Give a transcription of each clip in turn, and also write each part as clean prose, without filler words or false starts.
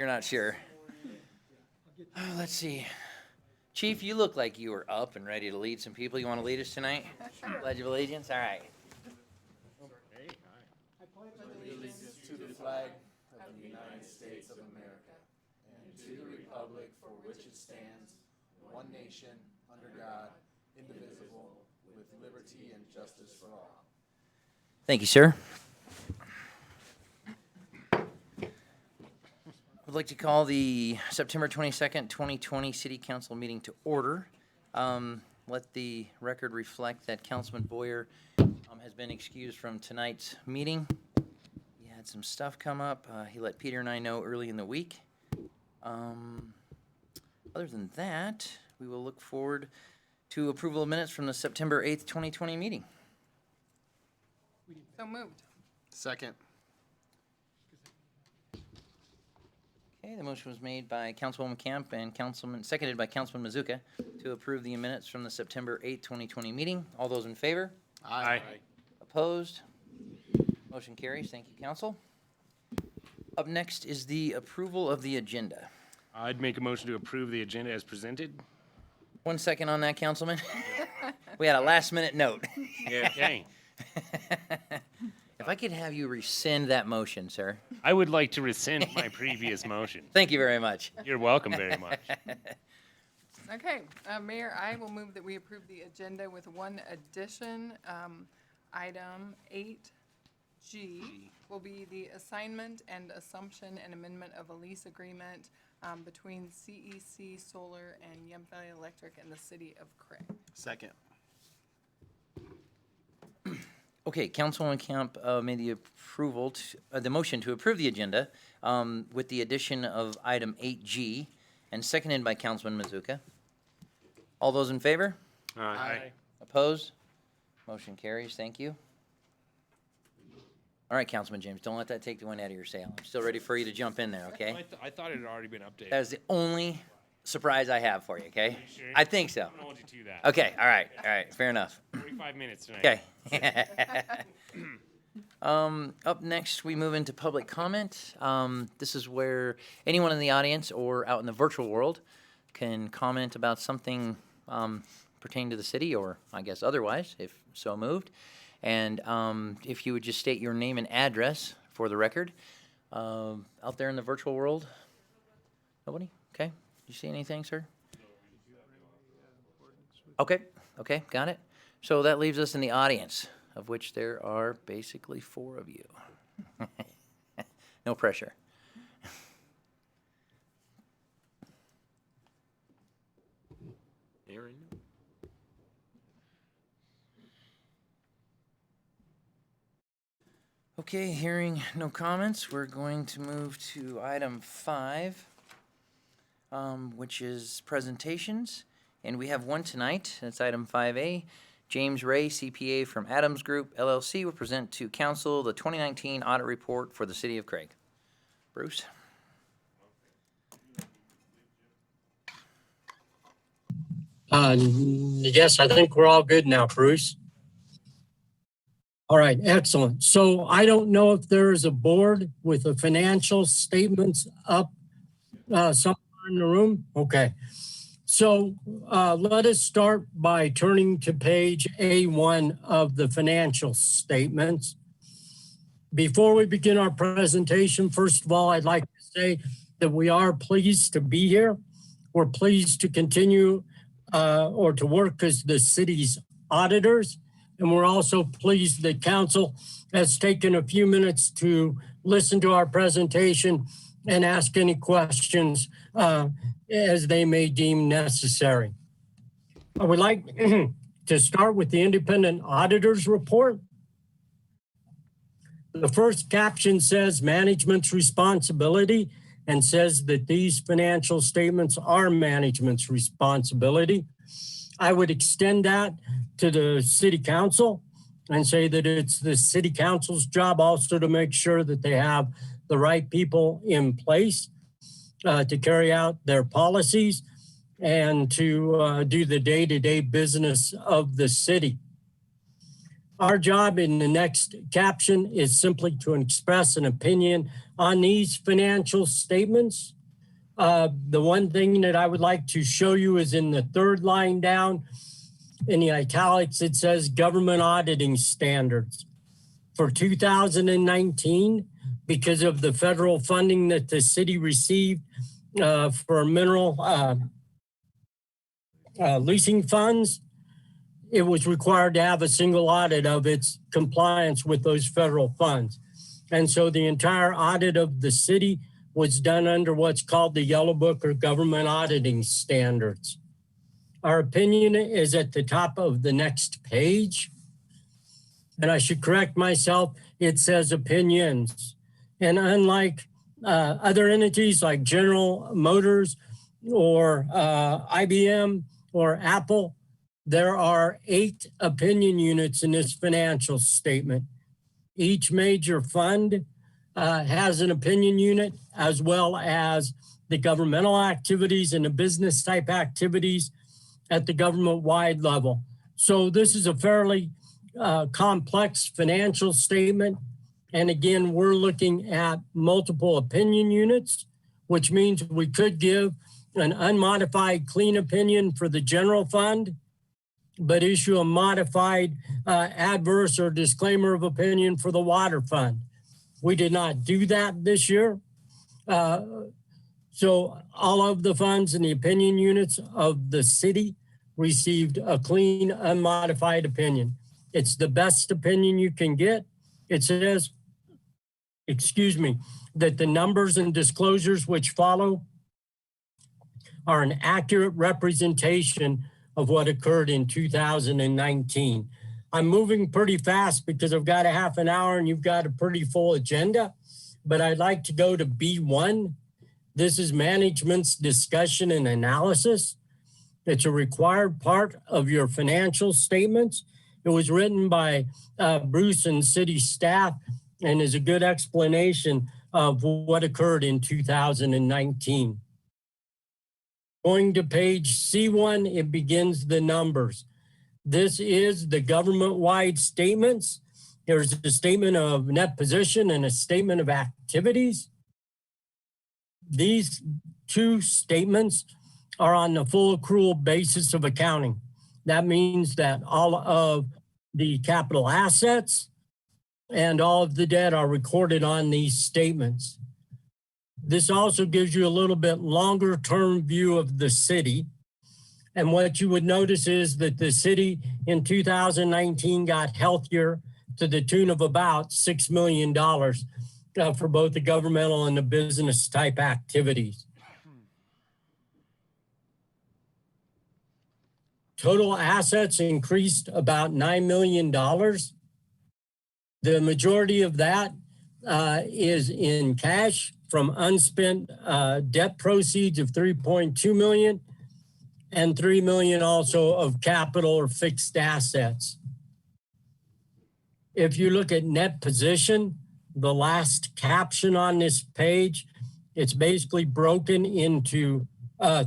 You're not sure. Oh, let's see. Chief, you look like you were up and ready to lead some people. You want to lead us tonight? Pledge of Allegiance? All right. To the flag of the United States of America and to the republic for which it stands, one nation, under God, indivisible, with liberty and justice for all. Thank you, sir. I'd like to call the September 22nd, 2020 City Council meeting to order. Let the record reflect that Councilman Boyer has been excused from tonight's meeting. He had some stuff come up. He let Peter and I know early in the week. Other than that, we will look forward to approval of minutes from the September 8th, 2020 meeting. So moved. Second. Okay, the motion was made by Councilwoman Camp and seconded by Councilman Mazuka to approve the minutes from the September 8th, 2020 meeting. All those in favor? Aye. Opposed? Motion carries. Thank you, council. Up next is the approval of the agenda. I'd make a motion to approve the agenda as presented. 1 second on that, Councilman. We had a last-minute note. Yeah, okay. If I could have you rescind that motion, sir. I would like to rescind my previous motion. Thank you very much. You're welcome very much. Okay, Mayor, I will move that we approve the agenda with one addition. Item 8G will be the assignment and assumption and amendment of a lease agreement between CEC Solar and Yum Valley Electric and the City of Craig. Second. Okay, Councilwoman Camp made the the motion to approve the agenda with the addition of item 8G and seconded by Councilman Mazuka. All those in favor? Aye. Opposed? Motion carries. Thank you. All right, Councilman James, don't let that take the wind out of your sail. I'm still ready for you to jump in there, okay? I thought it had already been updated. That is the only surprise I have for you, okay? sure? I think so. I'm gonna hold you to that. Okay, all right, fair enough. 45 minutes tonight. Okay. Up next, we move into public comment. This is where anyone in the audience or out in the virtual world can comment about something pertaining to the city, or I guess otherwise, if so moved. And if you would just state your name and address for the record. Out there in the virtual world? Nobody? Okay. You see anything, sir? Okay, got it. So that leaves us in the audience, of which there are basically 4 of you. No pressure. Aaron? Okay, hearing no comments, we're going to move to item 5, which is presentations. And we have one tonight. That's item 5A. James Ray, CPA from Adams Group, LLC, will present to council the 2019 audit report for the city of Craig. Bruce? Yes, I think we're all good now, Bruce. All right, excellent. So I don't know if there is a board with the financial statements up somewhere in the room. Okay. So let us start by turning to page A1 of the financial statements. Before we begin our presentation, first of all, I'd like to say that we are pleased to be here. We're pleased to continue or to work as the city's auditors. And we're also pleased that council has taken a few minutes to listen to our presentation and ask any questions as they may deem necessary. I would like to start with the independent auditor's report. The first caption says management's responsibility and says that these financial statements are management's responsibility. I would extend that to the city council and say that it's the city council's job also to make sure that they have the right people in place to carry out their policies and to do the day-to-day business of the city. Our job in the next caption is simply to express an opinion on these financial statements. The one thing that I would like to show you is in the third line down in the italics, it says government auditing standards. For 2019, because of the federal funding that the city received for mineral leasing funds, it was required to have a single audit of its compliance with those federal funds. And so the entire audit of the city was done under what's called the Yellow Book or government auditing standards. Our opinion is at the top of the next page. And I should correct myself, it says opinions. And unlike other entities like General Motors or IBM or Apple, there are 8 opinion units in this financial statement. Each major fund has an opinion unit, as well as the governmental activities and the business type activities at the government-wide level. So this is a fairly complex financial statement. And again, we're looking at multiple opinion units, which means we could give an unmodified clean opinion for the general fund, but issue a modified adverse or disclaimer of opinion for the water fund. We did not do that this year. So all of the funds and the opinion units of the city received a clean, unmodified opinion. It's the best opinion you can get. It says, that the numbers and disclosures which follow are an accurate representation of what occurred in 2019. I'm moving pretty fast because I've got a half an hour and you've got a pretty full agenda, but I'd like to go to B1. This is management's discussion and analysis. It's a required part of your financial statements. It was written by Bruce and city staff and is a good explanation of what occurred in 2019. Going to page C1, it begins the numbers. This is the government-wide statements. There's a statement of net position and a statement of activities. These 2 statements are on the full accrual basis of accounting. That means that all of the capital assets and all of the debt are recorded on these statements. This also gives you a little bit longer term view of the city. And what you would notice is that the city in 2019 got healthier to the tune of about $6 million for both the governmental and the business type activities. Total assets increased about $9 million. The majority of that is in cash from unspent debt proceeds of $3.2 million and $3 million also of capital or fixed assets. If you look at net position, the last caption on this page, it's basically broken into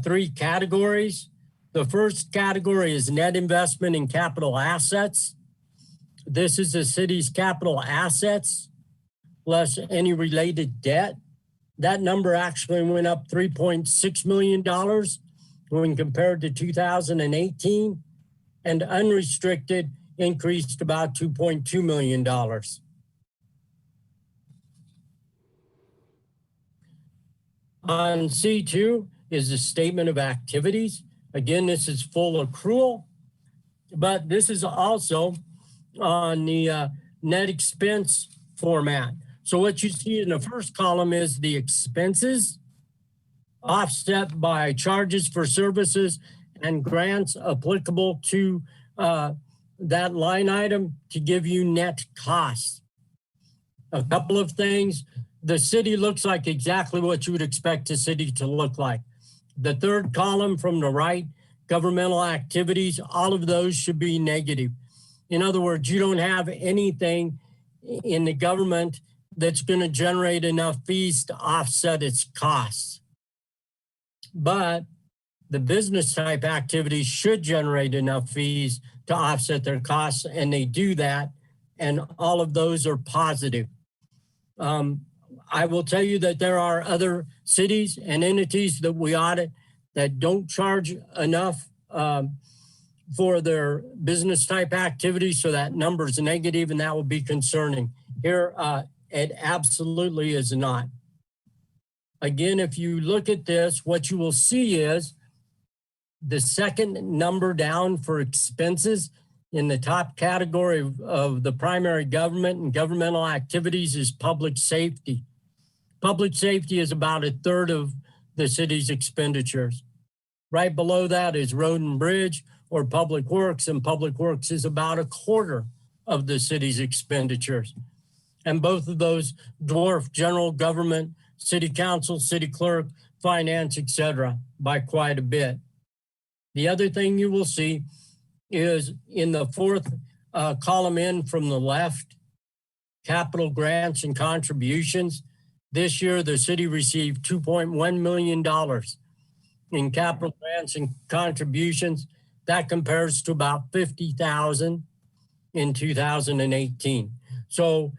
3 categories. The first category is net investment in capital assets. This is the city's capital assets less any related debt. That number actually went up $3.6 million when compared to 2018, and unrestricted increased about $2.2 million. On C2 is the statement of activities. Again, this is full accrual, but this is also on the net expense format. So what you see in the first column is the expenses offset by charges for services and grants applicable to that line item to give you net costs. A couple of things. The city looks like exactly what you would expect a city to look like. The third column from the right, governmental activities, all of those should be negative. In other words, you don't have anything in the government that's going to generate enough fees to offset its costs. But the business type activities should generate enough fees to offset their costs, and they do that and all of those are positive. I will tell you that there are other cities and entities that we audit that don't charge enough for their business type activities, so that number is negative, and that will be concerning. Here, it absolutely is not. Again, if you look at this, what you will see is the second number down for expenses in the top category of the primary government and governmental activities is public safety. Public safety is about a third of the city's expenditures. Right below that is road and bridge or public works, and public works is about a quarter of the city's expenditures. And both of those dwarf general government, city council, city clerk, finance, etc., by quite a bit. The other thing you will see is in the fourth column in from the left, capital grants and contributions. This year, the city received $2.1 million in capital grants and contributions. That compares to about 50,000 in 2018. So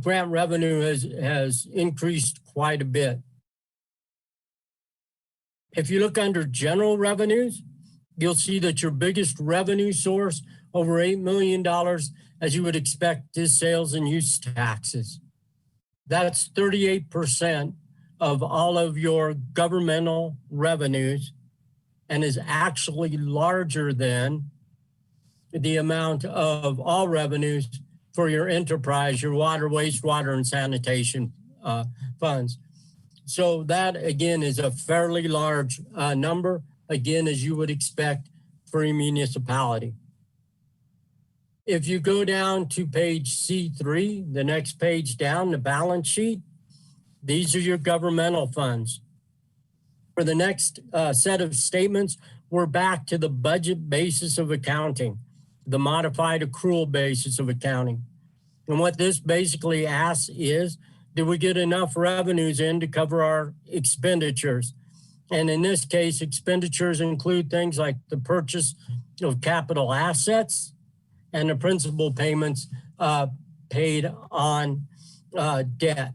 grant revenue has increased quite a bit. If you look under general revenues, you'll see that your biggest revenue source, over $8 million, as you would expect, is sales and use taxes. That's 38% of all of your governmental revenues, and is actually larger than the amount of all revenues for your enterprise, your water, wastewater, and sanitation funds. So that, again, is a fairly large number, again, as you would expect for a municipality. If you go down to page C3, the next page down, the balance sheet, these are your governmental funds. For the next set of statements, we're back to the budget basis of accounting, the modified accrual basis of accounting. And what this basically asks is, did we get enough revenues in to cover our expenditures? And in this case, expenditures include things like the purchase of capital assets and the principal payments paid on debt.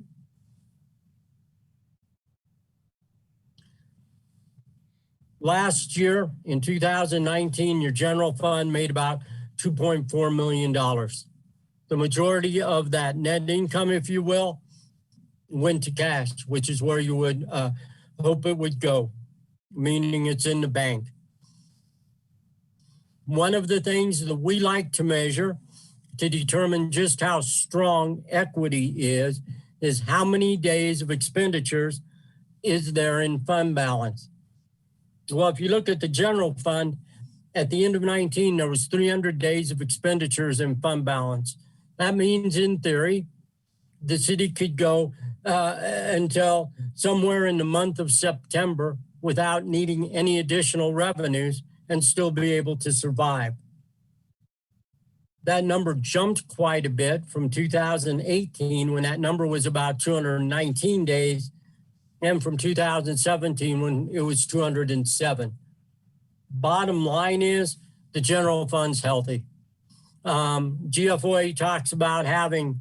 Last year, in 2019, your general fund made about $2.4 million. The majority of that net income, if you will, went to cash, which is where you would hope it would go, meaning it's in the bank. One of the things that we like to measure to determine just how strong equity is how many days of expenditures is there in fund balance. Well, if you look at the general fund, at the end of 19, there was 300 days of expenditures in fund balance. That means, in theory, the city could go until somewhere in the month of September without needing any additional revenues and still be able to survive. That number jumped quite a bit from 2018, when that number was about 219 days, and from 2017, when it was 207. Bottom line is the general fund's healthy. GFOA talks about having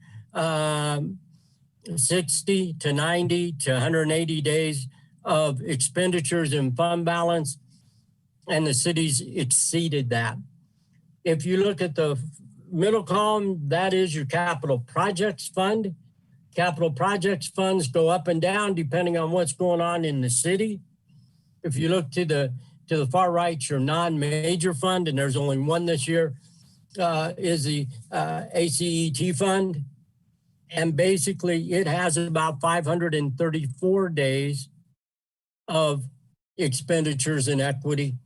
60 to 90 to 180 days of expenditures in fund balance, and the city's exceeded that. If you look at the middle column, that is your capital projects fund. Capital projects funds go up and down depending on what's going on in the city. If you look to the far right, your non-major fund, and there's only one this year, is the ACET fund. And basically it has about 534 days of expenditures in equity.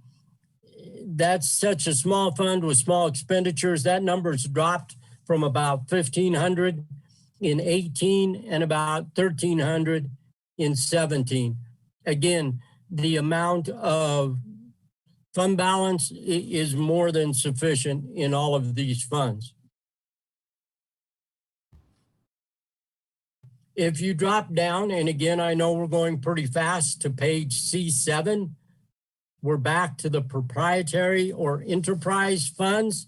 That's such a small fund with small expenditures. That number's dropped from about 1,500 in 18 and about 1,300 in 17. Again, the amount of fund balance is more than sufficient in all of these funds. If you drop down, and again, I know we're going pretty fast to page C7, we're back to the proprietary or enterprise funds.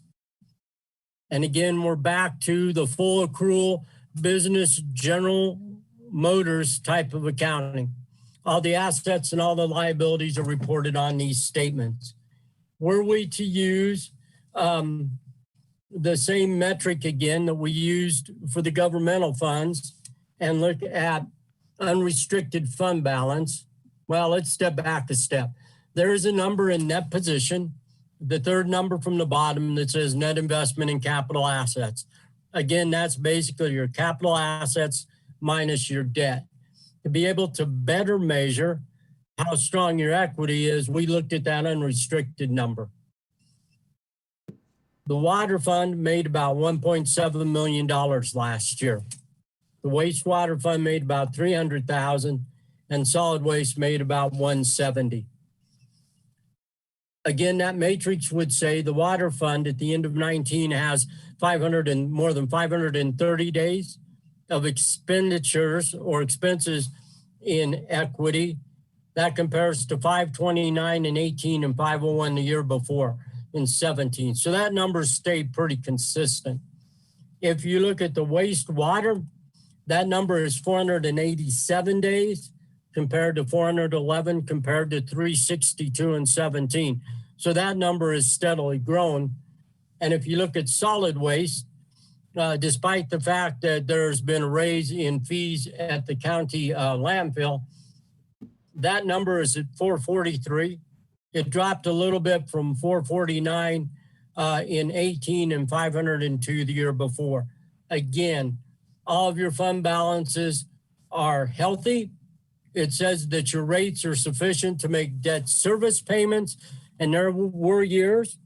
And again, we're back to the full accrual business General Motors type of accounting. All the assets and all the liabilities are reported on these statements. Were we to use the same metric again that we used for the governmental funds and look at unrestricted fund balance, well, let's step back a step. There is a number in net position, the third number from the bottom that says net investment in capital assets. Again, that's basically your capital assets minus your debt. To be able to better measure how strong your equity is, we looked at that unrestricted number. The water fund made about $1.7 million last year. The wastewater fund made about $300,000 and solid waste made about $170,000. Again, that matrix would say the water fund at the end of 19 has more than 530 days of expenditures or expenses in equity. That compares to 529 in 18 and 501 the year before in 17. So that number stayed pretty consistent. If you look at the wastewater, that number is 487 days compared to 411 compared to 362 in 17. So that number is steadily grown. And if you look at solid waste, despite the fact that there's been a raise in fees at the county landfill, that number is at 443. It dropped a little bit from 449 in 18 and 502 the year before. Again, all of your fund balances are healthy. It says that your rates are sufficient to make debt service payments. And there were years,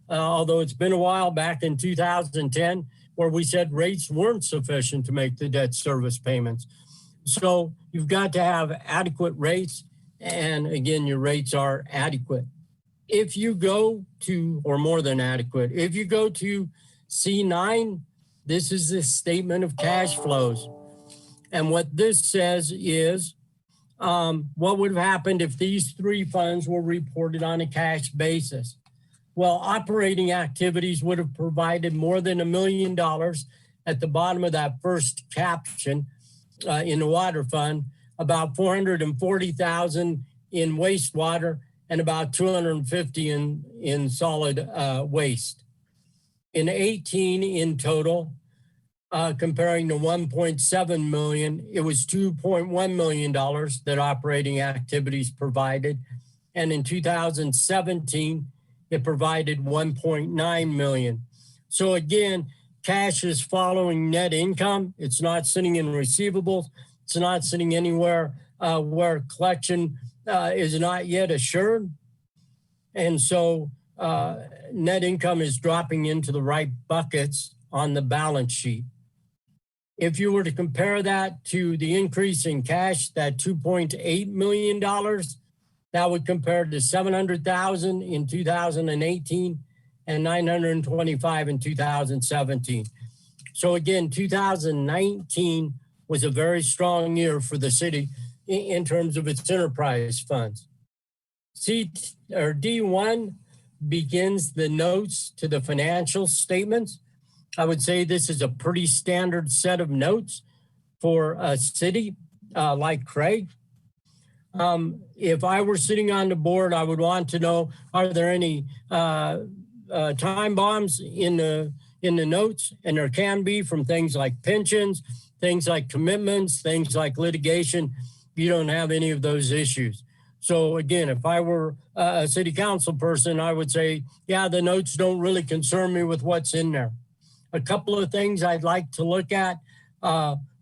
although it's been a while, back in 2010, where we said rates weren't sufficient to make the debt service payments. So you've got to have adequate rates. And again, your rates are adequate. If you go to, or more than adequate, if you go to C9, this is the statement of cash flows. And what this says is, what would have happened if these three funds were reported on a cash basis? Well, operating activities would have provided more than $1 million at the bottom of that first caption in the water fund, about 440,000 in wastewater and about 250 in solid waste. In 18 in total, comparing to 1.7 million, it was $2.1 million that operating activities provided. And in 2017, it provided 1.9 million. So again, cash is following net income. It's not sitting in receivables. It's not sitting anywhere where collection is not yet assured. And so net income is dropping into the right buckets on the balance sheet. If you were to compare that to the increase in cash, that $2.8 million, that would compare to 700,000 in 2018 and 925 in 2017. So again, 2019 was a very strong year for the city in terms of its enterprise funds. D1 begins the notes to the financial statements. I would say this is a pretty standard set of notes for a city like Craig. If I were sitting on the board, I would want to know, are there any time bombs in the notes? And there can be, from things like pensions, things like commitments, things like litigation. You don't have any of those issues. So again, if I were a city council person, I would say, yeah, the notes don't really concern me with what's in there. A couple of things I'd like to look at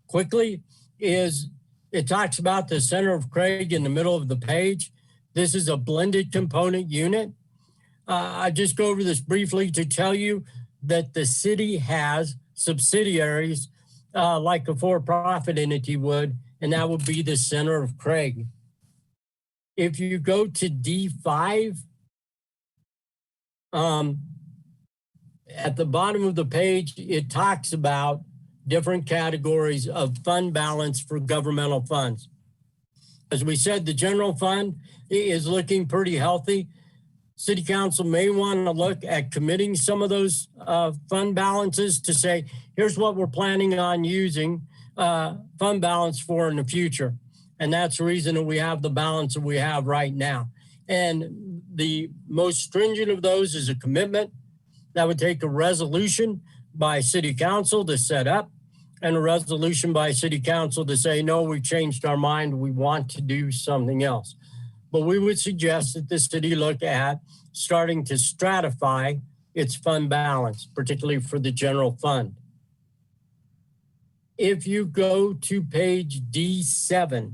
quickly is it talks about the center of Craig in the middle of the page. This is a blended component unit. I just go over this briefly to tell you that the city has subsidiaries like a for-profit entity would, and that would be the center of Craig. If you go to D5, at the bottom of the page, it talks about different categories of fund balance for governmental funds. As we said, the general fund is looking pretty healthy. City Council may want to look at committing some of those fund balances to say, here's what we're planning on using fund balance for in the future. And that's the reason that we have the balance that we have right now. And the most stringent of those is a commitment that would take a resolution by City Council to set up and a resolution by City Council to say, no, we've changed our mind. We want to do something else. But we would suggest that the city look at starting to stratify its fund balance, particularly for the general fund. If you go to page D7,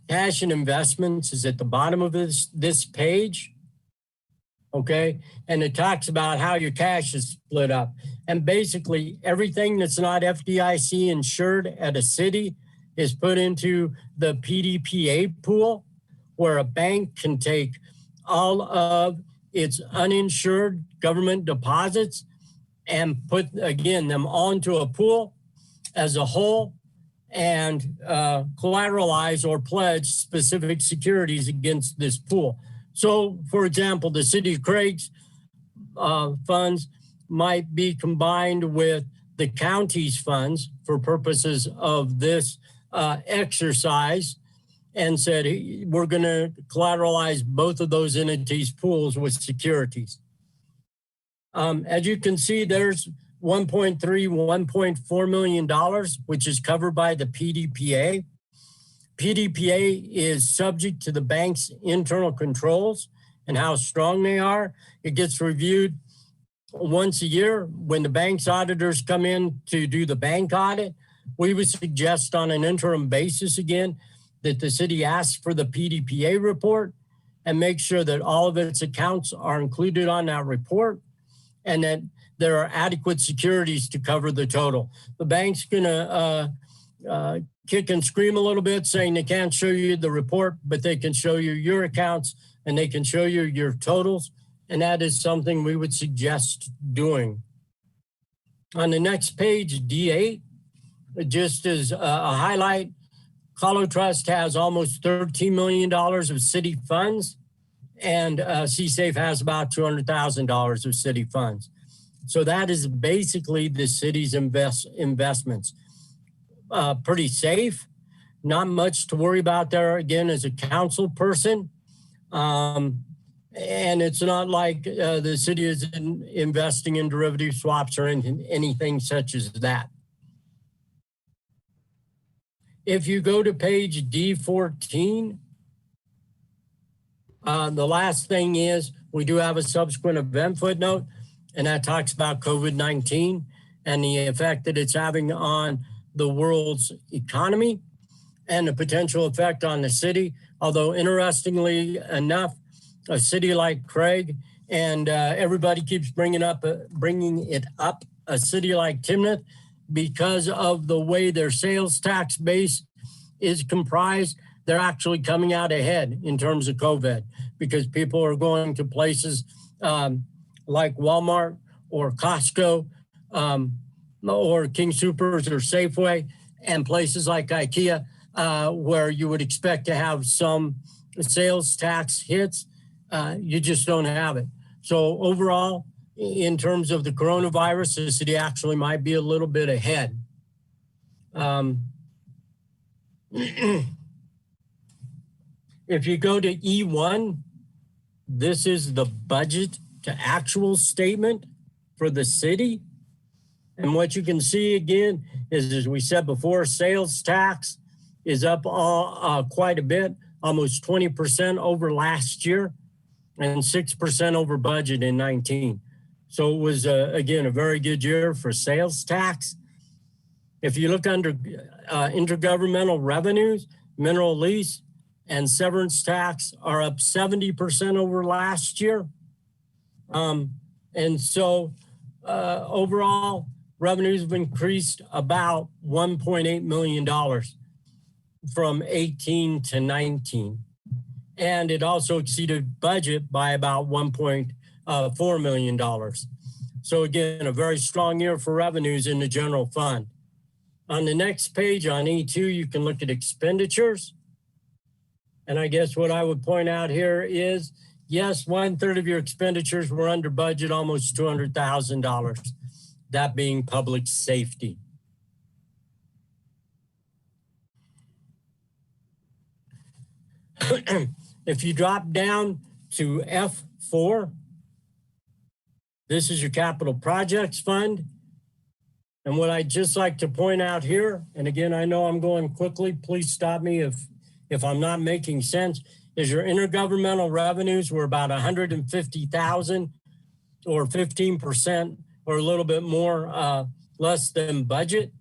cash and investments is at the bottom of this page. Okay, and it talks about how your cash is split up. And basically everything that's not FDIC insured at a city is put into the PDPA pool, where a bank can take all of its uninsured government deposits and put, again, them all into a pool as a whole and collateralize or pledge specific securities against this pool. So, for example, the City of Craig's funds might be combined with the county's funds for purposes of this exercise, and said, hey, we're going to collateralize both of those entities' pools with securities. As you can see, there's $1.4 million, which is covered by the PDPA. PDPA is subject to the bank's internal controls and how strong they are. It gets reviewed once a year when the bank's auditors come in to do the bank audit. We would suggest on an interim basis again that the city asks for the PDPA report and make sure that all of its accounts are included on that report and that there are adequate securities to cover the total. The bank's gonna kick and scream a little bit saying they can't show you the report, but they can show you your accounts and they can show you your totals. And that is something we would suggest doing. On the next page, D8, just as a highlight, Colo Trust has almost $13 million of city funds, and CSAFE has about $200,000 of city funds. So that is basically the city's investments. Pretty safe, not much to worry about there, again, as a council person. And it's not like the city is investing in derivative swaps or anything such as that. If you go to page D14, the last thing is we do have a subsequent event footnote, and that talks about COVID-19 and the effect that it's having on the world's economy and the potential effect on the city. Although interestingly enough, a city like Craig, and everybody keeps bringing it up, a city like Timnath, because of the way their sales tax base is comprised, they're actually coming out ahead in terms of COVID because people are going to places like Walmart or Costco or King Soopers or Safeway and places like IKEA where you would expect to have some sales tax hits. You just don't have it. So overall, in terms of the coronavirus, the city actually might be a little bit ahead. If you go to E1, this is the budget to actual statement for the city. And what you can see again is, as we said before, sales tax is up quite a bit, almost 20% over last year and 6% over budget in 19. So it was, again, a very good year for sales tax. If you look under intergovernmental revenues, mineral lease and severance tax are up 70% over last year. And so overall, revenues have increased about $1.8 million from 18 to 19. And it also exceeded budget by about $1.4 million. So again, a very strong year for revenues in the general fund. On the next page on E2, you can look at expenditures. And I guess what I would point out here is, yes, 1/3 of your expenditures were under budget, almost $200,000, that being public safety. If you drop down to F4, this is your capital projects fund. And what I'd just like to point out here, and again, I know I'm going quickly, please stop me if I'm not making sense, is your intergovernmental revenues were about 150,000 or 15% or a little bit more less than budget.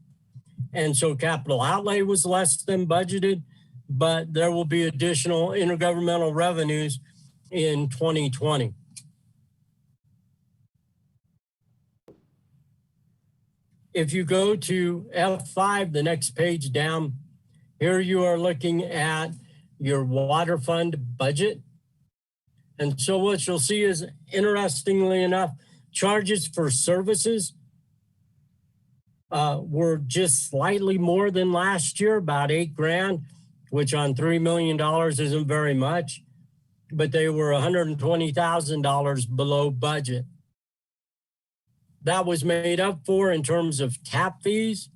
And so capital outlay was less than budgeted, but there will be additional intergovernmental revenues in 2020. If you go to F5, the next page down, here you are looking at your water fund budget. And so what you'll see is, interestingly enough, charges for services were just slightly more than last year, about $8,000, which on $3 million isn't very much, but they were $120,000 below budget. That was made up for in terms of tap fees,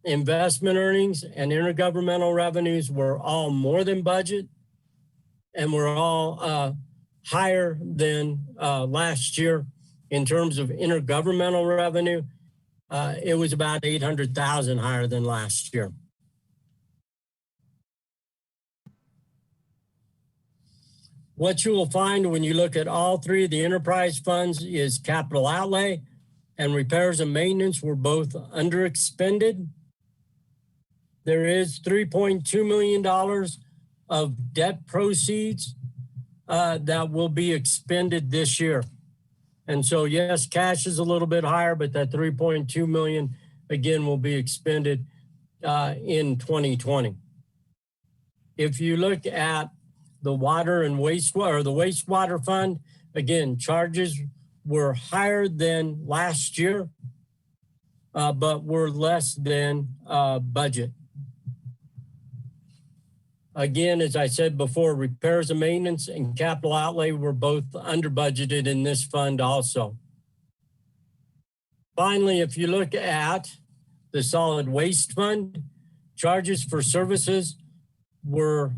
investment earnings, and intergovernmental revenues were all more than budget and were all higher than last year. In terms of intergovernmental revenue, it was about 800,000 higher than last year. What you will find when you look at all three of the enterprise funds is capital outlay and repairs and maintenance were both under expended. There is $3.2 million of debt proceeds that will be expended this year. And so, yes, cash is a little bit higher, but that 3.2 million, again, will be expended in 2020. If you look at the water and wastewater, or the wastewater fund, again, charges were higher than last year, but were less than budget. Again, as I said before, repairs and maintenance and capital outlay were both under budgeted in this fund also. Finally, if you look at the solid waste fund, charges for services were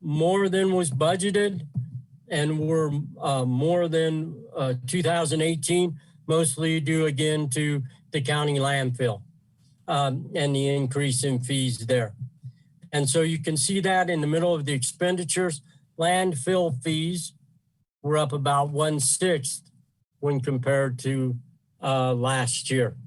more than was budgeted and were more than 2018, mostly due again to the county landfill and the increase in fees there. And so you can see that in the middle of the expenditures, landfill fees were up about 1/6 when compared to last year.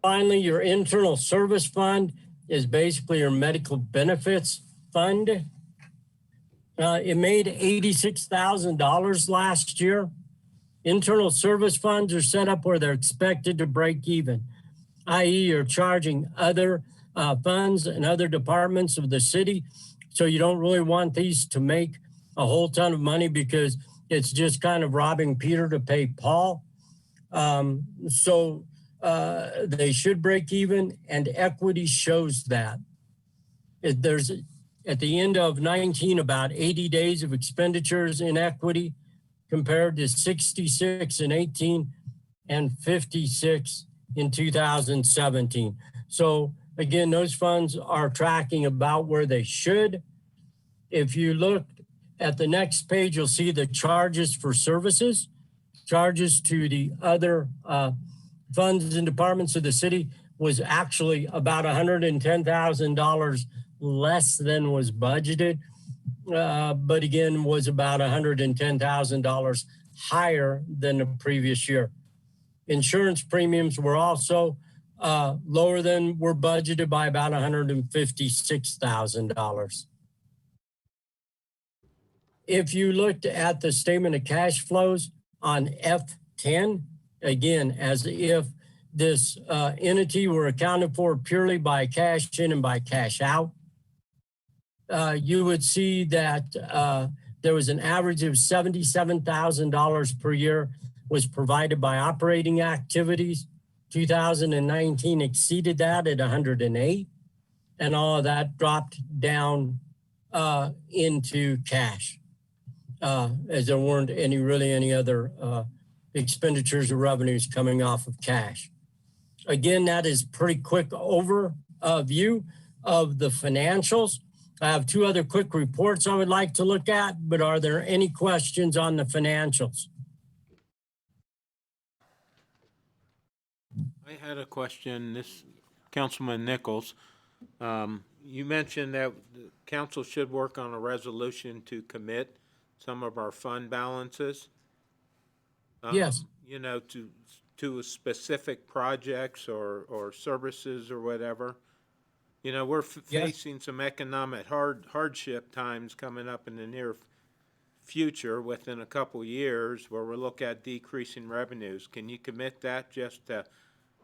Finally, your internal service fund is basically your medical benefits fund. It made $86,000 last year. Internal service funds are set up where they're expected to break even, i.e. you're charging other funds and other departments of the city. So you don't really want these to make a whole ton of money because it's just kind of robbing Peter to pay Paul. They should break even, and equity shows that. There's, at the end of 19, about 80 days of expenditures in equity, compared to 66 in 18 and 56 in 2017. So again, those funds are tracking about where they should. If you look at the next page, you'll see the charges for services. Charges to the other funds and departments of the city was actually about $110,000 less than was budgeted. But again, was about $110,000 higher than the previous year. Insurance premiums were also lower than were budgeted by about $156,000. If you looked at the statement of cash flows on F10, again, as if this entity were accounted for purely by cash in and by cash out, you would see that there was an average of $77,000 per year was provided by operating activities. 2019 exceeded that at 108, and all of that dropped down into cash, as there weren't any other expenditures or revenues coming off of cash. Again, that is pretty quick overview of the financials. I have two other quick reports I would like to look at, but are there any questions on the financials? I had a question, this Councilman Nichols. You mentioned that the council should work on a resolution to commit some of our fund balances. Yes. You know, to specific projects or services or whatever. You know, we're Yes. facing some economic hardship times coming up in the near future, within a couple years, where we'll look at decreasing revenues. Can you commit that just to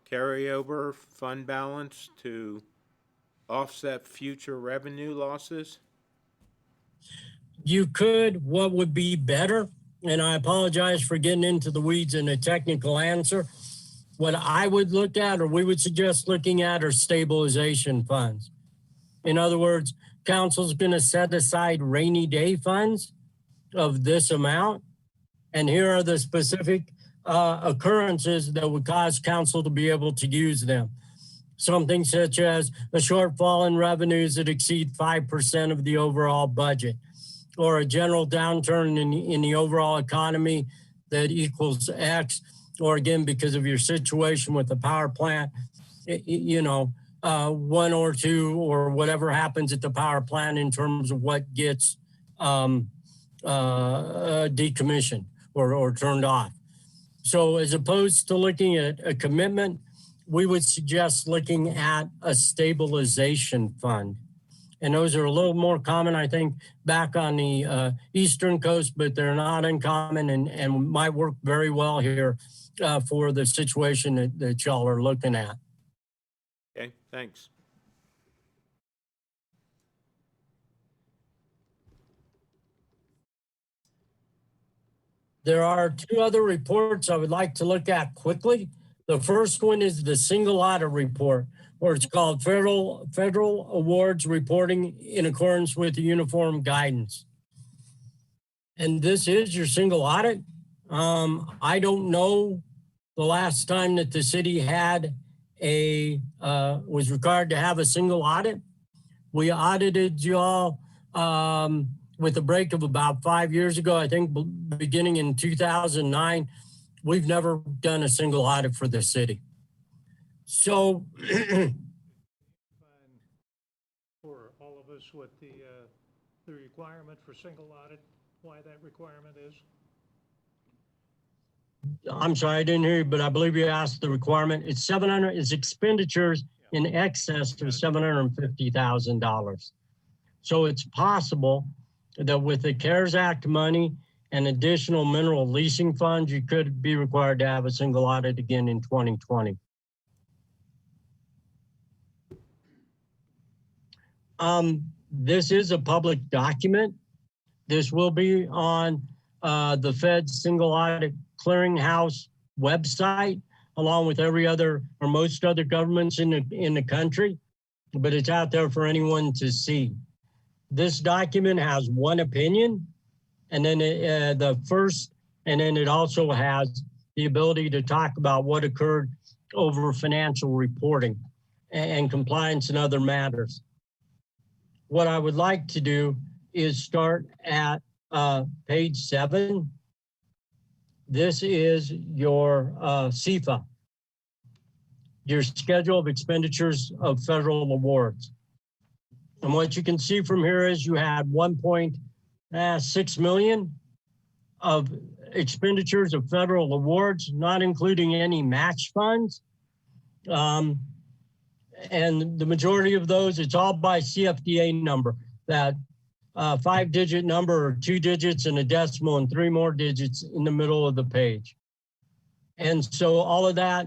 carry over fund balance to offset future revenue losses? You could. What would be better, and I apologize for getting into the weeds in a technical answer, what I would look at, or we would suggest looking at, are stabilization funds. In other words, council's going to set aside rainy day funds of this amount, and here are the specific occurrences that would cause council to be able to use them. Something such as a shortfall in revenues that exceed 5% of the overall budget, or a general downturn in the overall economy that equals X, or again, because of your situation with the power plant, you know, 1 or 2 or whatever happens at the power plant in terms of what gets decommissioned or turned off. So as opposed to looking at a commitment, we would suggest looking at a stabilization fund. And those are a little more common, I think, back on the Eastern Coast, but they're not uncommon and might work very well here for the situation that y'all are looking at. Okay, thanks. There are two other reports I would like to look at quickly. The first one is the single audit report, or it's called Federal Awards Reporting in Accordance with the Uniform Guidance. And this is your single audit. I don't know the last time that the city had was required to have a single audit. We audited y'all with a break of about 5 years ago, I think beginning in 2009. We've never done a single audit for the city. So for all of us what the requirement for single audit, why that requirement is? I'm sorry, I didn't hear you, but I believe you asked the requirement. It's it's expenditures in excess of $750,000. So it's possible that with the CARES Act money and additional mineral leasing funds, you could be required to have a single audit again in 2020. This is a public document. This will be on the Fed's Single Audit Clearinghouse website, along with every other or most other governments in the country, but it's out there for anyone to see. This document has one opinion, and then and then it also has the ability to talk about what occurred over financial reporting and compliance and other matters. What I would like to do is start at page 7. This is your SEFA, your schedule of expenditures of federal awards. And what you can see from here is you had 1.6 million of expenditures of federal awards, not including any match funds. And the majority of those, it's all by CFDA number, that 5-digit number or 2 digits and a decimal and 3 more digits in the middle of the page. And so all of that,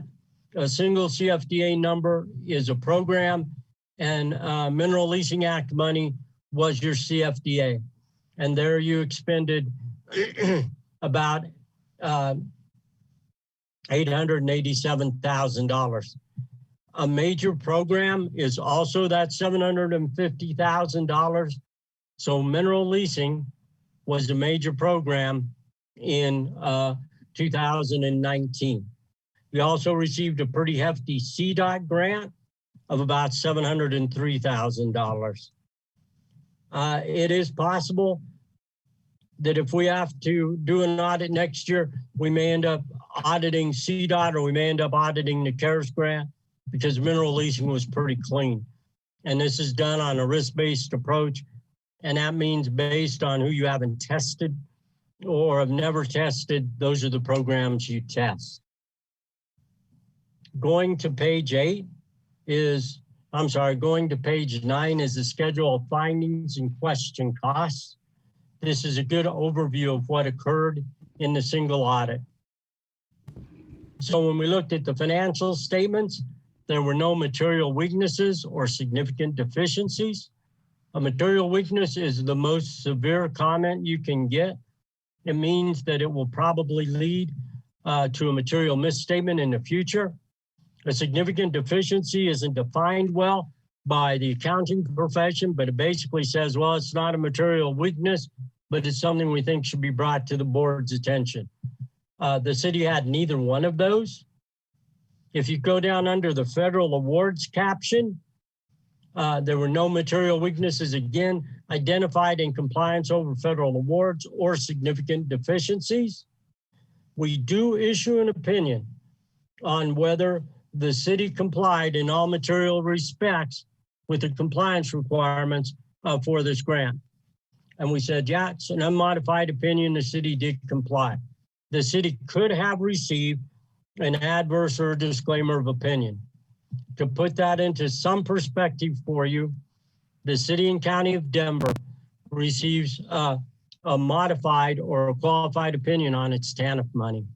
a single CFDA number is a program, and Mineral Leasing Act money was your CFDA. And there you expended about $887,000. A major program is also that $750,000. So mineral leasing was a major program in 2019. We also received a pretty hefty CDOT grant of about $703,000. It is possible that if we have to do an audit next year, we may end up auditing CDOT, or we may end up auditing the CARES grant, because mineral leasing was pretty clean. And this is done on a risk-based approach. And that means based on who you haven't tested or have never tested, those are the programs you test. Going to page 9 is the schedule of findings and question costs. This is a good overview of what occurred in the single audit. So when we looked at the financial statements, there were no material weaknesses or significant deficiencies. A material weakness is the most severe comment you can get. It means that it will probably lead to a material misstatement in the future. A significant deficiency isn't defined well by the accounting profession, but it basically says, well, it's not a material weakness, but it's something we think should be brought to the board's attention. The city had neither one of those. If you go down under the federal awards caption, there were no material weaknesses, again, identified in compliance over federal awards or significant deficiencies. We do issue an opinion on whether the city complied in all material respects with the compliance requirements for this grant. And we said, yeah, it's an unmodified opinion, the city did comply. The city could have received an adverse or disclaimer of opinion. To put that into some perspective for you, the city and county of Denver receives a modified or a qualified opinion on its TANF money.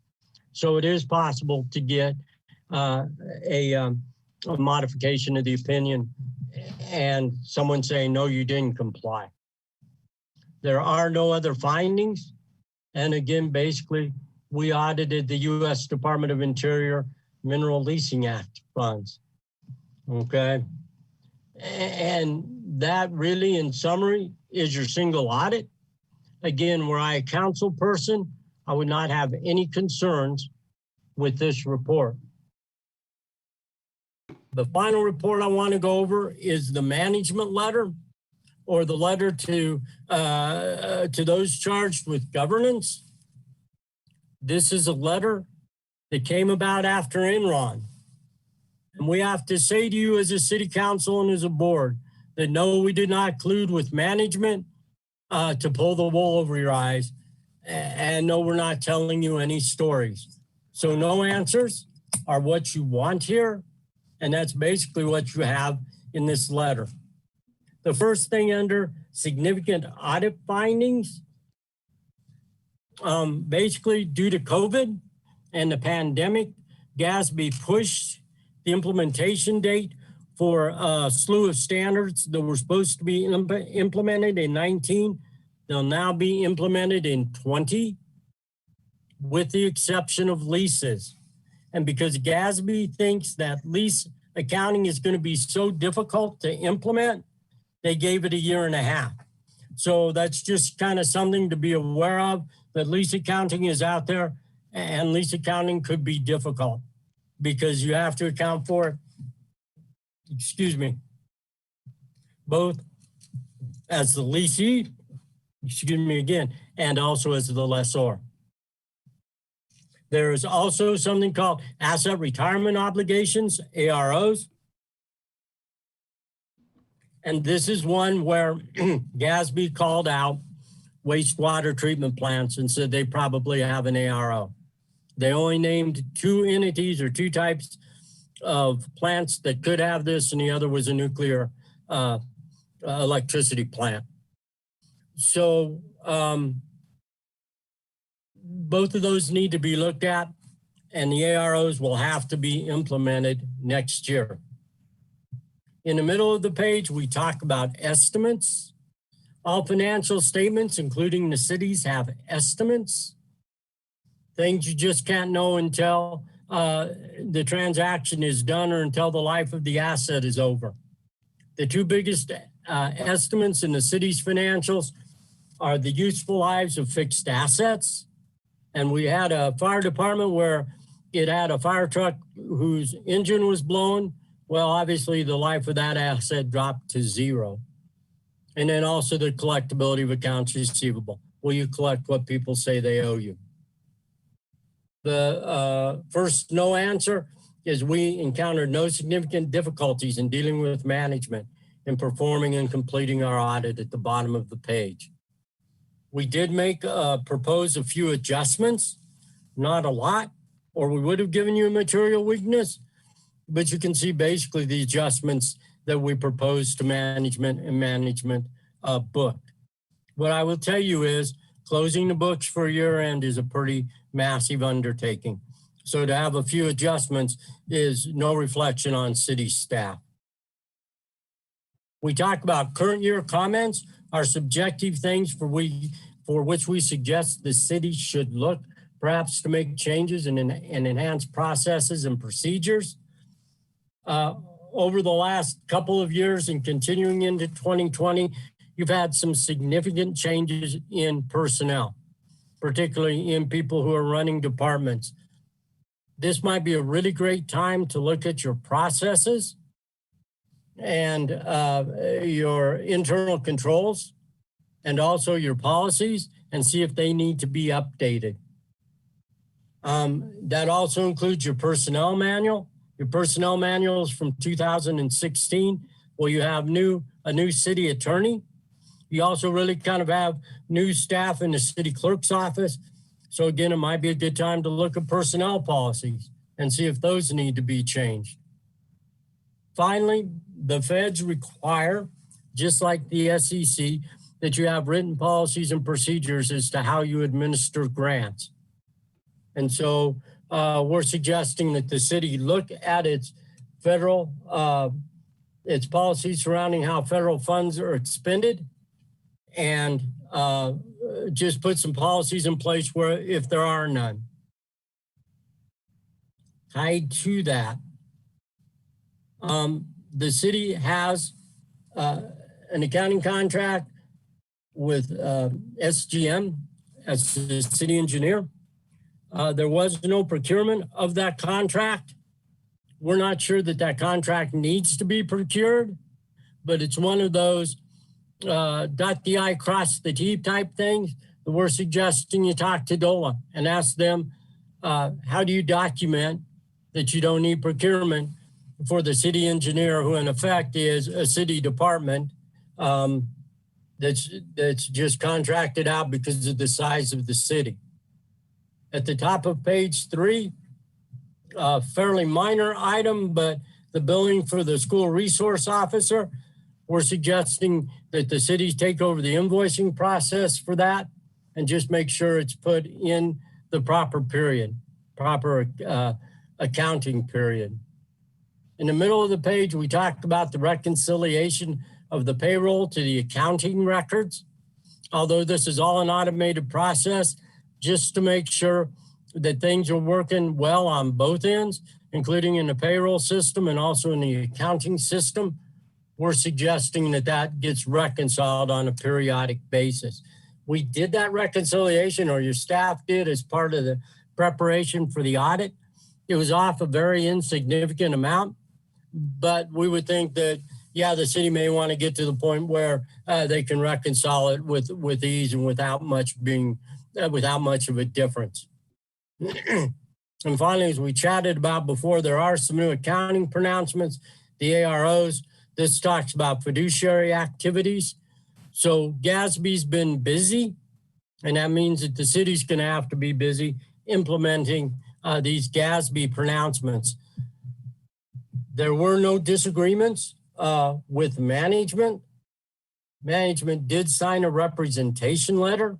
So it is possible to get a modification of the opinion and someone saying, no, you didn't comply. There are no other findings. And again, basically, we audited the U.S. Department of Interior Mineral Leasing Act funds. Okay. And that really, in summary, is your single audit. Again, were I a council person, I would not have any concerns with this report. The final report I want to go over is the management letter, or the letter to those charged with governance. This is a letter that came about after Enron. And we have to say to you as a city council and as a board that no, we did not collude with management to pull the wool over your eyes. And no, we're not telling you any stories. So no answers are what you want here. And that's basically what you have in this letter. The first thing under significant audit findings, basically due to COVID and the pandemic, GASB pushed the implementation date for a slew of standards that were supposed to be implemented in 19. They'll now be implemented in 20, with the exception of leases. And because GASB thinks that lease accounting is going to be so difficult to implement, they gave it 1.5 years. So that's just kind of something to be aware of, that lease accounting is out there, and lease accounting could be difficult because you have to account for, both as the leasee, and also as the lessor. There is also something called asset retirement obligations, AROs. And this is one where GASB called out wastewater treatment plants and said they probably have an ARO. They only named 2 entities or 2 types of plants that could have this, and the other was a nuclear electricity plant. So both of those need to be looked at, and the AROs will have to be implemented next year. In the middle of the page, we talk about estimates. All financial statements, including the cities, have estimates. Things you just can't know until the transaction is done or until the life of the asset is over. The two biggest estimates in the city's financials are the useful lives of fixed assets. And we had a fire department where it had a fire truck whose engine was blown. Well, obviously the life of that asset dropped to 0. And then also the collectability of accounts receivable. Will you collect what people say they owe you? The first no answer is we encountered no significant difficulties in dealing with management in performing and completing our audit at the bottom of the page. We did propose a few adjustments, not a lot, or we would have given you a material weakness, but you can see basically the adjustments that we proposed to management and management booked. What I will tell you is closing the books for year end is a pretty massive undertaking. So to have a few adjustments is no reflection on city staff. We talked about current year comments, are subjective things for which we suggest the city should look perhaps to make changes and enhance processes and procedures. Over the last couple of years and continuing into 2020, you've had some significant changes in personnel, particularly in people who are running departments. This might be a really great time to look at your processes and your internal controls and also your policies and see if they need to be updated. That also includes your personnel manual. Your personnel manual is from 2016. Well, you have a new city attorney. You also really kind of have new staff in the city clerk's office. So again, it might be a good time to look at personnel policies and see if those need to be changed. Finally, the feds require, just like the SEC, that you have written policies and procedures as to how you administer grants. And so we're suggesting that the city look at its federal, its policies surrounding how federal funds are expended and just put some policies in place where if there are none. Tied to that, the city has an accounting contract with SGM as the city engineer. There was no procurement of that contract. We're not sure that that contract needs to be procured, but it's one of those dot the I, cross the T type things that we're suggesting you talk to DOLA and ask them, how do you document that you don't need procurement for the city engineer, who in effect is a city department that's just contracted out because of the size of the city. At the top of page 3, a fairly minor item, but the billing for the school resource officer, we're suggesting that the cities take over the invoicing process for that and just make sure it's put in the proper period, proper accounting period. In the middle of the page, we talked about the reconciliation of the payroll to the accounting records. Although this is all an automated process, just to make sure that things are working well on both ends, including in the payroll system and also in the accounting system, we're suggesting that that gets reconciled on a periodic basis. We did that reconciliation, or your staff did, as part of the preparation for the audit. It was off a very insignificant amount, but we would think that, yeah, the city may want to get to the point where they can reconcile it with ease and without much of a difference. And finally, as we chatted about before, there are some new accounting pronouncements, the AROs. This talks about fiduciary activities. So GASB's been busy, and that means that the city's going to have to be busy implementing these GASB pronouncements. There were no disagreements with management. Management did sign a representation letter.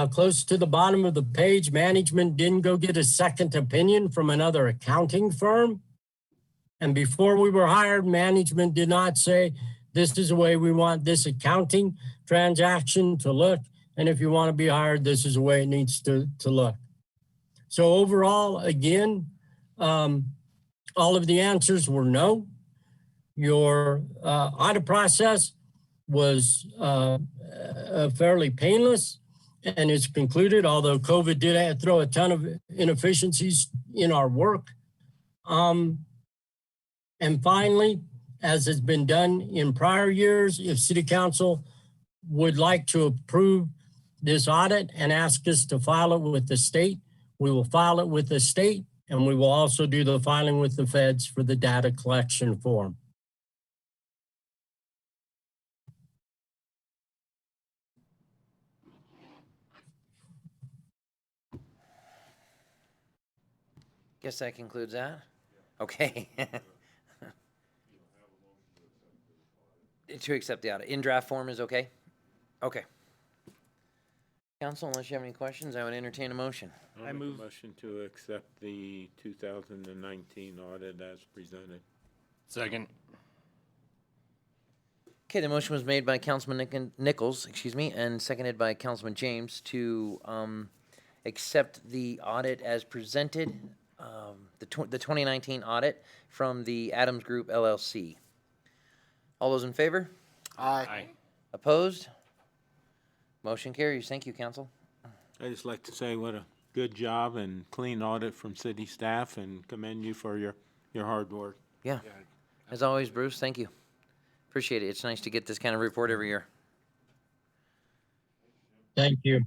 Close to the bottom of the page, management didn't go get a second opinion from another accounting firm. And before we were hired, management did not say, this is the way we want this accounting transaction to look. And if you want to be hired, this is the way it needs to look. So overall, again, all of the answers were no. Your audit process was fairly painless and it's concluded, although COVID did throw a ton of inefficiencies in our work. And finally, as has been done in prior years, if City Council would like to approve this audit and ask us to file it with the state, we will file it with the state, and we will also do the filing with the feds for the data collection form. Guess that concludes that? Okay. To accept the audit. In draft form is okay? Okay. Council, unless you have any questions, I would entertain a motion. I'll I make a move- motion to accept the 2019 audit as presented. Second. Okay, the motion was made by Councilman Nichols, and seconded by Councilman James to accept the audit as presented, the 2019 audit from the Adams Group LLC. All those in favor? Aye. Opposed? Motion carries. Thank you, council. I just like to say what a good job and clean audit from city staff and commend you for your hard work. Yeah. As always, Bruce, thank you. Appreciate it. It's nice to get this kind of report every year. Thank you.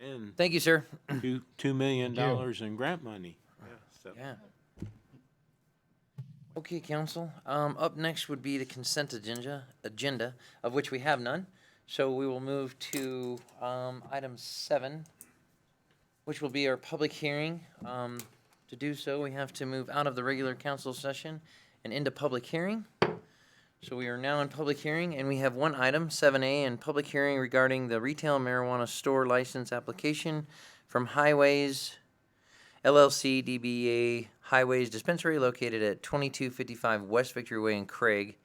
And Thank you, sir. $2 million in grant money. Yeah, so. Yeah. Okay, council. Up next would be the consent agenda, of which we have none. So we will move to item 7, which will be our public hearing. To do so, we have to move out of the regular council session and into public hearing. So we are now in public hearing, and we have one item, 7A, in public hearing regarding the retail marijuana store license application from Highways LLC DBA Highways Dispensary located at 2255 West Victory Way in Craig.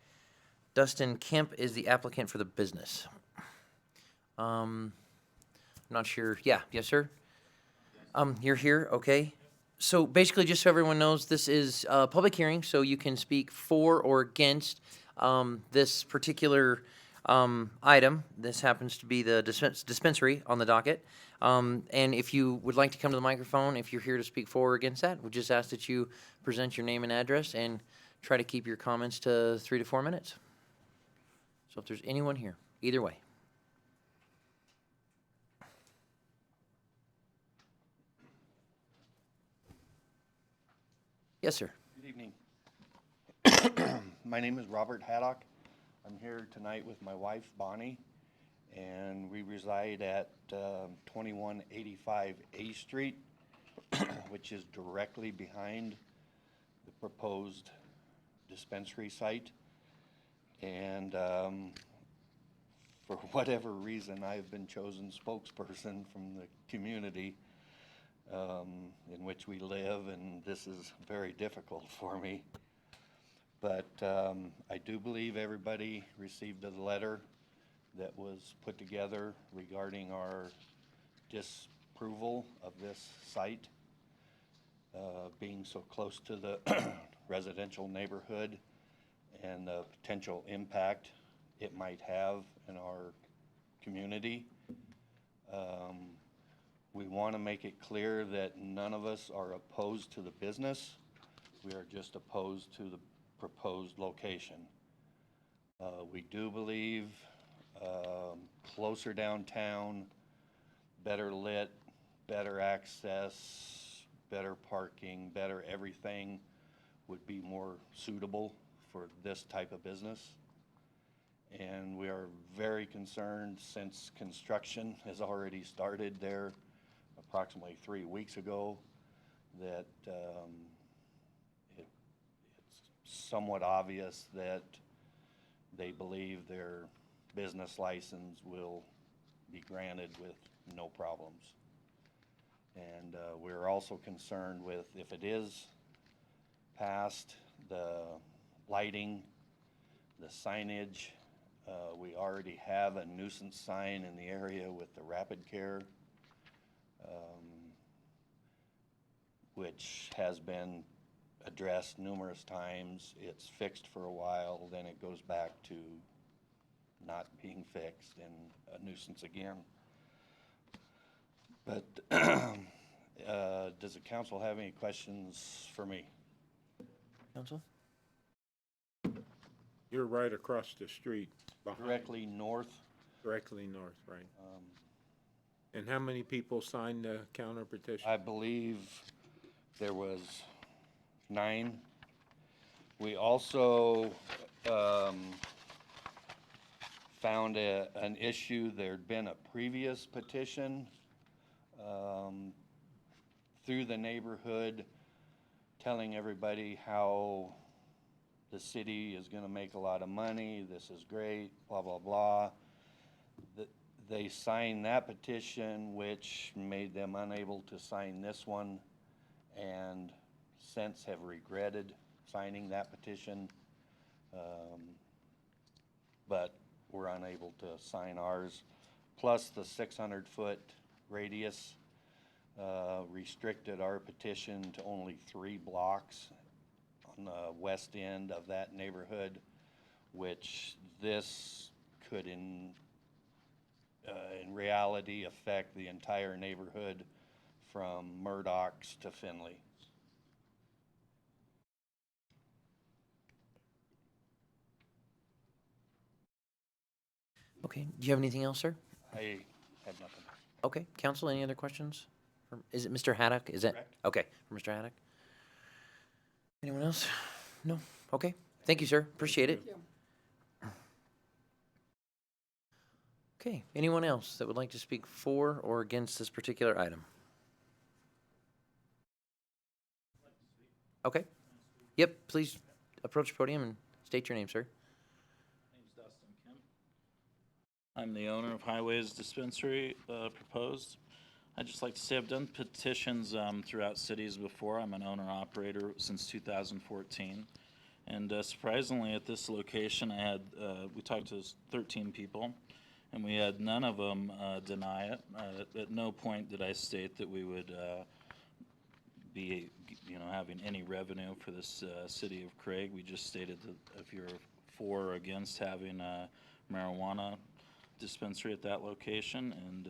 Dustin Kemp is the applicant for the business. I'm not sure. Yeah, yes, sir. You're here, okay. So basically, just so everyone knows, this is a public hearing, so you can speak for or against this particular item. This happens to be the dispensary on the docket. And if you would like to come to the microphone, if you're here to speak for or against that, we just ask that you present your name and address and try to keep your comments to 3 to 4 minutes. So if there's anyone here, either way. Yes, sir. Good evening. My name is Robert Haddock. I'm here tonight with my wife, Bonnie, and we reside at 2185 A Street, which is directly behind the proposed dispensary site. And for whatever reason, I've been chosen spokesperson from the community in which we live, and this is very difficult for me. But I do believe everybody received a letter that was put together regarding our disapproval of this site being so close to the residential neighborhood and the potential impact it might have in our community. We want to make it clear that none of us are opposed to the business. We are just opposed to the proposed location. We do believe closer downtown, better lit, better access, better parking, better everything would be more suitable for this type of business. And we are very concerned, since construction has already started there approximately 3 weeks ago, that it's somewhat obvious that they believe their business license will be granted with no problems. And we're also concerned with, if it is passed, the lighting, the signage. We already have a nuisance sign in the area with the Rapid Care. which has been addressed numerous times. It's fixed for a while, then it goes back to not being fixed and a nuisance again. But does the council have any questions for me? Council? You're right across the street, Directly north, directly north, right? And how many people signed the counter petition? I believe there was 9. We also found an issue. There'd been a previous petition through the neighborhood telling everybody how the city is gonna make a lot of money, this is great, blah, blah, blah. They signed that petition, which made them unable to sign this one, and since have regretted signing that petition. But we're unable to sign ours. Plus the 600-foot radius restricted our petition to only 3 blocks on the west end of that neighborhood, which this could in reality affect the entire neighborhood from Murdoch's to Finley. Okay, do you have anything else, sir? I have nothing. Okay, council, any other questions? Is it Mr. Haddock? Is that? Correct. Okay, for Mr. Haddock. Anyone else? No? Okay, thank you, sir, appreciate it. Thank you. Okay, anyone else that would like to speak for or against this particular item? Okay, yep, please approach the podium and state your name, sir. Name's Dustin Kim. I'm the owner of Highways Dispensary, proposed. I'd just like to say I've done petitions throughout cities before. I'm an owner-operator since 2014. And surprisingly, at this location, we talked to 13 people, and we had none of them deny it. At no point did I state that we would be, having any revenue for this city of Craig. We just stated that if you're for or against having a marijuana dispensary at that location, and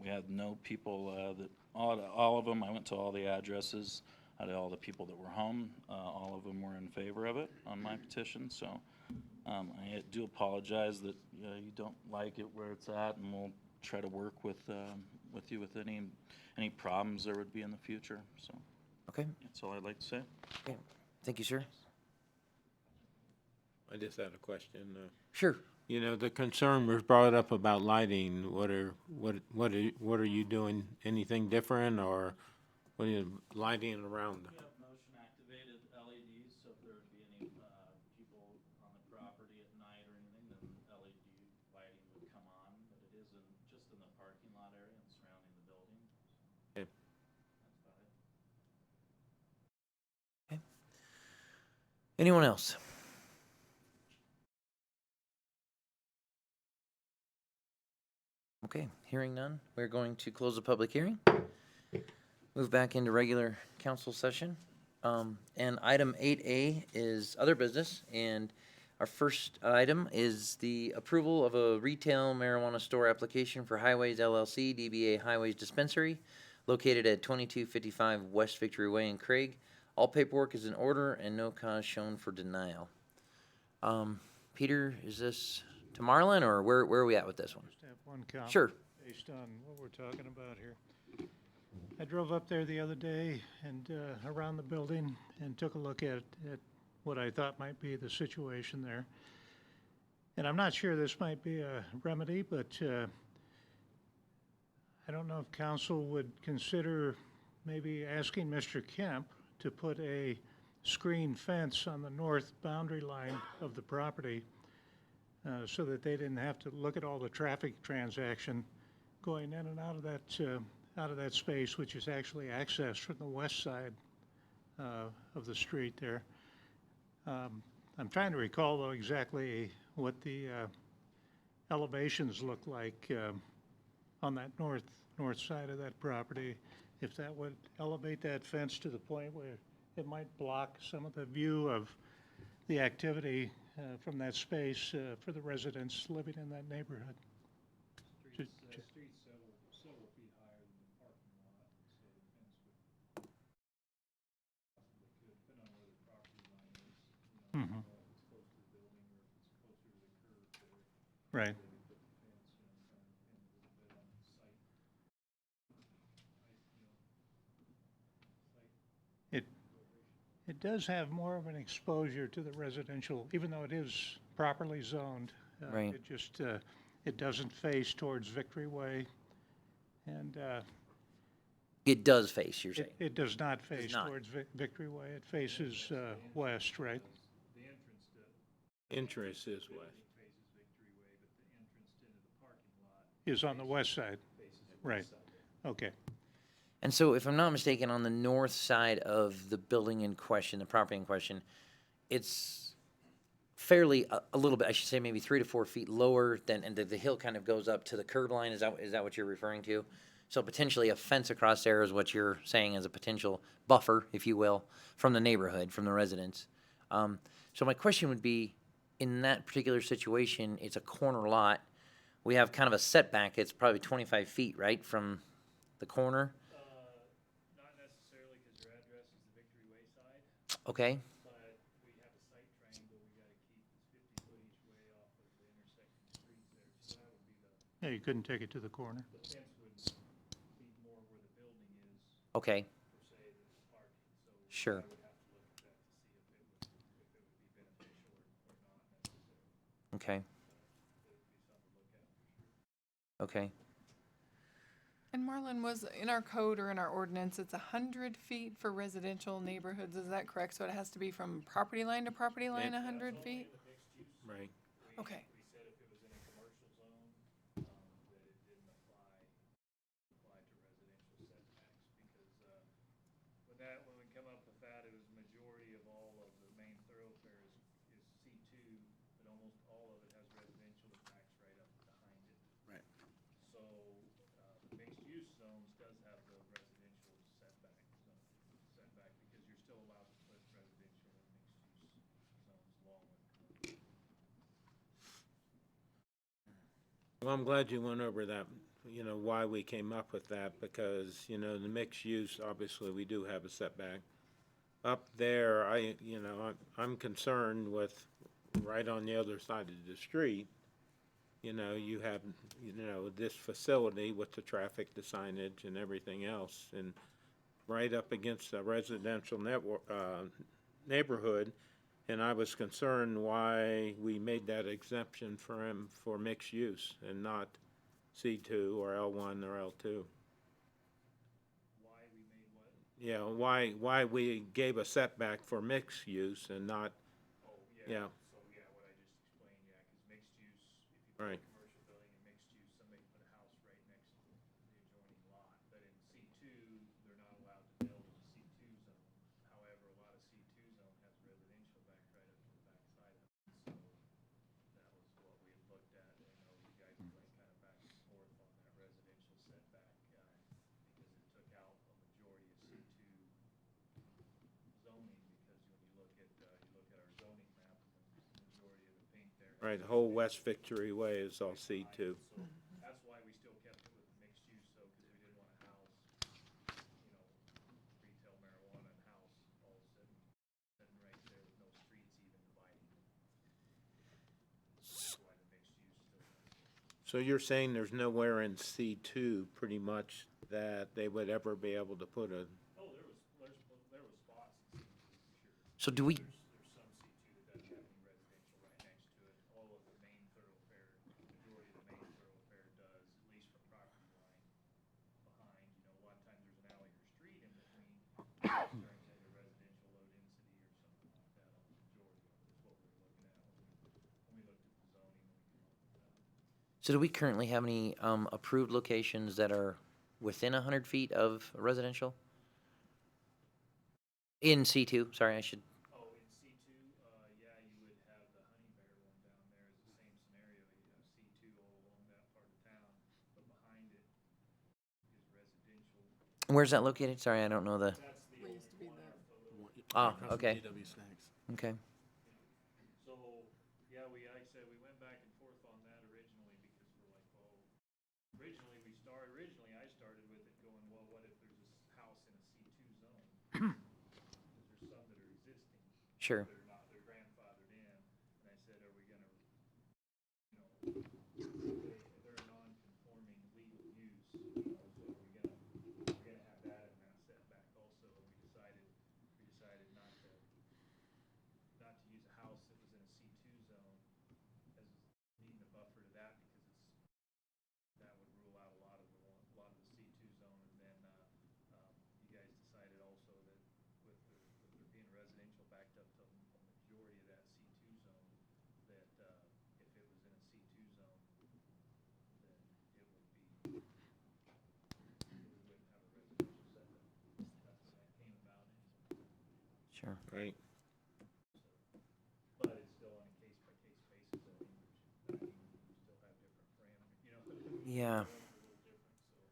we had no people that all of them. I went to all the addresses. Out of all the people that were home, all of them were in favor of it on my petition. So I do apologize that you don't like it where it's at, and we'll try to work with you with any problems there would be in the future. So Okay, that's all I'd like to say. okay, thank you, sir. I just had a question. Sure. You know, the concern was brought up about lighting. What are you doing? Anything different, or what are you lighting around? We have motion-activated LEDs, so if there would be any people on the property at night or anything, then LED lighting would come on. But it isn't just in the parking lot area and surrounding the building. Okay. That's about it. Anyone else? Okay, hearing none, we're going to close the public hearing. Move back into regular council session. And item 8A is other business, and our first item is the approval of a retail marijuana store application for Highways LLC, DBA Highways Dispensary, located at 2255 West Victory Way in Craig. All paperwork is in order and no cause shown for denial. Peter, is this to Marlin, or where are we at with this one? Just have one comment. Sure. Based on what we're talking about here. I drove up there the other day and around the building and took a look at what I thought might be the situation there. And I'm not sure this might be a remedy, but I don't know if council would consider maybe asking Mr. Kemp to put a screen fence on the north boundary line of the property so that they didn't have to look at all the traffic transaction going in and out of that space, which is actually accessed from the west side of the street there. I'm trying to recall though exactly what the elevations look like on that north side of that property. if that would elevate that fence to the point where it might block some of the view of the activity from that space for the residents living in that neighborhood. Ju- ju- Mhm. Right. It, it does have more of an exposure to the residential, even though it is properly zoned. Right. It just, it doesn't face towards Victory Way. And It does face, you're saying? it does not face not. towards Victory Way. It faces west, right? Interest is west. Is on the west side. Right. Okay. And so, if I'm not mistaken, on the north side of the building in question, the property in question, it's fairly, a little bit, I should say maybe 3 to 4 feet lower than, and the hill kind of goes up to the curb line. Is that what you're referring to? So potentially a fence across there is what you're saying as a potential buffer, if you will, from the neighborhood, from the residents. So my question would be, in that particular situation, it's a corner lot. We have kind of a setback. It's probably 25 feet, right, from the corner? Not necessarily, because your address is the Victory Way side, Okay, but we have a site triangle, we gotta keep this 50 foot each way off of the intersecting streets there, so that would be Yeah, you couldn't take it to the corner. the fence would be more where the building is, okay, per se, than the parking, so sure, I would have to look at that to see if it would be beneficial or not necessarily. okay, That would be something to look at for sure. okay. And Marlon, was in our code or in our ordinance, it's 100 feet for residential neighborhoods, is that correct? So it has to be from property line to property line, 100 feet? Right. Okay. We said if it was in a commercial zone, that it didn't apply to residential setbacks, because, when we come up with that, it was majority of all of the main thoroughfares is C2, but almost all of it has residential that backs right up behind it. Right. So, the mixed-use zones does have the residential setback, because you're still allowed to put residential in mixed-use zones along with commercial. Well, I'm glad you went over that, why we came up with that, because, the mixed use, obviously, we do have a setback. Up there, I'm concerned with, right on the other side of the street, you have, this facility with the traffic, the signage and everything else, and right up against a residential neighborhood, and I was concerned why we made that exemption for him for mixed use and not C2 or L1 or L2. Why we made what? Yeah, why we gave a setback for mixed use and not, Oh, yeah, So, what I just explained, because mixed use, if you put right, a commercial building in mixed use, somebody can put a house right next to the adjoining lot. But in C2, they're not allowed to build in the C2 zone. However, a lot of C2 zone has residential backed right up to the backside of it. So that was what we had looked at. And I know you guys went kind of back and forth on that residential setback, because it took out a majority of C2 zoning, because when you look at our zoning map, the majority of the pink there. right, the whole West Victory Way is all C2. So that's why we still kept it with the mixed use, though, because we didn't want to house, retail marijuana and house all sitting right there with no streets even dividing them. That's why the mixed use still has. So you're saying there's nowhere in C2 pretty much that they would ever be able to put a, Oh, there was spots in C2 for sure. So do we, There's some C2 that doesn't have any residential right next to it. All of the main thoroughfare, majority of the main thoroughfare does, at least from property line behind. A lot of times there's an alley or street in between, turns into residential low density or something like that on the majority of it, is what we were looking at when we looked at the zoning, when we came up with that. so do we currently have any approved locations that are within 100 feet of residential? In C2, sorry, I should, Oh, in C2, you would have the Honey Bear one down there is the same scenario. You have C2 all along that part of town, but behind it is residential. Where's that located? Sorry, I don't know the, What used to be the, oh, okay, JW Snacks. okay. So, yeah, like I said, we went back and forth on that originally because we're like, well, originally I started with it going, well, what if there's this house in a C2 zone? Because there's some that are existing. Sure. They're not, they're grandfathered in, and I said, are we gonna, they're a non-conforming legal use, so we're gonna have that in that setback also, and we decided not to use a house that was in a C2 zone as needing a buffer to that, because that would rule out a lot of the C2 zone, and then, you guys decided also that with there being residential backed up to a majority of that C2 zone, that, if it was in a C2 zone, then we wouldn't have a residential setback. That's when that came about anyway. Sure. Right. But it's still on a case-by-case basis, I mean, you still have different parameters, you know, Yeah. parameters are a little different, so.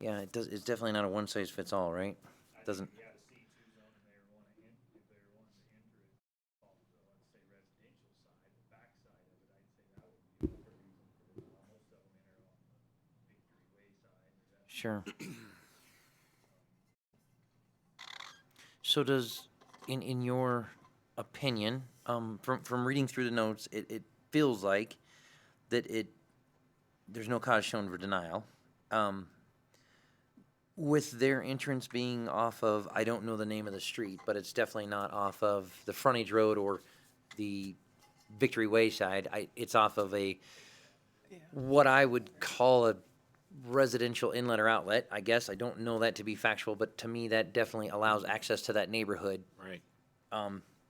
Yeah, it's definitely not a one size fits all, right? Doesn't, If you had a C2 zone and they were wanting to enter it off the, let's say, residential side, the back side of it, I'd say that would be a good reason for it. Most of them enter on the Victory Way side or that. sure. So does, in your opinion, from reading through the notes, it feels like that there's no cause shown for denial. With their entrance being off of, I don't know the name of the street, but it's definitely not off of the frontage road or the Victory Way side. It's off of what I would call a residential inlet or outlet, I guess. I don't know that to be factual, but to me, that definitely allows access to that neighborhood Right.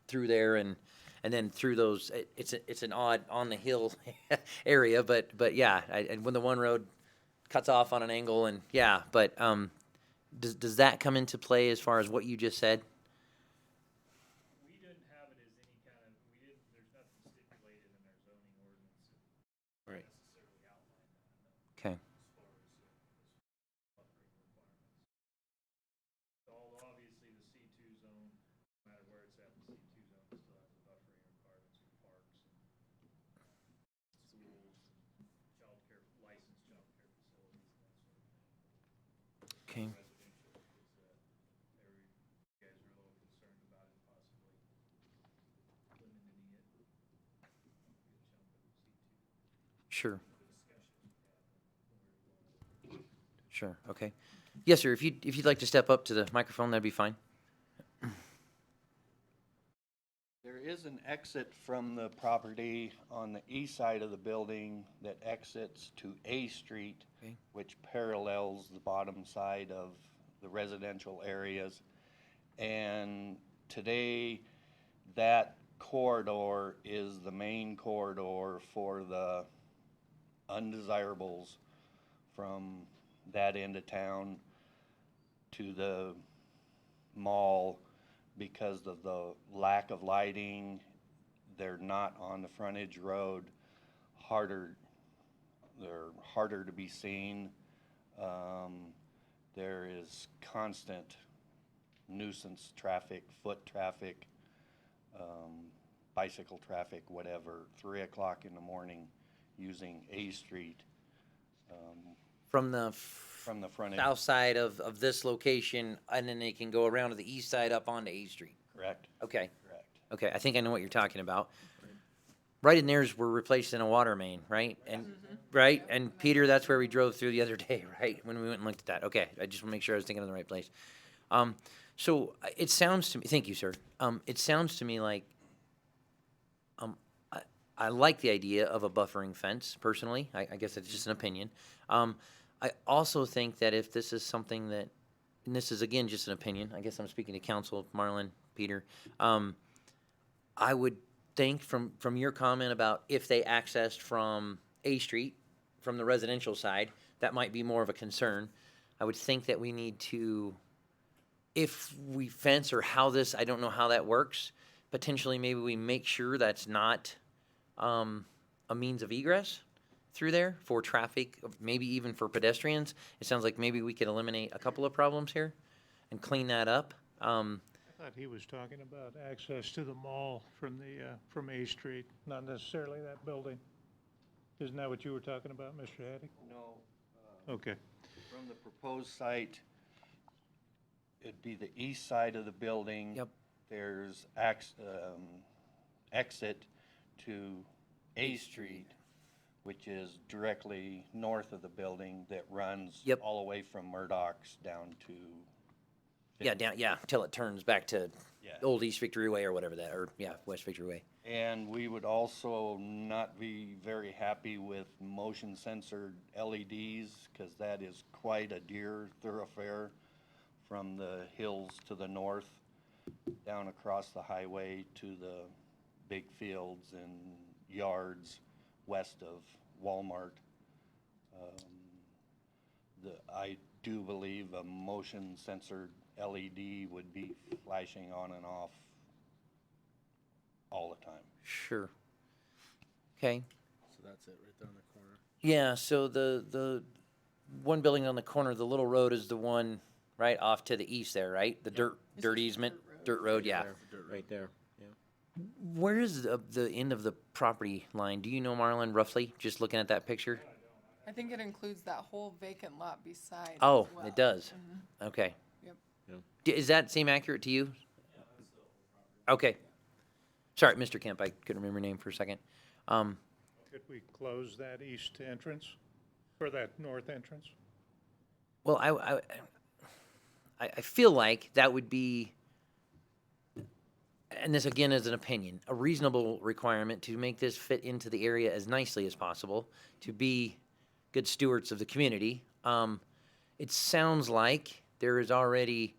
through there and then through those. It's an odd on the hill area, but yeah. And when the one road cuts off on an angle, and yeah, but does that come into play as far as what you just said? We didn't have it as any kind of, there's nothing stipulated in our zoning ordinance that Right. necessarily outline that, no, Okay. as far as buffering requirements. So obviously the C2 zone, no matter where it's at in the C2 zone, it still has the buffering requirements for parks and schools and licensed childcare facilities and that sort of thing. Okay. Residential, because you guys are a little concerned about it possibly limiting it, a good chunk of the C2. Sure. The discussions we had when we were going over it. Sure. Okay. Yes, sir. If you'd like to step up to the microphone, that'd be fine. There is an exit from the property on the east side of the building that exits to A Street, Okay. which parallels the bottom side of the residential areas. And today, that corridor is the main corridor for the undesirables from that end of town to the mall. Because of the lack of lighting, they're not on the frontage road, they're harder to be seen. There is constant nuisance traffic, foot traffic, bicycle traffic, whatever, 3 o'clock in the morning using A Street, From the from the frontage. south side of this location, and then they can go around to the east side up onto A Street. Correct, Okay. correct. Okay. I think I know what you're talking about. Right in there's we're replacing a water main, right? And right? And Peter, that's where we drove through the other day, right? When we went and looked at that. Okay. I just want to make sure I was thinking of the right place. So it sounds to me, thank you, sir. It sounds to me like I like the idea of a buffering fence personally. I guess it's just an opinion. I also think that if this is something that, and this is again just an opinion, I guess I'm speaking to council, Marlon, Peter. I would think from your comment about if they accessed from A Street, from the residential side, that might be more of a concern. I would think that we need to, if we fence or how this, I don't know how that works, potentially maybe we make sure that's not a means of egress. through there for traffic, maybe even for pedestrians. It sounds like maybe we could eliminate a couple of problems here and clean that up. I thought he was talking about access to the mall from from A Street, not necessarily that building. Isn't that what you were talking about, Mr. Haddock? No, Okay. from the proposed site, it'd be the east side of the building. Yep. There's exit to A Street, which is directly north of the building that runs Yep. all the way from Murdoch's down to, Yeah, till it turns back to Yeah. Old East Victory Way or whatever that, or, yeah, West Victory Way. and we would also not be very happy with motion censored LEDs, because that is quite a deer thoroughfare from the hills to the north, down across the highway to the big fields and yards west of Walmart. I do believe a motion censored LED would be flashing on and off all the time. Sure. Okay. So that's it, right there on the corner. Yeah, so the one building on the corner, the little road is the one right off to the east there, right? The dirt easement, dirt road, yeah. Right there, yeah. Where is the end of the property line? Do you know, Marlon, roughly, just looking at that picture? I think it includes that whole vacant lot beside Oh, as well. it does? Okay. Yep. Does that seem accurate to you? Okay. Sorry, Mr. Kemp, I couldn't remember your name for a second. Could we close that east entrance, or that north entrance? Well, I feel like that would be, and this again is an opinion, a reasonable requirement to make this fit into the area as nicely as possible, to be good stewards of the community. It sounds like there is already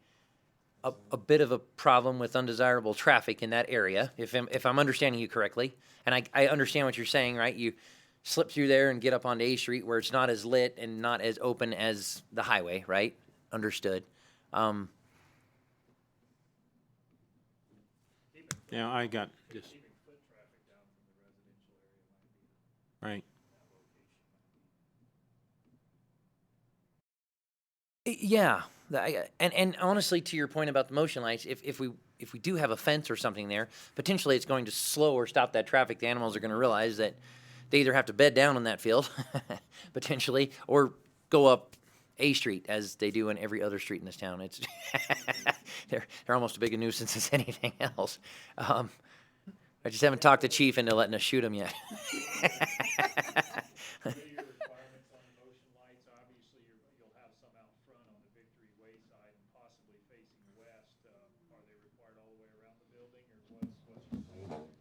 a bit of a problem with undesirable traffic in that area, if I'm understanding you correctly. And I understand what you're saying, right? You slip through there and get up onto A Street where it's not as lit and not as open as the highway, right? Understood. Yeah, I got just. Right. Yeah, and honestly, to your point about the motion lights, if we do have a fence or something there, potentially it's going to slow or stop that traffic. The animals are going to realize that they either have to bed down on that field, potentially, or go up A Street as they do in every other street in this town. It's they're almost as big a nuisance as anything else. I just haven't talked the chief into letting us shoot them yet. What are your requirements on the motion lights? Obviously, you'll have some out front on the Victory Way side and possibly facing west. Are they required all the way around the building, or what's your plan?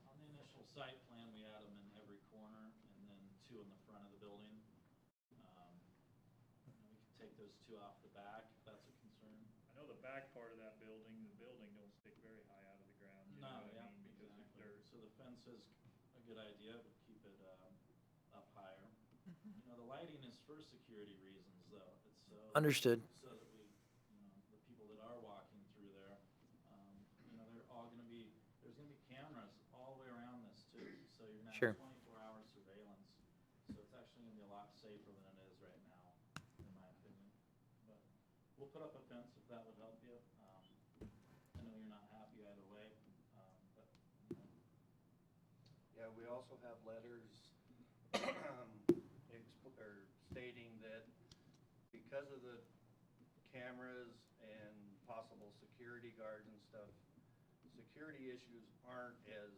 On the initial site plan, we had them in every corner and then 2 in the front of the building. We could take those 2 off the back, if that's a concern. I know the back part of that building don't stick very high out of the ground, you know what I mean, because of dirt. So the fence is a good idea, but keep it up higher. You know, the lighting is for security reasons, though. It's so Understood. so that we, the people that are walking through there, they're all going to be. There's going to be cameras all the way around this too, so you're going to Sure. have 24-hour surveillance. So it's actually going to be a lot safer than it is right now, in my opinion. But we'll put up a fence if that would help you. I know you're not happy either way, but. Yeah, we also have letters stating that because of the cameras and possible security guards and stuff, security issues aren't as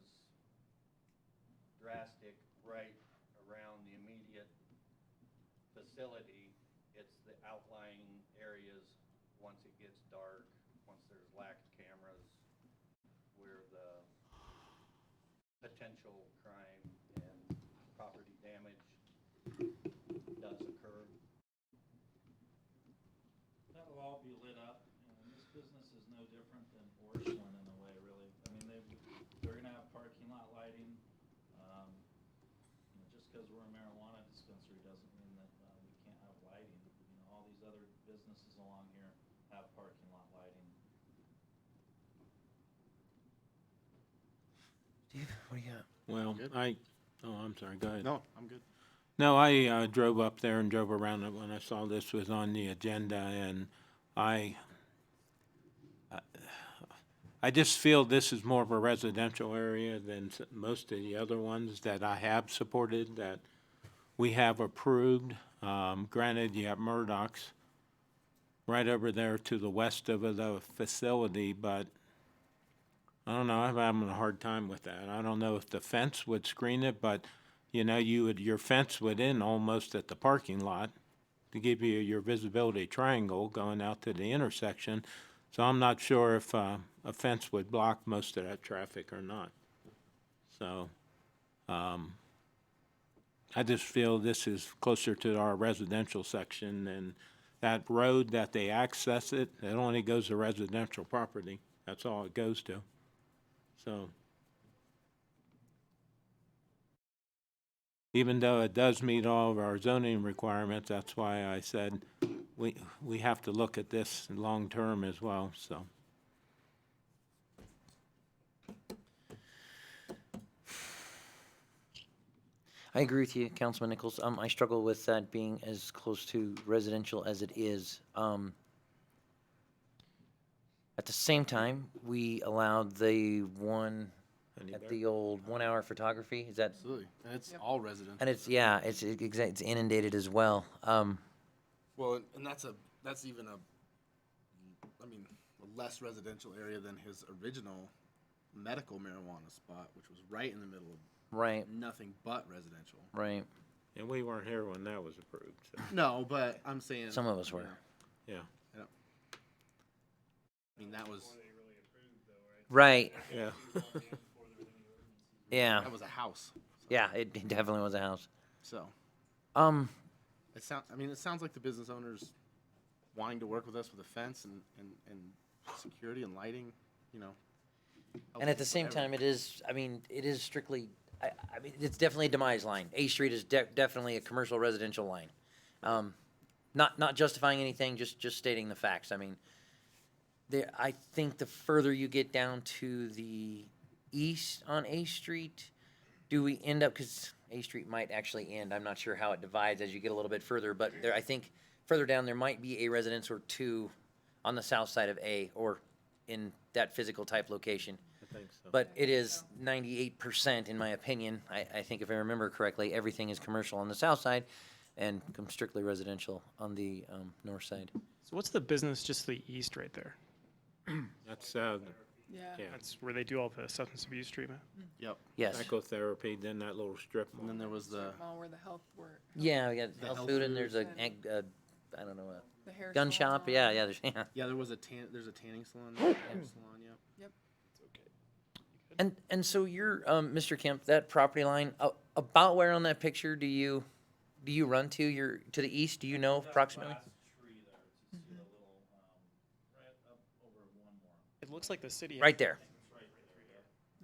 drastic right around the immediate facility. It's the outlying areas once it gets dark, once there's lax cameras, where the potential crime and property damage does occur. That'll all be lit up, and this business is no different than Orscheln in a way, really. I mean, they're gonna have parking lot lighting. Just because we're a marijuana dispensary doesn't mean that we can't have lighting. All these other businesses along here have parking lot lighting. Steve, what do you got? Well, I'm sorry, go ahead. No, I'm good. No, I drove up there and drove around it when I saw this was on the agenda, and I just feel this is more of a residential area than most of the other ones that I have supported, that we have approved. Granted, you have Murdoch's right over there to the west of the facility, but I don't know, I'm having a hard time with that. I don't know if the fence would screen it, but, you know, your fence would end almost at the parking lot to give you your visibility triangle going out to the intersection. So I'm not sure if a fence would block most of that traffic or not. So, I just feel this is closer to our residential section, and that road that they access it only goes to residential property. That's all it goes to. So, even though it does meet all of our zoning requirements, that's why I said we have to look at this long-term as well, so. I agree with you, Councilman Nichols. I struggle with that being as close to residential as it is. At the same time, we allowed the one at the old 1 hour photography. Is that, Absolutely. And it's all residential. and it's, yeah, it's inundated as well. Well, and that's even a less residential area than his original medical marijuana spot, which was right in the middle of Right, nothing but residential. right. And we weren't here when that was approved, so, No, but I'm saying. Some of us were. yeah. I mean, that was, Right, Yeah. yeah, that was a house. yeah, it definitely was a house. So, Um, it sounds like the business owners wanting to work with us with a fence and security and lighting, you know. and at the same time, it is strictly, I mean, it's definitely a demise line. A Street is definitely a commercial residential line. Not justifying anything, just stating the facts. I mean, I think the further you get down to the east on A Street, do we end up, because A Street might actually end, I'm not sure how it divides as you get a little bit further, but there, I think further down, there might be a residence or two on the south side of A, or in that physical type location. I think so. But it is 98%, in my opinion. I think if I remember correctly, everything is commercial on the south side and strictly residential on the north side. So what's the business just to the east right there? That's, Yeah. yeah, That's where they do all the substance abuse treatment. Yep. Yes. psychotherapy, then that little strip And then mall. there was the, Mall where the health work, Yeah, we got The health health food, and there's a, foods I don't know, the hair a gun shop. salon. Yeah, there's, yeah. yeah, there's a tanning salon, hair salon, yeah. And so you're, Mr. Kemp, that property line, about where on that picture do you run to? You're to the east, do you know approximately? It looks like the city. Right there.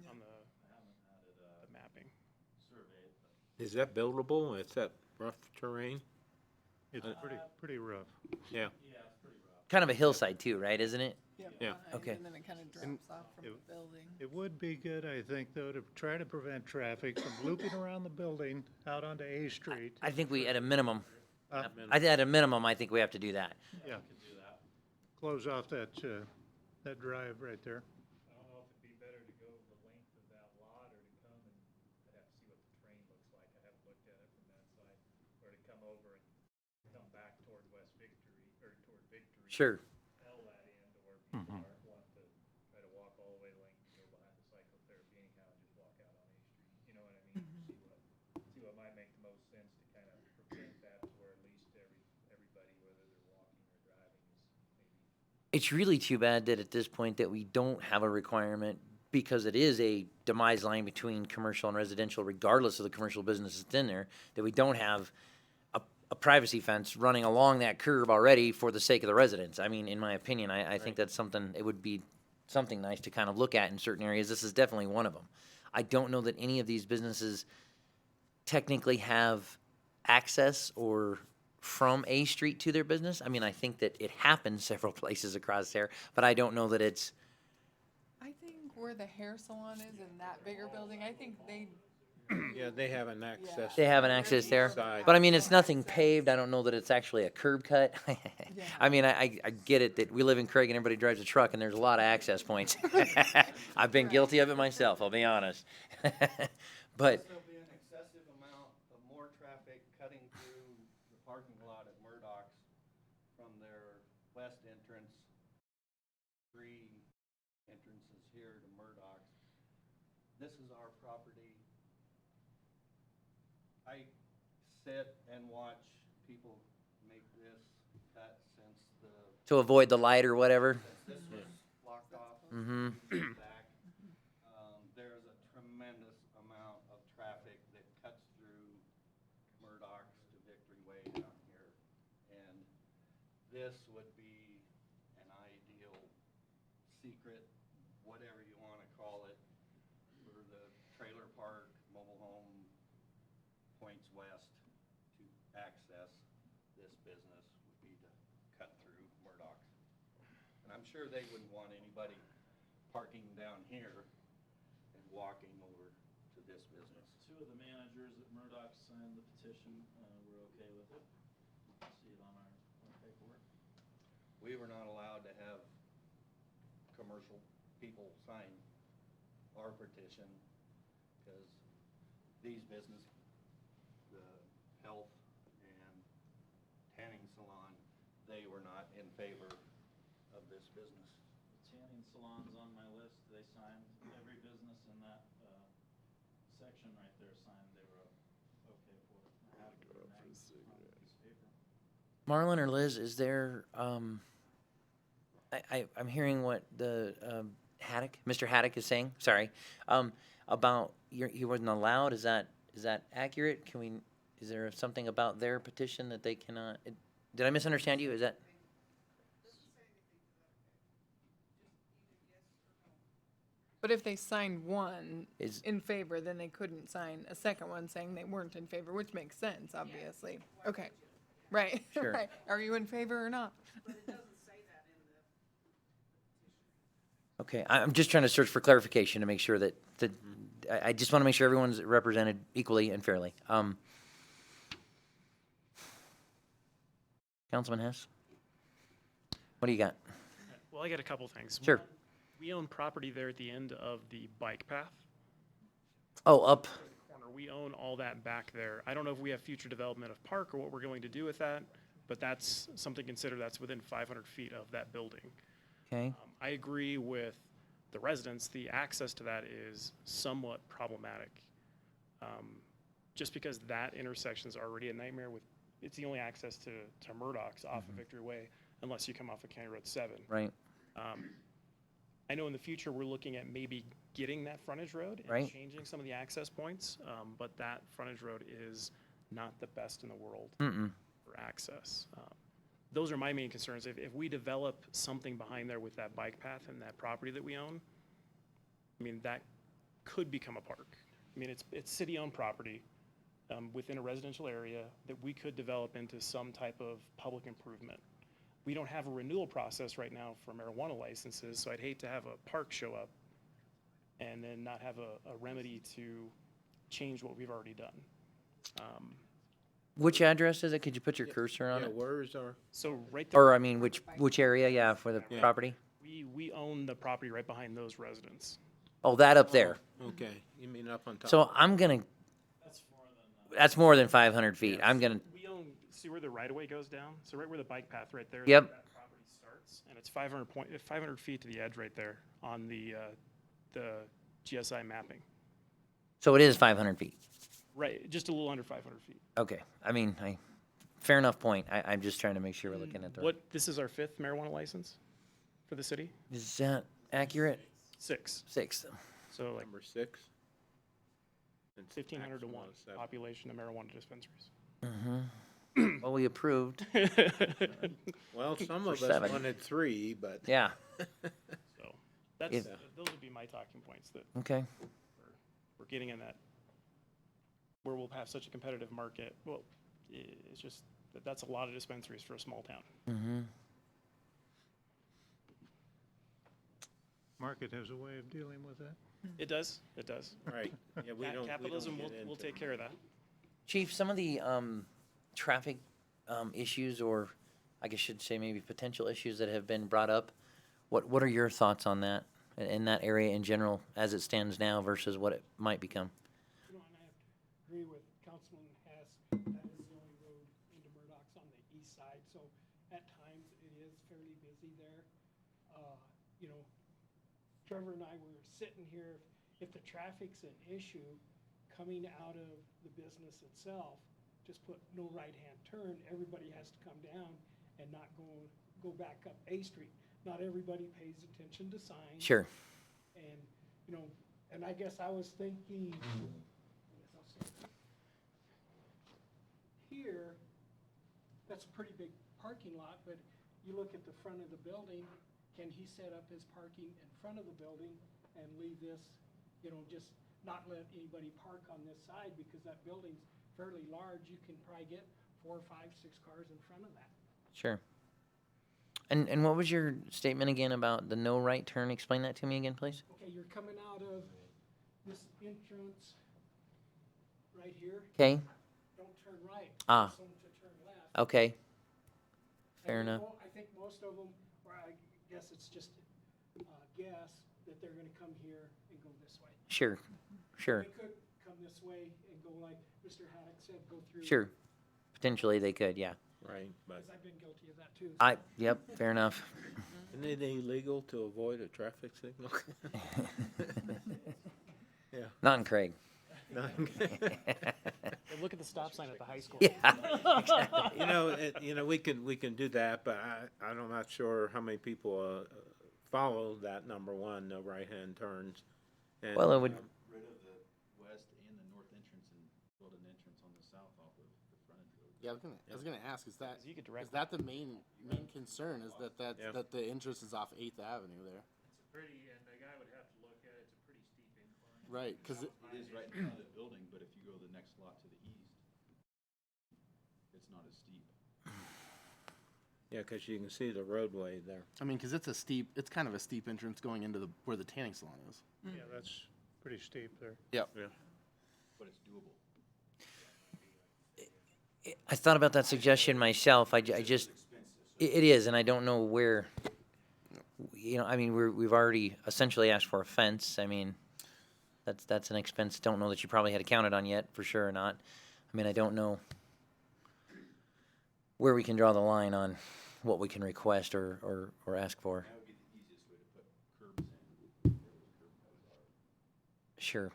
On the mapping. Is that buildable? Is that rough terrain? It's pretty rough. Yeah. Kind of a hillside too, right, isn't it? Yep, Yeah. behind, Okay. And then it kind of drops off from the building. It would be good, I think, though, to try to prevent traffic from looping around the building out onto A Street. I think we, at a minimum, Uh, at a minimum, I think we have to do that. Yeah. Close off that drive right there. I don't know if it'd be better to go the length of that lot or to come and I'd have to see what the terrain looks like. I haven't looked at it from that side. Or to come over and come back toward West Victory or toward Victory. Sure. L that end to where people aren't wanting to try to walk all the way length and go behind the psychotherapy anyhow and just walk out on A Street. You know what I mean? See what might make the most sense to kind of prevent that to where at least everybody, whether they're walking or driving, is maybe. It's really too bad that at this point that we don't have a requirement, because it is a demise line between commercial and residential, regardless of the commercial business that's in there, that we don't have a privacy fence running along that curb already for the sake of the residents. I mean, in my opinion, I think that's something, it would be something nice to kind of look at in certain areas. This is definitely one of them. I don't know that any of these businesses technically have access or from A Street to their business. I mean, I think that it happens several places across there, but I don't know that it's, I think where the hair salon is in that bigger building, I think they Yeah, they have an access. They have an access there, Side. but I mean, it's nothing paved. I don't know that it's actually a curb cut. I mean, I get it that we live in Craig and everybody drives a truck and there's a lot of access points. I've been guilty of it myself, I'll be honest. But, There'll be an excessive amount of more traffic cutting through the parking lot at Murdoch's from their west entrance. 3 entrances here to Murdoch's. This is our property. I sit and watch people make this cut since to avoid the light or whatever. this was blocked off. Mm-hmm. Back. There's a tremendous amount of traffic that cuts through Murdoch's to Victory Way down here. And this would be an ideal secret, whatever you want to call it, for the trailer park, mobile home, points west to access this business would be to cut through Murdoch's. And I'm sure they wouldn't want anybody parking down here and walking over to this business. 2 of the managers at Murdoch signed the petition, we're okay with it. You can see it on our paperwork. We were not allowed to have commercial people sign our petition because these business, the health and tanning salon, they were not in favor of this business. The tanning salon's on my list, they signed, every business in that, section right there signed, they were okay for it. I have it on a piece of paper. Marlon or Liz, is there, I'm hearing what the, Haddock, Mr. Haddock is saying, sorry, about he wasn't allowed, is that accurate? Is there something about their petition that they cannot, did I misunderstand you? Is that? But if they signed one Is- in favor, then they couldn't sign a second one saying they weren't in favor, which makes sense, obviously. Okay, right, Sure. right. Are you in favor or not? Okay, I'm just trying to search for clarification to make sure that, I just want to make sure everyone's represented equally and fairly. Councilman Hess? What do you got? Well, I got a couple things. Sure. One, we own property there at the end of the bike path Oh, up, corner. We own all that back there. I don't know if we have future development of park or what we're going to do with that, but that's something to consider. That's within 500 feet of that building. okay, I agree with the residents. The access to that is somewhat problematic. Just because that intersection is already a nightmare with, it's the only access to Murdoch's off of Victory Way, unless you come off of County Road 7. right, I know in the future, we're looking at maybe getting that frontage road and Right. changing some of the access points, but that frontage road is not the best in the world for access. Those are my main concerns. If we develop something behind there with that bike path and that property that we own, I mean, that could become a park. I mean, it's city-owned property within a residential area that we could develop into some type of public improvement. We don't have a renewal process right now for marijuana licenses, so I'd hate to have a park show up and then not have a remedy to change what we've already done. which address is it? Could you put your cursor on Yeah, it? where is our, So right there, Or, I mean, which area, yeah, for the property? we own the property right behind those residents. Oh, that up there. okay, you mean up on top? So I'm gonna, that's more than 500 feet. I'm gonna, We own, see where the right-of-way goes down? So right where the bike path right there. is Yep. where that property starts, and it's 500 feet to the edge right there on the GSI mapping. so it is 500 feet. Right, just a little under 500 feet. Okay, I mean, fair enough point. I'm just trying to make sure we're looking at the. This is our 5th marijuana license for the city? Is that accurate? 6. 6th. So like Number 6? 1,500 to 1 Maximum of 7. population of marijuana dispensaries. Well, we approved. Well, some of us 7. wanted 3, but. Yeah, So that's, If- those would be my talking points, that okay. we're getting in that, where we'll have such a competitive market. Well, it's just, that's a lot of dispensaries for a small town. market has a way of dealing with that. It does, it does. Right, yeah, we don't Capitalism get will into take care of that. Chief, some of the traffic issues, or I guess should say maybe potential issues that have been brought up, what are your thoughts on that, in that area in general, as it stands now versus what it might become? You know, and I have to agree with Councilman Hess, that is the only road into Murdoch's on the east side, so at times it is fairly busy there. You know, Trevor and I were sitting here, if the traffic's an issue coming out of the business itself, just put no right-hand turn, everybody has to come down and not go back up A Street. Not everybody pays attention to signs. Sure. And, you know, and I guess I was thinking, here, that's a pretty big parking lot, but you look at the front of the building, can he set up his parking in front of the building and leave this, you know, just not let anybody park on this side, because that building's fairly large, you can probably get 4, 5, 6 cars in front of that. Sure. And what was your statement again about the no right turn? Explain that to me again, please. Okay, you're coming out of this entrance right here, Okay. don't turn right. Ah. Tell someone to turn left. Okay. I Fair think enough. I think most of them, or I guess it's just a guess, that they're gonna come here and go this way. Sure. Sure. They could come this way and go like Mr. Haddock said, go through. Sure. Potentially they could, yeah. Right, but Because I've been guilty of that too. Yep, fair enough. isn't it illegal to avoid a traffic signal? Not in Craig. Hey, look at the stop sign at the high school. Yeah. You know, we can do that, but I'm not sure how many people follow that number one, no right-hand turns. And, Well, it would, rid of the west and the north entrance and build an entrance on the south off of the frontage road. Yeah, I was gonna ask, is that, 'Cause you could is direct that the main concern, is that, Yeah. that the entrance is off 8th Avenue there? It's a pretty, and the guy would have to look at it, it's a pretty steep incline. Right, cause It is right in front of the building, but if you go the next lot to the east, it's not as steep. Yeah, because you can see the roadway there. I mean, cause it's kind of a steep entrance going into where the tanning salon is. Yeah, that's pretty steep there. Yep. But it's doable. I thought about that suggestion myself. I just, it is, and I don't know where, I mean, we've already essentially asked for a fence. I mean, that's an expense. Don't know that you probably had accounted on yet, for sure or not. I mean, I don't know where we can draw the line on what we can request or ask for. That would be the easiest way to put curbs in, where those curb cuts are. Sure.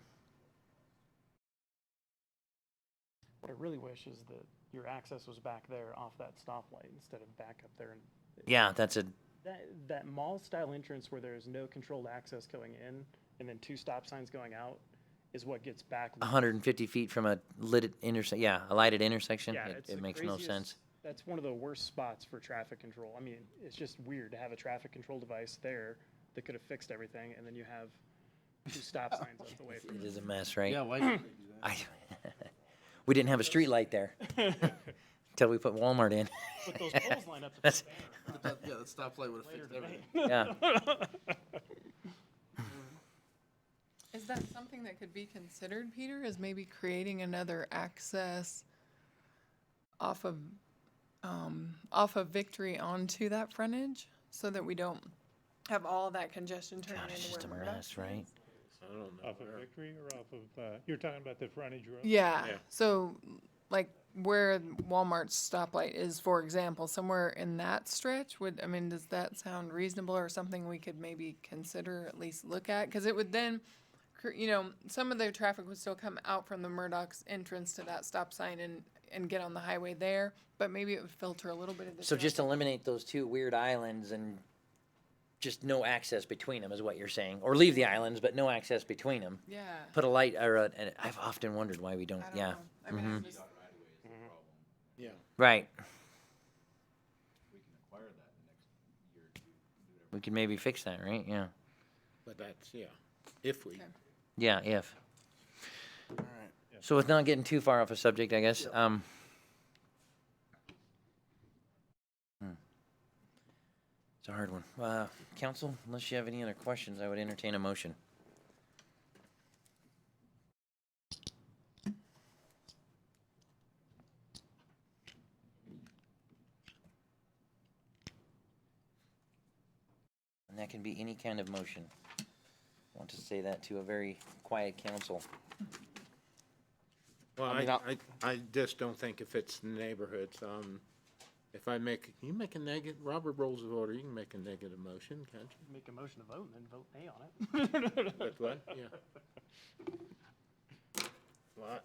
What I really wish is that your access was back there off that stoplight instead of back up there. And Yeah, that's that mall-style entrance where there's no controlled access going in and then 2 stop signs going out is what gets back. 150 feet from a lit intersection. A lighted intersection. Yeah, It it's the makes no craziest- sense. That's one of the worst spots for traffic control. I mean, it's just weird to have a traffic control device there that could have fixed everything, and then you have 2 stop signs up the way from It it. is a mess, right? Yeah, why? We didn't have a street light there until we put Walmart in. Put those poles lined up to That's- put a banner Yeah, the stoplight would have later fixed today. everything. Yeah. Is that something that could be considered, Peter, is maybe creating another access off of Victory onto that frontage, so that we don't have all that congestion turning God, it's into just a where Murdoch mess, right? I don't know. Off of Victory or off of, you're talking about the frontage road? Yeah, Yeah. so like where Walmart's stoplight is, for example, somewhere in that stretch does that sound reasonable or something we could maybe consider, at least look at? Cause it would then, some of the traffic would still come out from the Murdoch's entrance to that stop sign and get on the highway there, but maybe it would filter a little bit of the So just traffic. eliminate those 2 weird islands and just no access between them is what you're saying. Or leave the islands, but no access between them. Yeah. Put a light and I've often wondered why we don't, I don't yeah. know. I mean, I'm just- Right away is the problem. Yeah. Right. We can acquire that in the next year or 2. Do whatever. We could maybe fix that, right? Yeah. But that's, if we. Okay. Yeah, if. All right. So with not getting too far off a subject, I guess, It's a hard one. Council, unless you have any other questions, I would entertain a motion. And that can be any kind of motion. I want to say that to a very quiet council. Well, I mean, I just don't think it fits the neighborhoods. If I make, you make a negative, Robert Rules of Order, you can make a negative motion, can't you? Make a motion to vote and then vote nay on it. But what? Yeah. Well,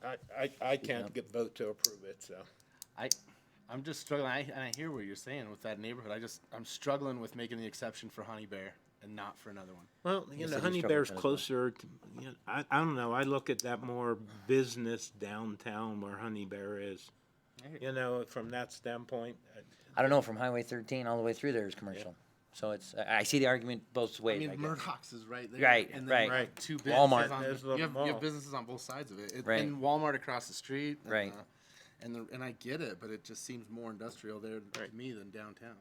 I can't get vote to approve it, so. I'm just struggling, and I hear what you're saying with that neighborhood, I'm struggling with making the exception for Honey Bear and not for another one. Well, Yes, you it know, is Honey trouble Bear's as well. closer to, you know, I don't know, I look at that more business downtown where Honey Bear is. You know, from that standpoint, I don't know, from Highway 13 all the way through there is commercial. So it's, I see the argument both ways. I mean, guess. Murdoch's is right there. Right, and right. then Right. two Walmart. businesses on, There's a you little have mall. businesses on both sides of it. Right. And Walmart across the street. And, Right. And I get it, but it just seems more industrial there Right. to me than downtown.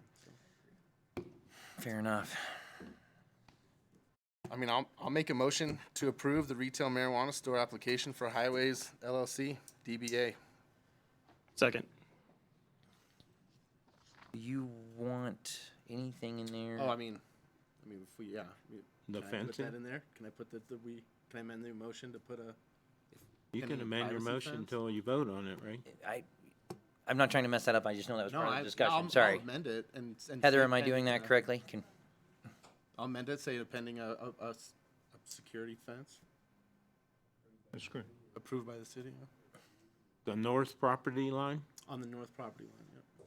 So. Fair enough. I mean, I'll make a motion to approve the retail marijuana store application for Highways LLC, DBA. Second. Do you want anything in there? Oh, I mean, if we, yeah. The Can I put fencing? that in there? Can I put can I amend the motion to put a? You Can can we amend your privacy motion fence? until you vote on it, right? I'm not trying to mess that up. I just know that was part of the discussion. I'll Sorry. amend it and. Heather, say am I doing pending that a- correctly? I'll amend it, say pending a security fence That's great. approved by the city, yeah, The north property line? on the north property line, yeah.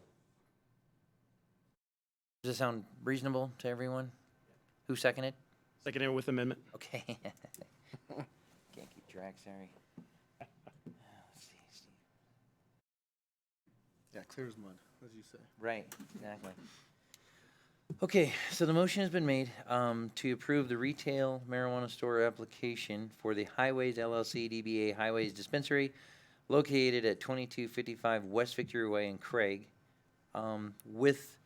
Does this sound reasonable to everyone? Who seconded? Second with amendment. Okay. Can't keep track, sorry. Let's see, Steve. Yeah, clear as mud, as you say. Right, exactly. Okay, so the motion has been made to approve the retail marijuana store application for the Highways LLC DBA Highways Dispensary located at 2255 West Victory Way in Craig, with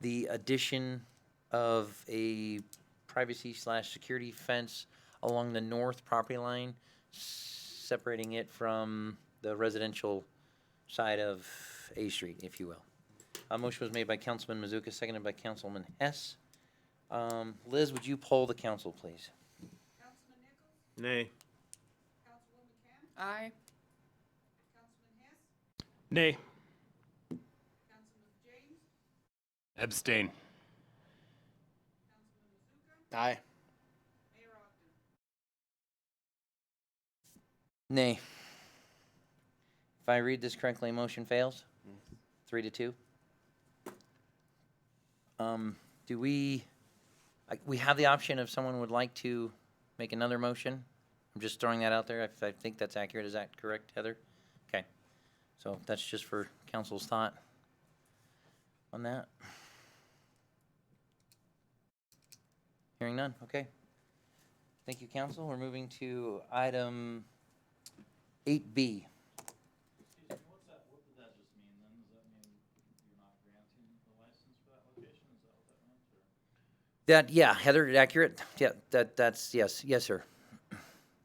the addition of a privacy/security fence along the north property line, separating it from the residential side of A Street, if you will. A motion was made by Councilman Mazuka, seconded by Councilman Hess. Liz, would you poll the council, please? Nay. Aye. Nay. Abstain. Aye. Nay. If I read this correctly, motion fails? 3-2? Do we have the option if someone would like to make another motion? I'm just throwing that out there. I think that's accurate. Is that correct, Heather? Okay. So that's just for council's thought on that. Hearing none, okay. Thank you, council. We're moving to item 8B. What did that just mean then? Does that mean you're not granting the license for that location? Is that what that meant, or? That, yeah, Heather, accurate? Yeah, that's, yes, sir.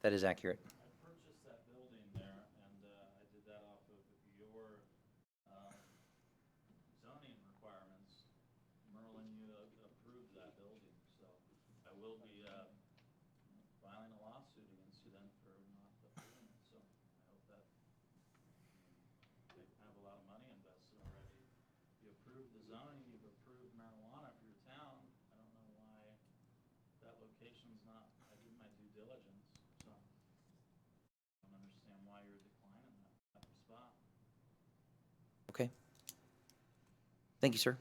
That is accurate. I purchased that building there, and I did that off of your zoning requirements. Merlin, you approved that building, so I will be filing a lawsuit against you then for not approving it. So I hope that I have a lot of money invested already. You approved the zoning, you've approved marijuana for your town. I don't know why that location's not. I did my due diligence, so. I don't understand why you're declining that spot. Okay. Thank you, sir.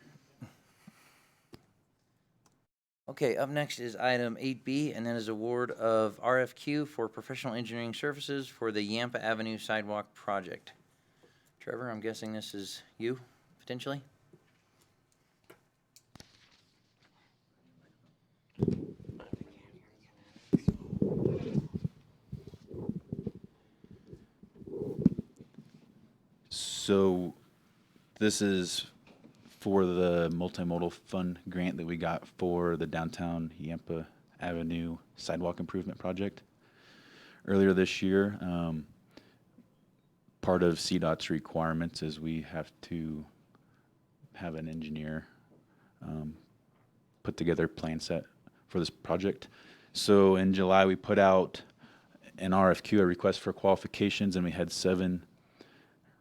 Okay, up next is item 8B, and that is award of RFQ for professional engineering services for the Yampa Avenue Sidewalk Project. Trevor, I'm guessing this is you, potentially? So this is for the multimodal fund grant that we got for the downtown Yampa Avenue sidewalk improvement project earlier this year. Part of CDOT's requirements is we have to have an engineer put together a plan set for this project. So in July, we put out an RFQ, a request for qualifications, and we had 7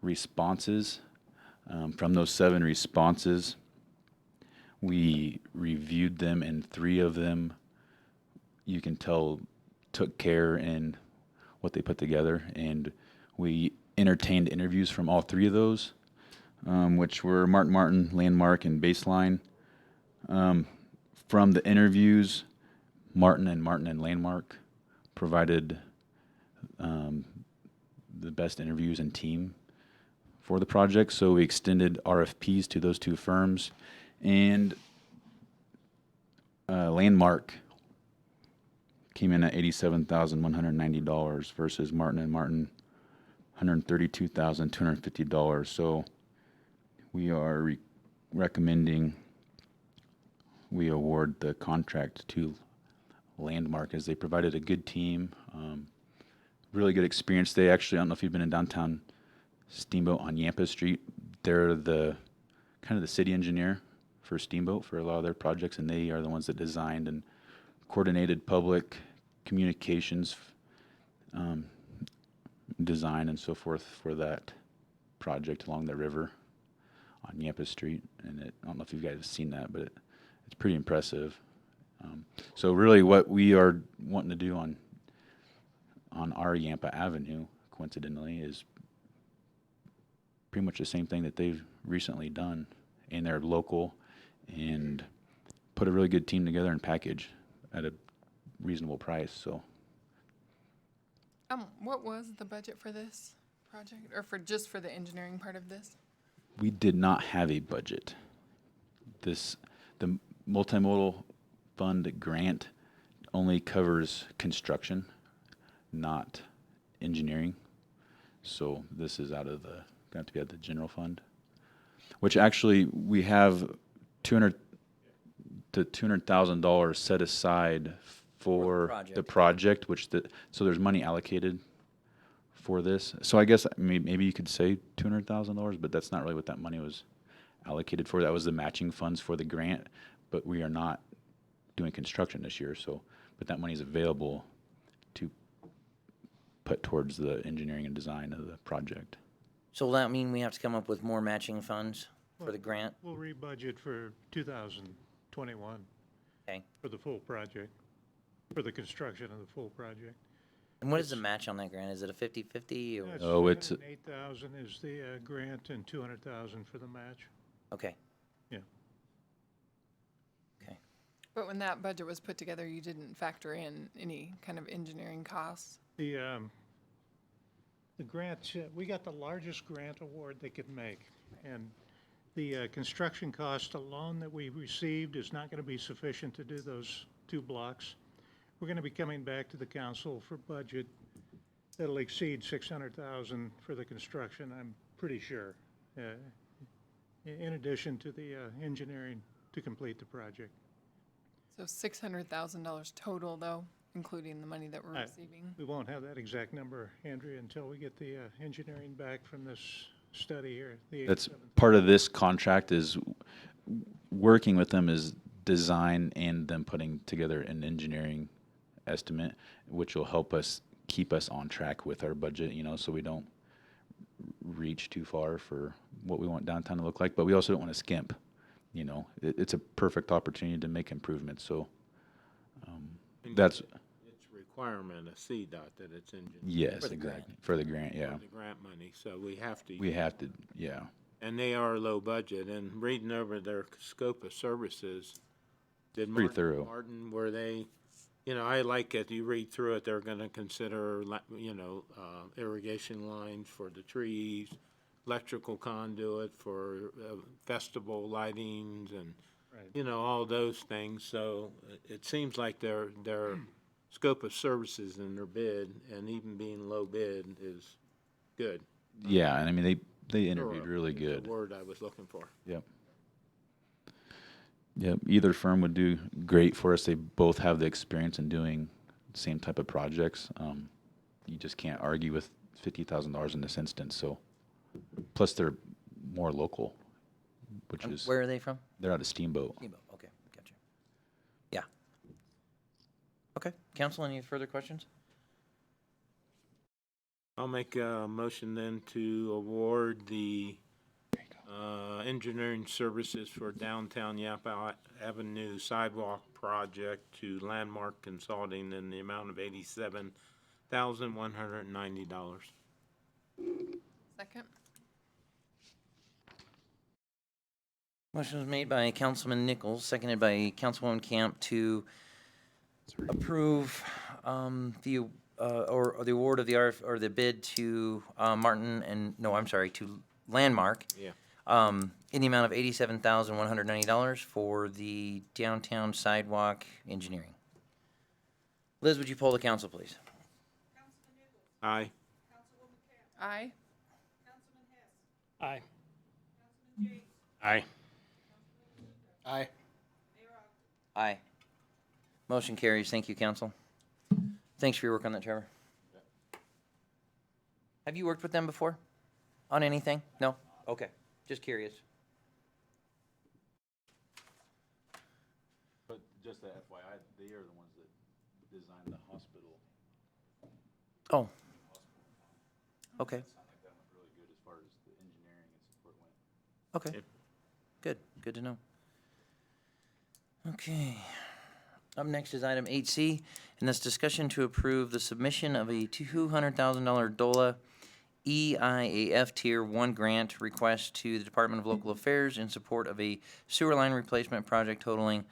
responses. From those 7 responses, we reviewed them, and 3 of them, you can tell, took care in what they put together. And we entertained interviews from all 3 of those, which were Martin, Landmark, and Baseline. From the interviews, Martin and Landmark provided the best interviews and team for the project, so we extended RFPs to those 2 firms, and Landmark came in at $87,190 versus Martin $132,250. So we are recommending we award the contract to Landmark, as they provided a good team, really good experience. They actually, I don't know if you've been in downtown Steamboat on Yampa Street. They're the kind of the city engineer for Steamboat for a lot of their projects, and they are the ones that designed and coordinated public communications design and so forth for that project along the river on Yampa Street. And I don't know if you guys have seen that, but it's pretty impressive. So really what we are wanting to do on our Yampa Avenue, coincidentally, is pretty much the same thing that they've recently done, and they're local and put a really good team together and package at a reasonable price. So What was the budget for this project, or for the engineering part of this? we did not have a budget. The multimodal fund grant only covers construction, not engineering. So this is going to have to be out of the general fund, which actually we have $200,000 to $200,000 set aside for the project, so there's money allocated for this. So I guess maybe you could say $200,000, but that's not really what that money was allocated for. That was the matching funds for the grant, but we are not doing construction this year. But that money is available to put towards the engineering and design of the project. So will that mean we have to come up with more matching funds for the grant? We'll rebudget for 2021 Okay. for the full project, for the construction of the full project. And what is the match on that grant? Is it a 50-50 or? Oh, it's- 8,000 is the grant and 200,000 for the match. Okay. Yeah. Okay. But when that budget was put together, you didn't factor in any kind of engineering costs? The grant, we got the largest grant award they could make. And the construction cost alone that we received is not going to be sufficient to do those 2 blocks. We're going to be coming back to the council for budget that'll exceed 600,000 for the construction, I'm pretty sure, in addition to the engineering to complete the project. So $600,000 total, though, including the money that we're receiving? We won't have that exact number, Andrea, until we get the engineering back from this study here. That's part of this contract, is working with them is design and them putting together an engineering estimate, which will help us keep us on track with our budget, so we don't reach too far for what we want downtown to look like, but we also don't want to skimp. It's a perfect opportunity to make improvements. So that's It's a requirement of CDOT that it's engineered. yes, exactly for the grant. Yeah, For the grant money, so we have to. Yeah. And they are low budget, and reading over their scope of services, did Pretty thorough. Martin, were they, I like it, you read through it, they're gonna consider, irrigation lines for the trees, electrical conduit for festival lightings and, all those things. So it seems like their scope of services in their bid, and even being low bid, is good. Yeah, and I mean they interviewed Thorough really is good. the word I was looking for. Yep. Yep, either firm would do great for us. They both have the experience in doing the same type of projects. You just can't argue with $50,000 in this instance. So, plus they're more local, which is Where are they from? they're out of Steamboat. Steamboat, okay, gotcha. Yeah. Okay, council, any further questions? I'll make a motion then to award the engineering services for downtown Yapa Avenue sidewalk project to Landmark Consulting in the amount of $87,190. Second? Motion was made by Councilman Nichols, seconded by Councilwoman Camp to approve the or the award of the or the bid to to Landmark. Yeah. In the amount of $87,190 for the downtown sidewalk engineering. Liz, would you poll the council, please? Aye. Aye. Aye. Aye. Aye. Aye. Motion carries. Thank you, council. Thanks for your work on that, Trevor. Have you worked with them before? On anything? No? Okay. Just curious. But just the FYI, they are the ones that designed the hospital. Oh. Okay. It sounded like that went really good as far as the engineering and support went. Okay. Good. Good to know. Okay. Up next is item 8C, and that's discussion to approve the submission of a $200,000 DOLA EIAF Tier 1 grant request to the Department of Local Affairs in support of a sewer line replacement project totaling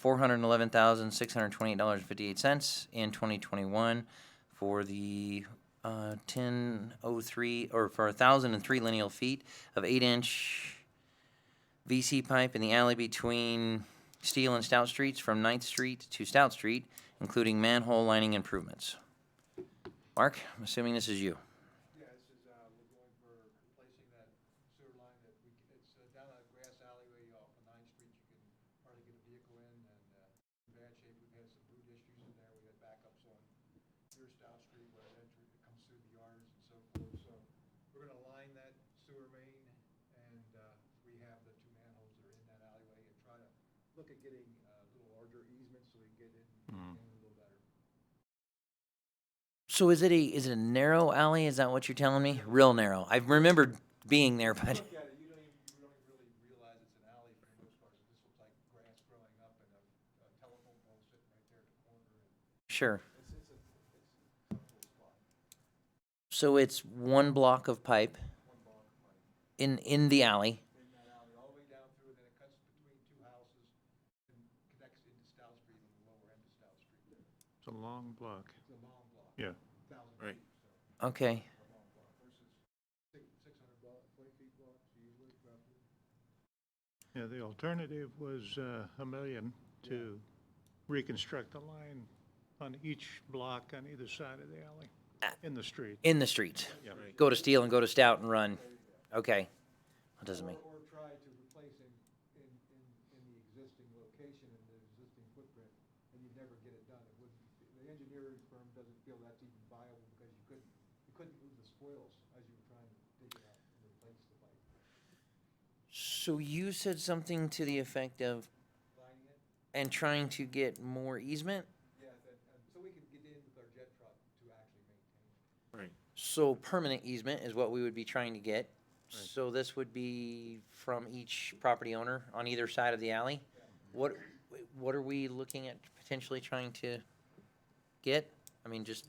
$411,628.58 in 2021 for the 1003 or for 1,003 lineal feet of 8-inch VC pipe in the alley between Steel and Stout Streets from 9th Street to Stout Street, including manhole lining improvements. Mark, I'm assuming this is you. Yeah, this is, we're going for replacing that sewer line that it's down a grass alleyway off of 9th Street. You can hardly get a vehicle in and in bad shape. We've had some root issues in there. We had backups on near Stout Street where it comes through the yards and so forth. So we're gonna line that sewer main and rehab the two manholes that are in that alleyway and try to look at getting a little larger easement so we can get in a little better. So is it a narrow alley? Is that what you're telling me? Real narrow. I remembered being there, but Look at it, you don't even really realize it's an alley for the most part. It just looks like grass growing up and a telephone pole sitting right there at the corner. And sure. it's a cool spot. So it's one block of pipe One block of pipe in the alley. in that alley, all the way down through, and then it cuts between two houses and connects into Stout Street on the lower end of Stout Street there. It's a long block. It's a long block. Yeah. 1,000 Right. feet, so Okay. a long block versus 600 feet blocks usually, roughly. Yeah, the alternative was $1 million to reconstruct the line on each block on either side of the alley in the street. In the street. Yeah. Go to Steel and go to Stout and run. Okay. That doesn't make. Or try to replace in the existing location, in the existing footprint, and you'd never get it done. It wouldn't, the engineering firm doesn't feel that's even viable because you couldn't move the spoils as you were trying to dig it out and replace the pipe. So you said something to the effect of Lining it, and trying to get more easement? yeah, so we can get in with our jet truck to actually maintain it. Right. So permanent easement is what we would be trying to get. So this would be from each property owner on either side of the alley? What are we looking at potentially trying to get? I mean, just,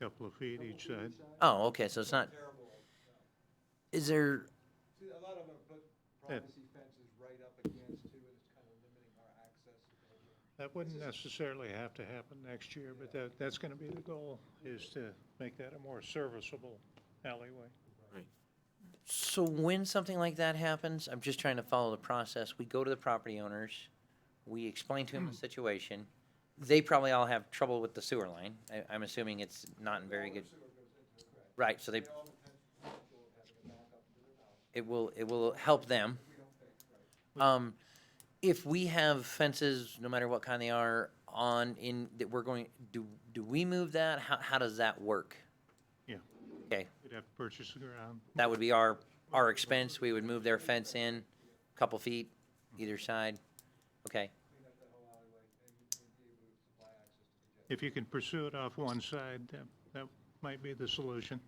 Couple of feet each side. oh, okay, so it's not, Terrible. is there, See, a lot of them put privacy fences right up against too, and it's kind of limiting our access to go in. That wouldn't necessarily have to happen next year, but that's going to be the goal, is to make that a more serviceable alleyway. so when something like that happens, I'm just trying to follow the process. We go to the property owners, we explain to them the situation. They probably all have trouble with the sewer line. I'm assuming it's not in very good. Right, so they, it will help them. if we have fences, no matter what kind they are, that we're going, do we move that? How does that work? Yeah, Okay, we'd have to purchase the ground. that would be our expense. We would move their fence in a couple feet either side. Okay, If you can pursue it off one side, that might be the solution.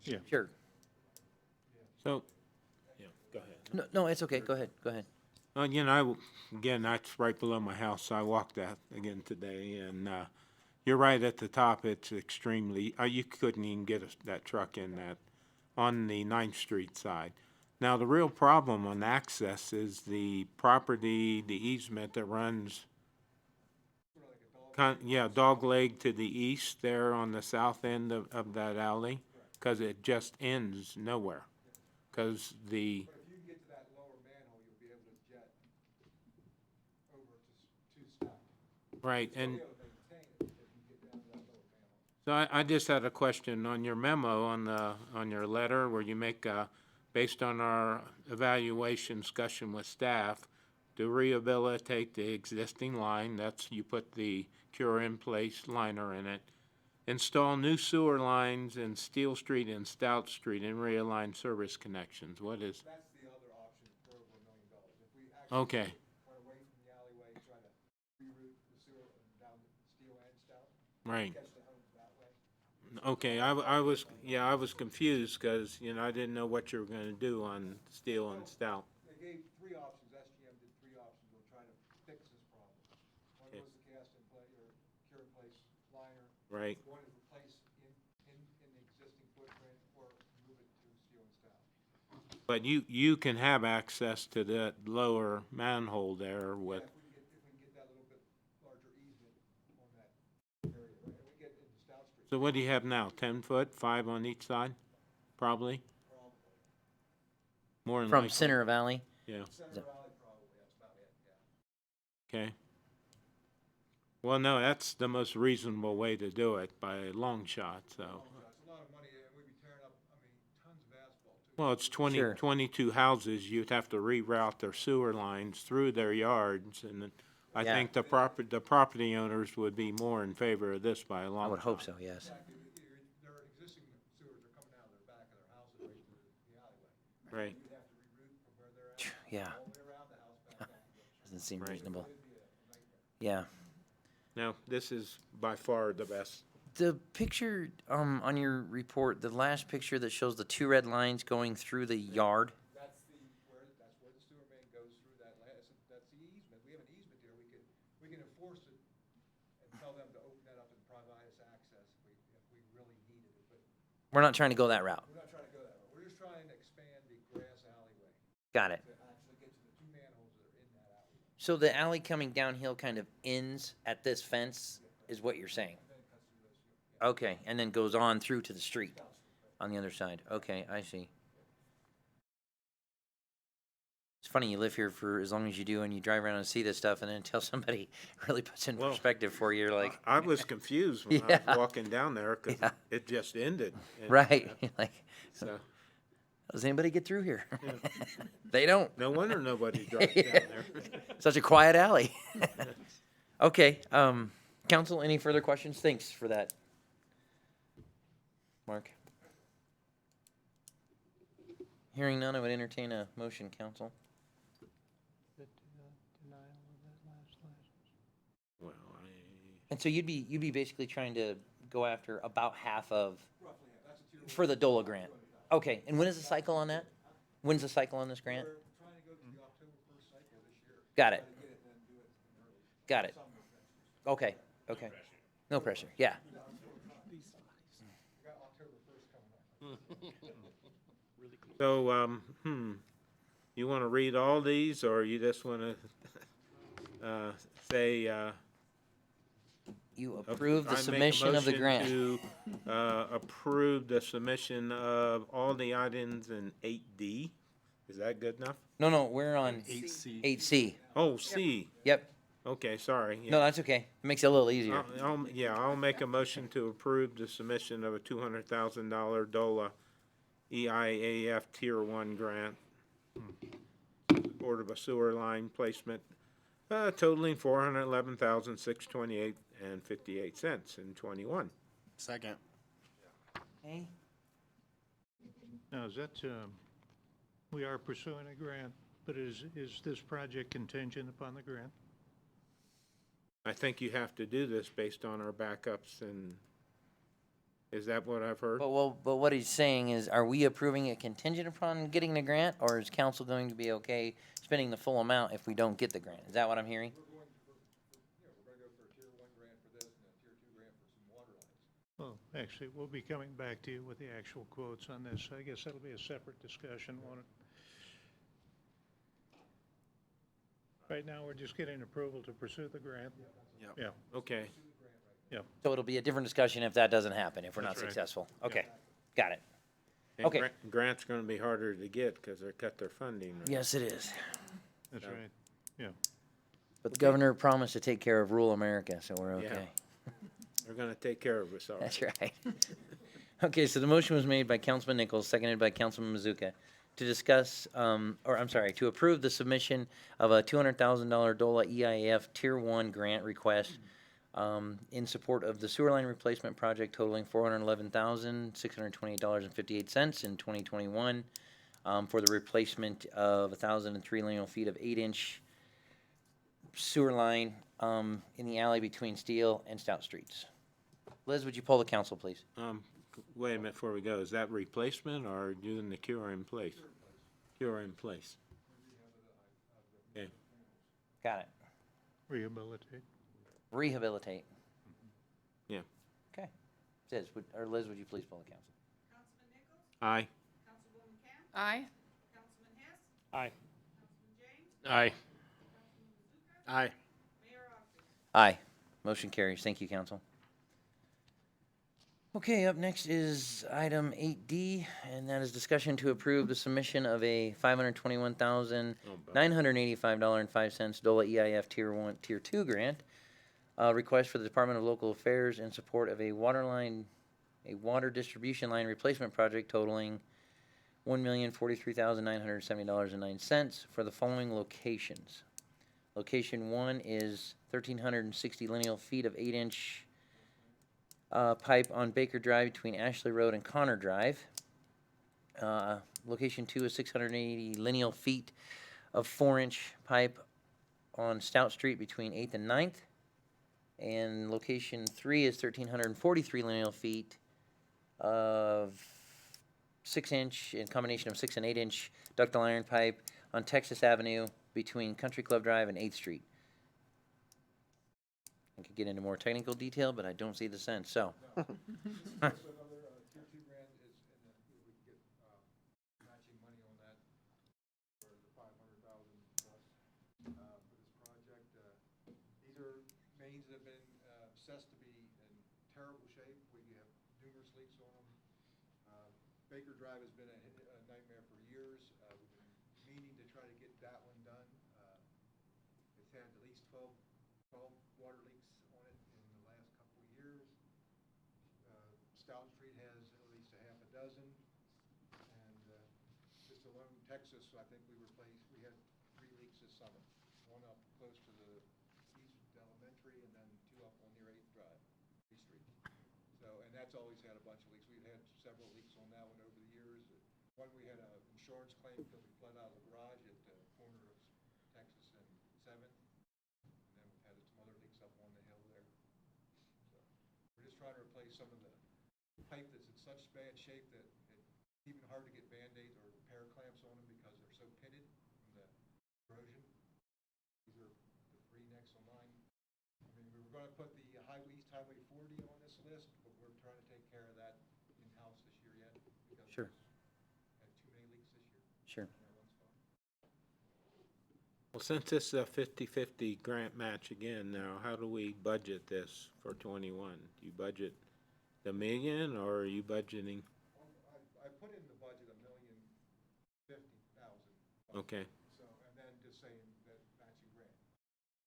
Yeah. sure. So, yeah, go ahead. No, it's okay. Go ahead. Again, again, that's right below my house, so I walked that again today, and, you're right at the top, it's extremely, you couldn't even get that truck in that, on the 9th Street side. Now, the real problem on access is the property, the easement that runs, dog leg to the east there on the south end of that alley, because it just ends nowhere. Because the, But if you can get to that lower manhole, you'll be able to jet over to stop. right, and You'll be able to maintain it if you get down to that lower manhole. so I just had a question on your memo on your letter where you make, based on our evaluation discussion with staff, to rehabilitate the existing line, that's, you put the cure in place liner in it. Install new sewer lines in Steel Street and Stout Street and realign service connections. What is, That's the other option for over $1 million. If we actually okay, run away from the alleyway, try to reroute the sewer down to Steel and Stout, right. catch the homes that way. Okay, I was confused because, I didn't know what you were gonna do on Steel and Stout. They gave 3 options, SGM did 3 options on trying to fix this problem. One Okay. was the cast in place, or cure in place liner. Right. One is replace in the existing footprint, or move it to Steel and Stout. But you can have access to that lower manhole there with, If we can get that little bit larger easement on that area, right, and we get into Stout Street. so what do you have now, 10 foot, 5 on each side? Probably? More than From likely, center of alley. yeah, Center Valley, probably, that's about it, yeah. okay. Well, no, that's the most reasonable way to do it by a long shot, so. It's a lot of money, and we'd be tearing up, tons of asphalt, too. Well, it's 20, Sure. 22 houses, you'd have to reroute their sewer lines through their yards, and I Yeah. think the property owners would be more in favor of this by a long I would hope shot. so. Yes. Exactly, their existing sewers are coming out of their back of their houses right through the alleyway. Right, We'd have to reroute from where they're at, Yeah. all the way around the house back down to the Doesn't seem Right. reasonable. It'd be a nightmare. Yeah. now, this is by far the best. The picture on your report, the last picture that shows the 2 red lines going through the yard. That's where the sewer main goes through that that's the easement. We have an easement there. We can enforce it and tell them to open that up and provide us access if we really needed it. But We're not trying to go that route. we're not trying to go that way. We're just trying to expand the grass alleyway Got it. to actually get to the 2 manholes that are in that alleyway. So the alley coming downhill kind of ends at this fence, is what you're saying? Okay, and then goes on through to the street on the other side. Okay, I see. It's funny you live here for as long as you do, and you drive around and see this stuff, and then until somebody really puts in Well, perspective for you, you're like, I was confused when I Yeah. was walking down there, because Yeah. it just ended. And, right? You're like, So, does anybody get through here? They don't. no wonder nobody drives down there. Such a quiet alley. Okay, council, any further questions? Thanks for that. Mark? Hearing none, I would entertain a motion, council. Well, And so you'd be basically trying to go after about half of, Roughly, yeah, that's a tier for the DOLA grant? Okay, and when is the cycle on that? When's the cycle on this grant? We're trying to go to the October 1st cycle this year. Got it, Try to get it and then do it in early. got it. Summer, essentially. Okay, okay. No pressure, yeah. We got October 1st coming up. so, you want to read all these, or you just want to, say, You approve I the make a submission of the motion grant. to, approve the submission of all the items in 8D. Is that good enough? No, we're on 8C. Oh, C. Yep, Okay, sorry. Yeah. no, that's okay. It makes it a little easier. I'll make a motion to approve the submission of a $200,000 DOLA EIAF Tier 1 grant. Support of a sewer line placement totaling $411,628.58 in '21. Second. Okay. Now, is that, we are pursuing a grant, but is this project contingent upon the grant? I think you have to do this based on our backups, and is that what I've heard? But what he's saying is, are we approving it contingent upon getting the grant, or is council going to be okay spending the full amount if we don't get the grant? Is that what I'm hearing? Well, actually, we'll be coming back to you with the actual quotes on this. I guess that'll be a separate discussion, won't it? Right now, we're just getting approval to pursue the grant. Yep. Yeah, Okay. yeah. So it'll be a different discussion if that doesn't happen, if we're not That's right. successful. Okay, got it. And Okay. Grant's gonna be harder to get because they cut their funding. right? Yes, it is. That's right, yeah. But the governor promised to take care of rural America, so we're Yeah. okay. They're gonna take care of us all. That's right. Okay, so the motion was made by Councilman Nichols, seconded by Councilman Mazuka, to discuss, to approve the submission of a $200,000 DOLA EIF Tier 1 grant request in support of the sewer line replacement project totaling $411,628.58 in 2021 for the replacement of 1,003 lineal feet of 8-inch sewer line in the alley between Steel and Stout Streets. Liz, would you poll the council, please? Wait a minute before we go. Is that replacement or doing the cure in place? Cure in place. Okay. Got it. Rehabilitate. Rehabilitate. Yeah. Okay. Liz, would you please poll the council? Aye. Aye. Aye. Aye. Aye. Aye. Motion carries. Thank you, council. Okay, up next is item 8D, and that is discussion to approve the submission of a $521,985.05 DOLA EIF Tier 2 grant request for the Department of Local Affairs in support of a water distribution line replacement project totaling $1,043,970.09 for the following locations. Location 1 is 1,360 lineal feet of 8-inch pipe on Baker Drive between Ashley Road and Connor Drive. Location 2 is 680 lineal feet of 4-inch pipe on Stout Street between 8th and 9th. And location 3 is 1,343 lineal feet of 6-inch, in combination of 6 and 8-inch ductile iron pipe on Texas Avenue between Country Club Drive and 8th Street. I could get into more technical detail, but I don't see the sense, so. These are mains that have been assessed to be in terrible shape. We have numerous leaks on them. Baker Drive has been a nightmare for years. We've been meaning to try to get that one done. It's had at least 12 water leaks on it in the last couple of years. Stout Street has at least a half a dozen. And just alone in Texas, I think we had 3 leaks this summer. One up close to the East Elementary and then 2 up on near 8th Drive, 8th Street. So, and that's always had a bunch of leaks. We've had several leaks on that one over the years. One, we had an insurance claim because we flooded out of the garage at the corner of Texas and 7th. And then we've had some other leaks up on the hill there. So we're just trying to replace some of the pipe that's in such bad shape that it's even hard to get Band-Aids or repair clamps on them because they're so pitted from the corrosion. These are the 3 next on mine. I mean, we were going to put the East Highway 40 on this list, but we're trying to take care of that in-house this year yet because Sure. we had too many leaks this year. Sure. in that one spot. Well, since this is a 50-50 grant match again now, how do we budget this for '21? Do you budget the million, or are you budgeting? I put in the budget $1,050,000. Okay. So, and then just saying that matching grant.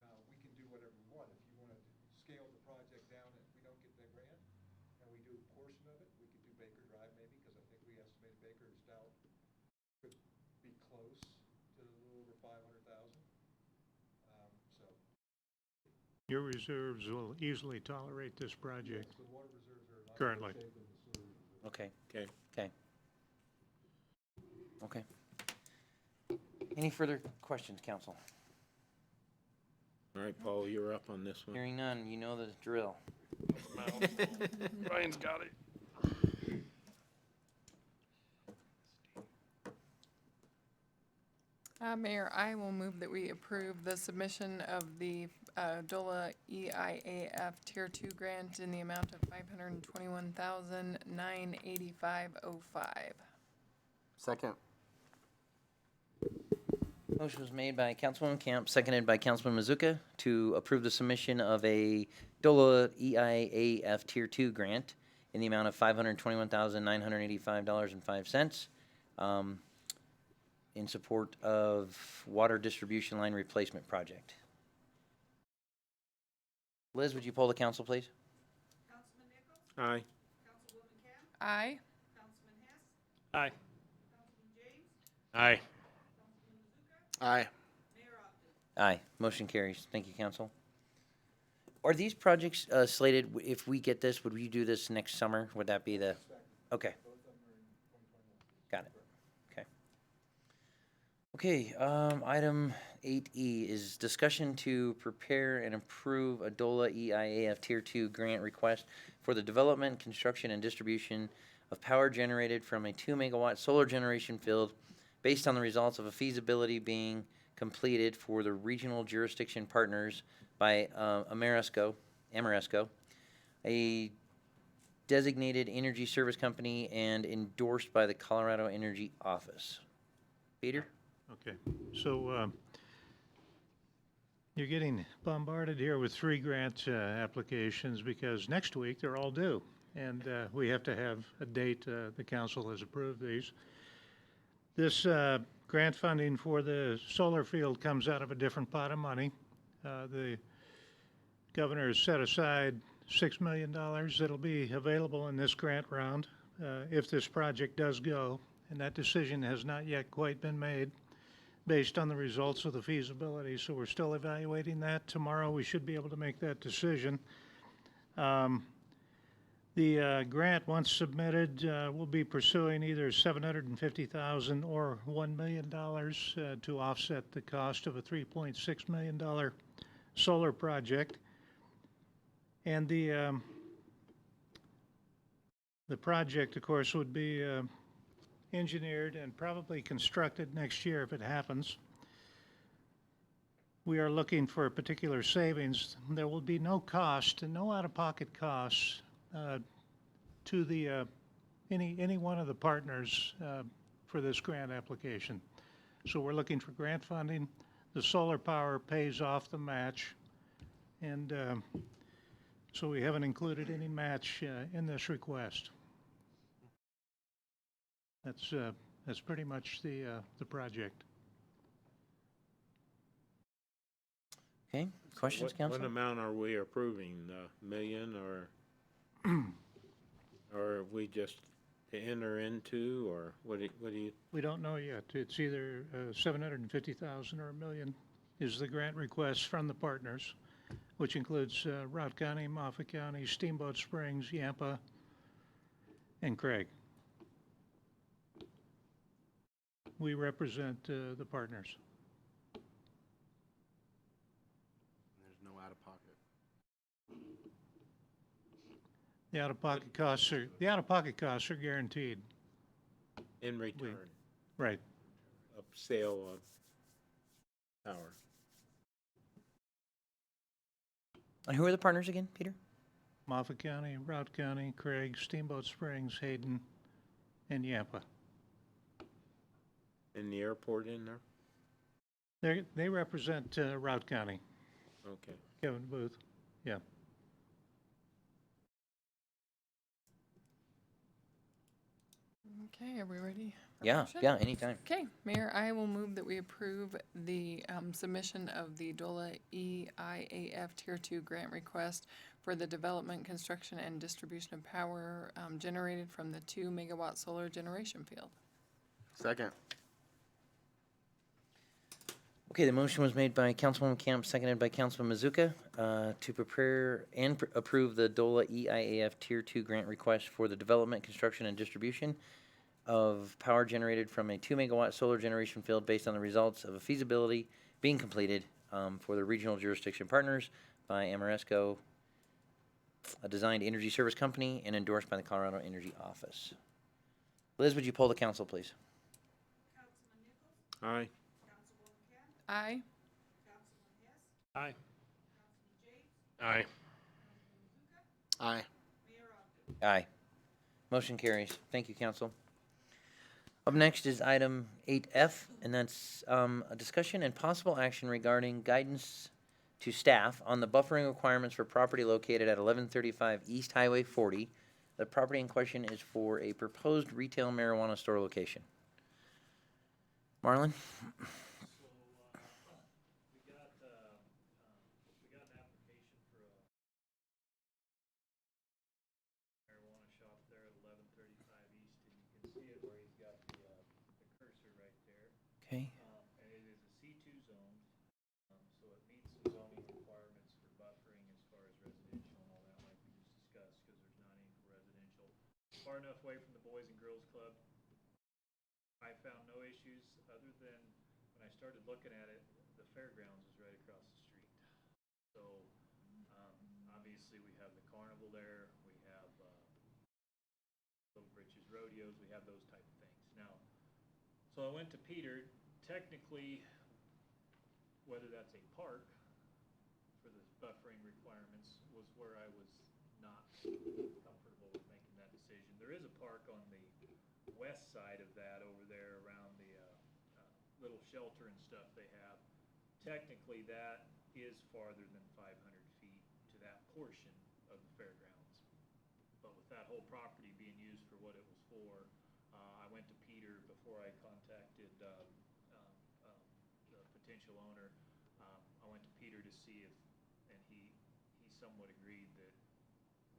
Now, we can do whatever we want. If you want to scale the project down and we don't get that grant, and we do a portion of it, we could do Baker Drive maybe, because I think we estimated Baker and Stout could be close to a little over 500,000. So Your reserves will easily tolerate this project currently. Okay, Okay. okay. Okay. Any further questions, council? All right, Paul, you're up on this one. Hearing none, you know the drill. Ryan's got it. Mayor, I will move that we approve the submission of the DOLA EIAF Tier 2 grant in the amount of $521,985.05. Second. Motion was made by Councilwoman Camp, seconded by Councilman Mazuka to approve the submission of a DOLA EIAF Tier 2 grant in the amount of $521,985.05 in support of water distribution line replacement project. Liz, would you poll the council, please? Aye. Aye. Aye. Aye. Aye. Aye. Motion carries. Thank you, council. Are these projects slated, if we get this, would we do this next summer? Would that be the? Okay. Got it. Okay. Okay, item 8E is discussion to prepare and approve a DOLA EIAF Tier 2 grant request for the development, construction, and distribution of power generated from a 2-megawatt solar generation field based on the results of a feasibility being completed for the regional jurisdiction partners by Ameresco, a designated energy service company and endorsed by the Colorado Energy Office. Peter? Okay, so you're getting bombarded here with 3 grant applications because next week they're all due. And we have to have a date, the council has approved these. This grant funding for the solar field comes out of a different pot of money. The governor has set aside $6 million that'll be available in this grant round if this project does go. And that decision has not yet quite been made based on the results of the feasibility. So we're still evaluating that. Tomorrow we should be able to make that decision. The grant, once submitted, will be pursuing either $750,000 or $1 million to offset the cost of a $3.6 million solar project. And the project, of course, would be engineered and probably constructed next year if it happens. We are looking for particular savings. There will be no cost and no out-of-pocket costs to the any one of the partners for this grant application. So we're looking for grant funding. The solar power pays off the match, and so we haven't included any match in this request. That's pretty much the project. Okay, questions, council? What amount are we approving? Million or are we just to enter into, or what do you? We don't know yet. It's either 750,000 or $1 million is the grant request from the partners, which includes Routt County, Moffett County, Steamboat Springs, Yampa, and Craig. We represent the partners. There's no out-of-pocket. The out-of-pocket costs are guaranteed. In return Right. of sale of power. And who are the partners again, Peter? Moffett County, Routt County, Craig, Steamboat Springs, Hayden, and Yampa. In the airport in there? They represent Routt County. Okay. Kevin Booth, yeah. Okay, are we ready? for Yeah, motion? yeah, anytime. Okay, Mayor, I will move that we approve the submission of the DOLA EIAF Tier 2 grant request for the development, construction, and distribution of power generated from the 2-megawatt solar generation field. Second. Okay, the motion was made by Councilwoman Camp, seconded by Councilman Mazuka, to prepare and approve the DOLA EIAF Tier 2 grant request for the development, construction, and distribution of power generated from a 2 megawatt solar generation field based on the results of a feasibility being completed for the regional jurisdiction partners by Ameresco, a designed energy service company, and endorsed by the Colorado Energy Office. Liz, would you poll the council, please? Aye. Aye. Aye. Aye. Aye. Aye. Motion carries. Thank you, council. Up next is item 8F, and that's a discussion and possible action regarding guidance to staff on the buffering requirements for property located at 1135 East Highway 40. The property in question is for a proposed retail marijuana store location. Marlon? We got an application for a marijuana shop there at 1135 East, and you can see it where he's got the cursor right there. Okay. And it is a C2 zone, so it meets the zoning requirements for buffering as far as residential and all that, like we just discussed, because there's not any for residential. Far enough away from the Boys and Girls Club. I found no issues other than when I started looking at it, the fairgrounds is right across the street. So, obviously we have the carnival there, we have, Little Britches rodeos, we have those type of things. Now, so I went to Peter, technically, whether that's a park for the buffering requirements was where I was not comfortable with making that decision. There is a park on the west side of that over there around the little shelter and stuff they have. Technically, that is farther than 500 feet to that portion of the fairgrounds. But with that whole property being used for what it was for, I went to Peter before I contacted the potential owner. I went to Peter to see if, and he somewhat agreed that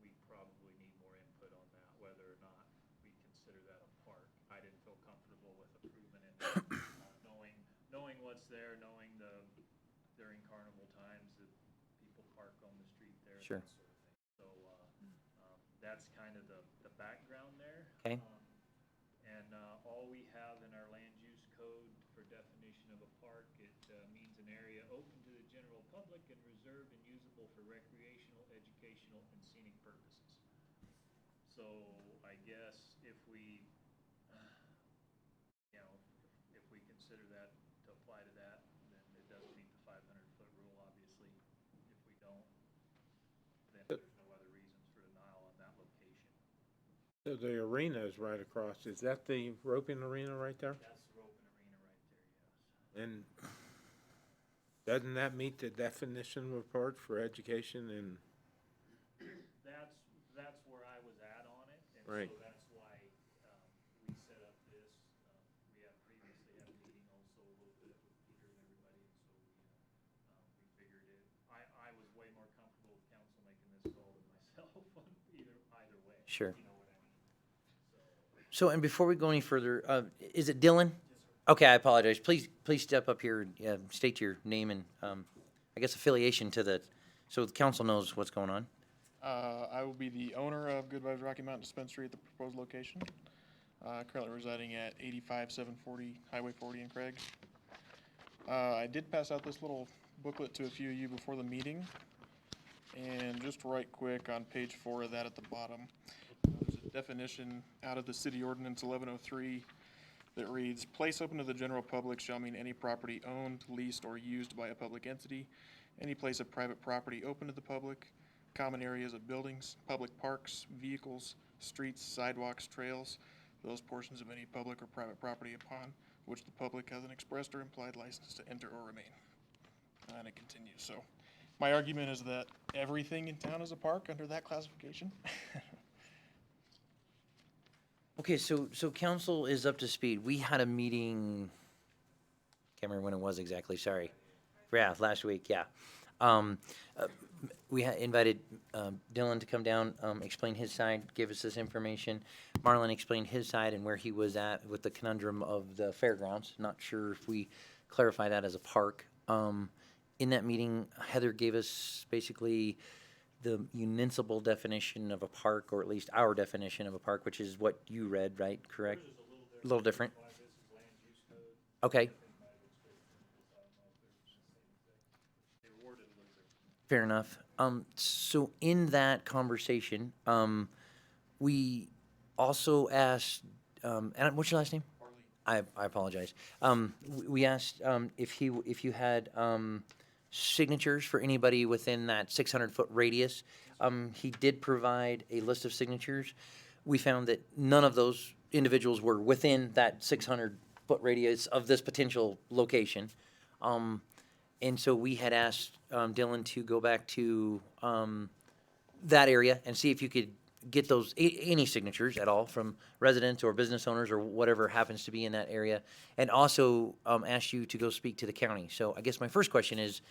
we probably need more input on that, whether or not we consider that a park. I didn't feel comfortable with approving it, knowing what's there, knowing during carnival times that people park on the street there. Sure. That sort of thing. So, that's kind of the background there. Okay. And all we have in our land use code for definition of a park, it means an area open to the general public and reserved and usable for recreational, educational, and scenic purposes. So I guess if we, if we consider that to apply to that, then it doesn't meet the 500-foot rule, obviously. If we don't, then there's no other reasons for denial on that location. So the arena is right across. Is that the roping arena right there? That's the roping arena right there, yes. And doesn't that meet the definition report for education and? That's where I was at on it, and Right. so that's why we set up this. We have previously had a meeting also a little bit with Peter and everybody, and so we figured it. I was way more comfortable with council making this call than myself on either way. Sure. You know what I mean? So, and before we go any further, is it Dylan? Okay, I apologize. Please step up here, state your name and, I guess affiliation to the, so the council knows what's going on. I will be the owner of Good Vibes Rocky Mountain Dispensary at the proposed location. Currently residing at 85740 Highway 40 in Craig. I did pass out this little booklet to a few of you before the meeting. And just right quick on page 4 of that at the bottom, there's a definition out of the city ordinance 1103 that reads, place open to the general public shall mean any property owned, leased, or used by a public entity, any place of private property open to the public, common areas of buildings, public parks, vehicles, streets, sidewalks, trails, those portions of any public or private property upon which the public has an expressed or implied license to enter or remain. And it continues. So my argument is that everything in town is a park under that classification. Okay, so council is up to speed. We had a meeting, can't remember when it was exactly, sorry. Yeah, last week, yeah. We invited Dylan to come down, explain his side, give us this information. Marlon explained his side and where he was at with the conundrum of the fairgrounds. Not sure if we clarify that as a park. In that meeting, Heather gave us basically the municipal definition of a park, or at least our definition of a park, which is what you read, right? Correct? A little different. Okay. Fair enough. So in that conversation, we also asked, and what's your last name? I apologize. We asked, if you had, signatures for anybody within that 600-foot radius. He did provide a list of signatures. We found that none of those individuals were within that 600-foot radius of this potential location. And so we had asked Dylan to go back to that area and see if you could get those, any signatures at all from residents or business owners or whatever happens to be in that area, and also asked you to go speak to the county. So I guess my first question is,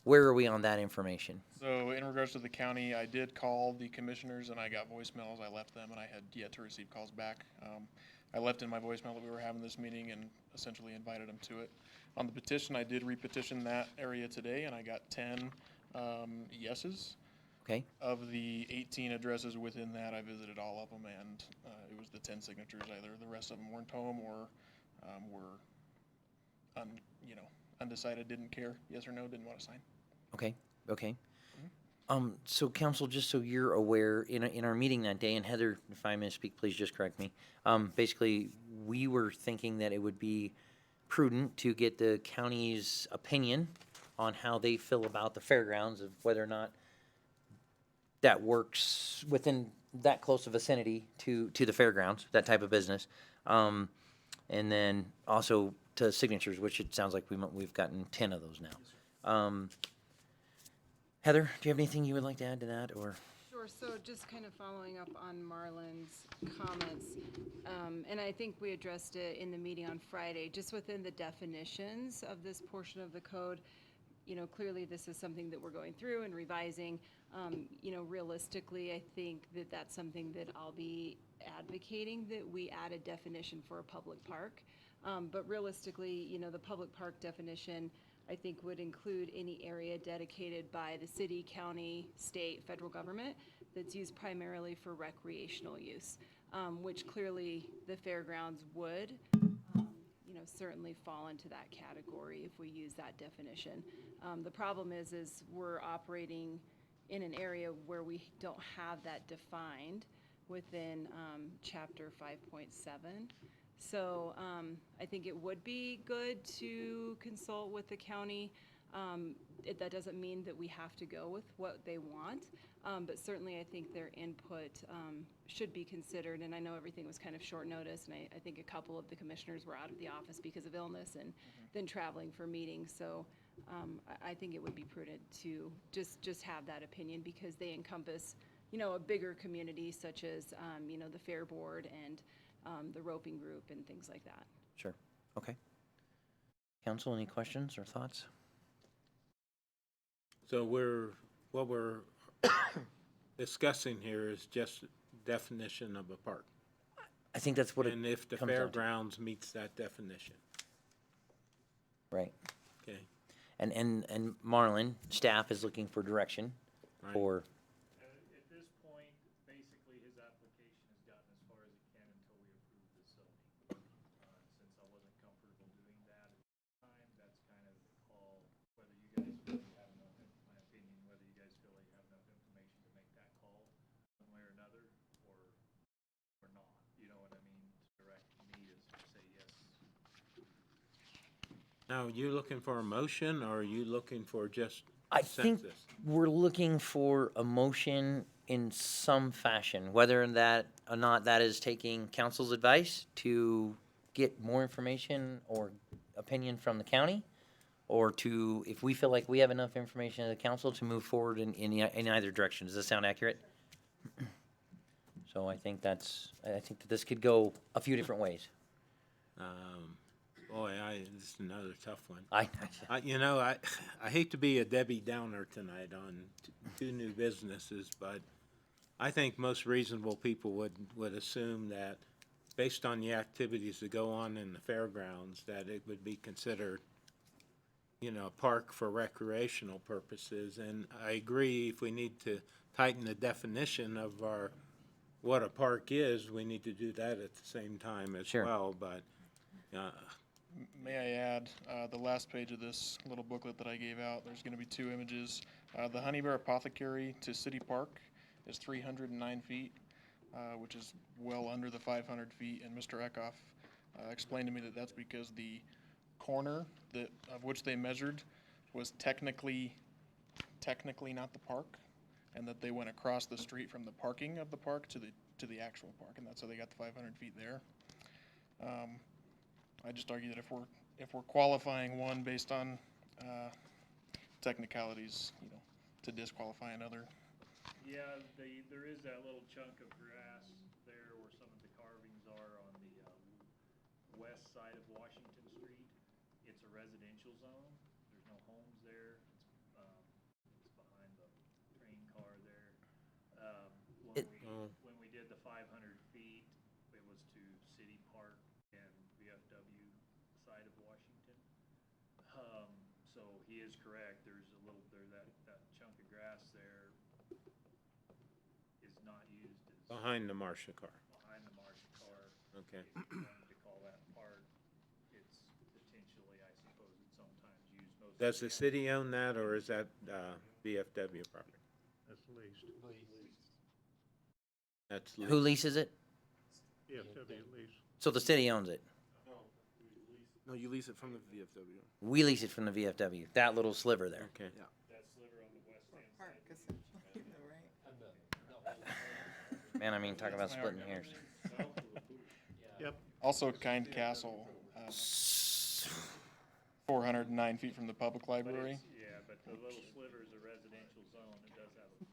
where are we on that information? So in regards to the county, I did call the commissioners and I got voicemails. I left them and I had yet to receive calls back. I left in my voicemail that we were having this meeting and essentially invited them to it. On the petition, I did repetition that area today and I got 10 yeses. Okay. Of the 18 addresses within that, I visited all of them, and it was the 10 signatures. Either the rest of them weren't home or were, undecided, didn't care, yes or no, didn't want to sign. Okay, okay. So council, just so you're aware, in our meeting that day, and Heather, if I misspeak, please just correct me. Basically, we were thinking that it would be prudent to get the county's opinion on how they feel about the fairgrounds, of whether or not that works within that close a vicinity to the fairgrounds, that type of business. And then also to signatures, which it sounds like we've gotten 10 of those now. Heather, do you have anything you would like to add to that, or? Sure, so just kind of following up on Marlon's comments, and I think we addressed it in the meeting on Friday, just within the definitions of this portion of the code. Clearly this is something that we're going through and revising. Realistically, I think that that's something that I'll be advocating, that we add a definition for a public park. But realistically, the public park definition, I think, would include any area dedicated by the city, county, state, federal government that's used primarily for recreational use, which clearly the fairgrounds would, certainly fall into that category if we use that definition. The problem is we're operating in an area where we don't have that defined within chapter 5.7. So I think it would be good to consult with the county. That doesn't mean that we have to go with what they want, but certainly I think their input should be considered. And I know everything was kind of short notice, and I think a couple of the commissioners were out of the office because of illness and then traveling for meetings. So I think it would be prudent to just have that opinion, because they encompass, a bigger community such as, the Fair Board and the roping group and things like that. Sure, okay. Council, any questions or thoughts? So what we're discussing here is just definition of a park. I think that's what it And if the comes down to. fairgrounds meets that definition. Right. Okay. And Marlon, staff is looking for direction Right. for, At this point, basically, his application has gotten as far as it can until we approve the zoning. Since I wasn't comfortable doing that at the time, that's kind of the call, whether you guys really have enough, in my opinion, whether you guys feel like you have enough information to make that call one way or another, or not, you know what I mean, to direct me to say yes. Now, are you looking for a motion, or are you looking for just I think consensus? we're looking for a motion in some fashion, whether that or not that is taking council's advice to get more information or opinion from the county, or to, if we feel like we have enough information as a council, to move forward in either direction. Does that sound accurate? So I think that this could go a few different ways. Boy, this is another tough one. I I hate to be a Debbie Downer tonight on two new businesses, but I think most reasonable people would assume that, based on the activities that go on in the fairgrounds, that it would be considered you know, park for recreational purposes. And I agree, if we need to tighten the definition of what a park is, we need to do that at the same time as Sure. well, but, May I add, the last page of this little booklet that I gave out, there's gonna be two images. The Honey Bear Apothecary to City Park is 309 feet, which is well under the 500 feet, and Mr. Eckhoff explained to me that that's because the corner of which they measured was technically not the park, and that they went across the street from the parking of the park to the actual park, and that's how they got the 500 feet there. I just argue that if we're qualifying one based on technicalities, you know, to disqualify another. Yeah, there is that little chunk of grass there where some of the carvings are on the west side of Washington Street. It's a residential zone. There's no homes there. It's behind the train car there. When we did the 500 feet, it was to City Park and VFW side of Washington. So he is correct. There's that chunk of grass there is not used as behind the Marcia car. behind the Marcia car. Okay. If you wanted to call that park, it's potentially, I suppose, it's sometimes used most. Does the city own that, or is that VFW property? That's leased. That's Who leases it? VFW lease. So the city owns it. No, you lease it from the VFW. We lease it from the VFW, that little sliver there. Okay. That sliver on the west hand Park, side. essentially, right? Man, I mean, talk about splitting hairs. Yep. Also, Kind Castle, 409 feet from the public library. Yeah, but the little sliver is a residential zone. It does have, an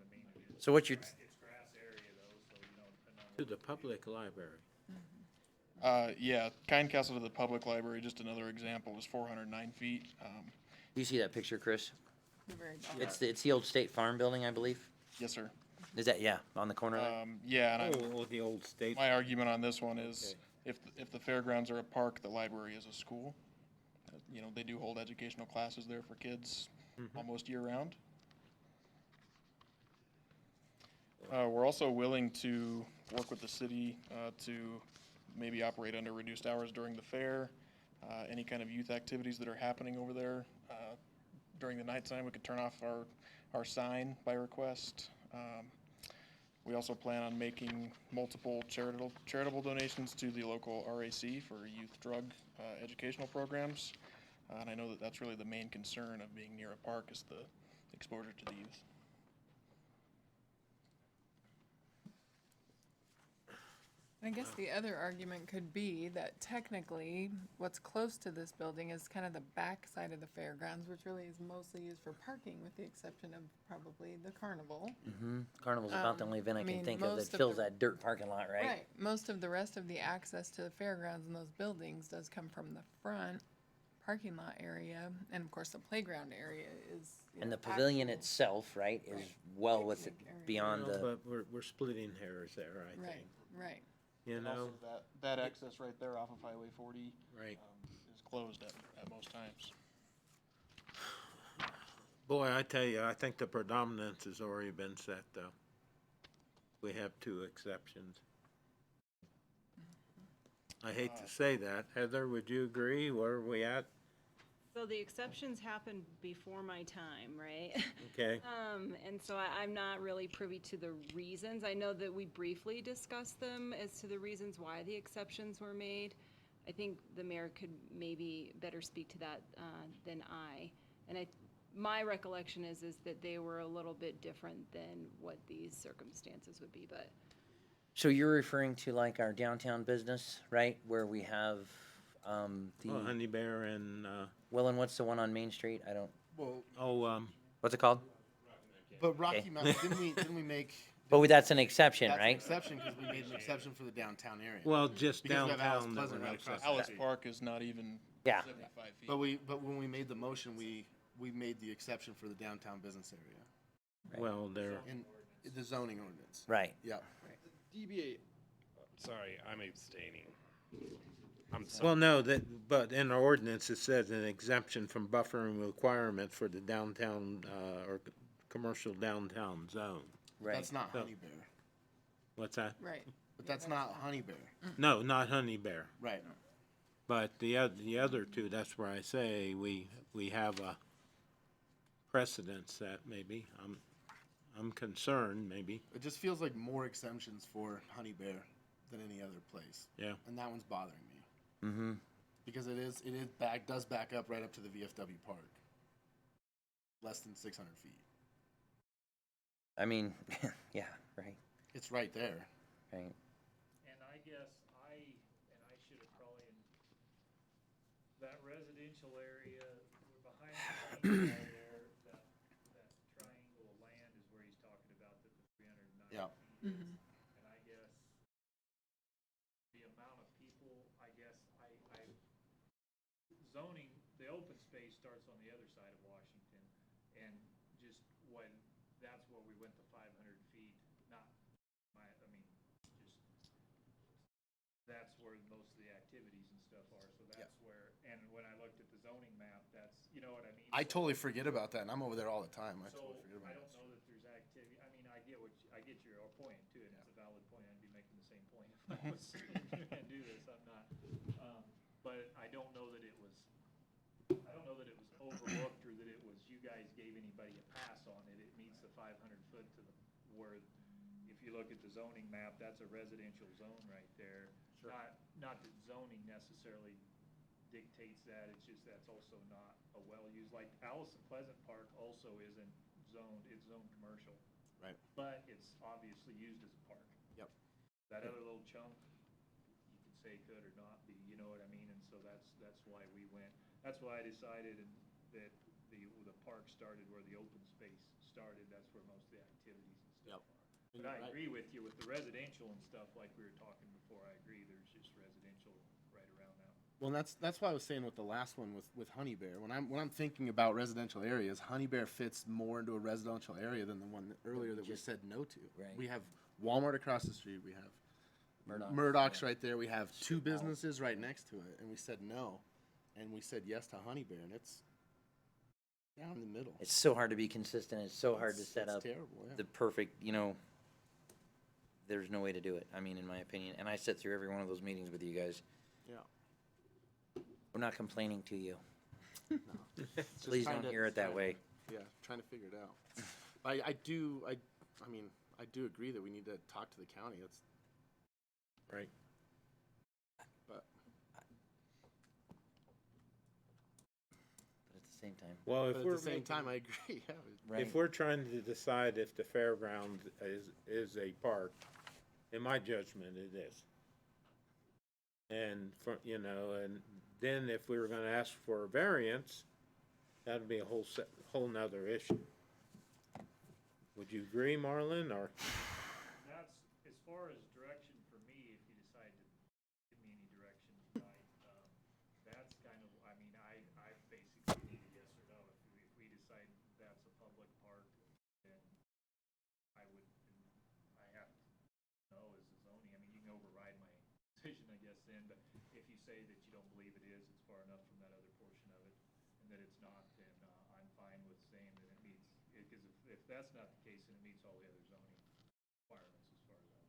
amenity. So what you're, It's grass area though, so, depending on. To the public library. Yeah, Kind Castle to the public library, just another example, was 409 feet. do you see that picture, Chris? The very bottom. It's the old State Farm building, I believe. Yes, sir. Is that, yeah, on the corner there? Yeah, and Oh, the old state. my argument on this one is, if the fairgrounds are a park, the library is a school. They do hold educational classes there for kids almost year-round. We're also willing to work with the city to maybe operate under reduced hours during the fair. Any kind of youth activities that are happening over there. During the nighttime, we could turn off our sign by request. We also plan on making multiple charitable donations to the local RAC for youth drug educational programs. And I know that that's really the main concern of being near a park is the exposure to the youth. I guess the other argument could be that technically, what's close to this building is kind of the back side of the fairgrounds, which really is mostly used for parking, with the exception of probably the carnival. Carnival's about the only event I I can mean, think of most that of fills the- that dirt parking lot, right? Right, most of the rest of the access to the fairgrounds and those buildings does come from the front parking lot area, and of course, the playground area is. And the pavilion actual- itself, right, is well with it, Picnic area. beyond the, But we're splitting hairs there, I Right, think. right. You And know, also that access right there off of Highway 40 right. is closed at most times. Boy, I tell you, I think the predominance has already been set, though. We have two exceptions. I hate to say that. Heather, would you agree? Where are we at? So the exceptions happened before my time, right? Okay. And so I'm not really privy to the reasons. I know that we briefly discussed them as to the reasons why the exceptions were made. I think the mayor could maybe better speak to that than I. And my recollection is that they were a little bit different than what these circumstances would be, but. so you're referring to like our downtown business, right, where we have, the, Honey Bear and, well, and what's the one on Main Street? I don't, Well, what's it called? but Rocky Okay. Mountain, didn't we make? But that's an exception, That's an right? exception because we made an exception for the downtown area. well, just Because we have Alice downtown. that Pleasant we're right accepting. across the Alice street. Park is not even Yeah. 75 feet. But when we made the motion, we made the exception for the downtown business area Well, they're, in the zoning ordinance. Right. Yeah. DBA, sorry, I'm abstaining. I'm sorry. Well, no, but in our ordinance, it says an exemption from buffering requirement for the downtown, or commercial downtown zone. Right. That's not So- Honey Bear. What's that? Right. But that's not Honey Bear. No, not Honey Bear. Right. But the other two, that's where I say we have a precedence that maybe, I'm concerned, maybe, It just feels like more exemptions for Honey Bear than any other place. yeah. And that one's bothering me. Mm-hmm. Because it does back up right up to the VFW park. Less than 600 feet. I mean, yeah, right, It's right there. right. And I guess I should have probably, that residential area, we're behind the wall there, that triangle of land is where he's talking about that the 309 Yeah. feet is. And I guess the amount of people, I guess, zoning, the open space starts on the other side of Washington. And just when, that's where we went to 500 feet, that's where most of the activities and stuff are, so that's where, and when I looked at the zoning map, that's, you know what I mean? I So- totally forget about that, and I'm over there all the time. I So, totally forget I about don't it. know that there's activity, I mean, I get your point too, and it's a valid point, I'd be making the same point if I was, you can't do this, I'm not. But I don't know that it was overlooked, or that it was, you guys gave anybody a pass on it, it meets the 500 foot to the, where, if you look at the zoning map, that's a residential zone right there. Sure. Not that zoning necessarily dictates that, it's just that's also not a well-used, like Allison Pleasant Park also isn't zoned, it's zoned commercial. Right. But it's obviously used as a park. Yep. That other little chunk, you could say could or not be, you know what I mean, and so that's why we went, that's why I decided that the park started where the open space started, that's where most of the activities and stuff are. And But I you're right. agree with you with the residential and stuff, like we were talking before, I agree, there's just residential right around now. Well, that's why I was saying with the last one with Honey Bear. When I'm thinking about residential areas, Honey Bear fits more into a residential area than the one earlier that we said no to. Right. We have Walmart across the street. We have Murdoch's, right there. We have two businesses right next to it, and we said no, and we said yes to Honey Bear, and it's down in the middle. It's so hard to be consistent, it's so hard to set It's up terrible. Yeah. the perfect, there's no way to do it, I mean, in my opinion, and I sit through every one of those meetings with you guys. Yeah. We're not complaining to you. Just Please trying don't to- hear it that trying- way. Yeah, trying to figure it out. I do agree that we need to talk to the county. That's Right. but But at the same time, Well, if but at we're the same making- time, I agree. Yeah, right? If we're trying to decide if the fairground is a park, in my judgment, it is. And and then if we were gonna ask for a variance, that'd be a whole nother issue. Would you agree, Marlon, or? That's, as far as direction for me, if you decide to give me any direction tonight, that's kind of, I mean, I basically need a yes or no. If we decide that's a public park, then I have to know as the zoning, I mean, you can override my decision, I guess, then, but if you say that you don't believe it is, it's far enough from that other portion of it, and that it's not, then I'm fine with saying that it meets, because if that's not the case, then it meets all the other zoning requirements as far as I'm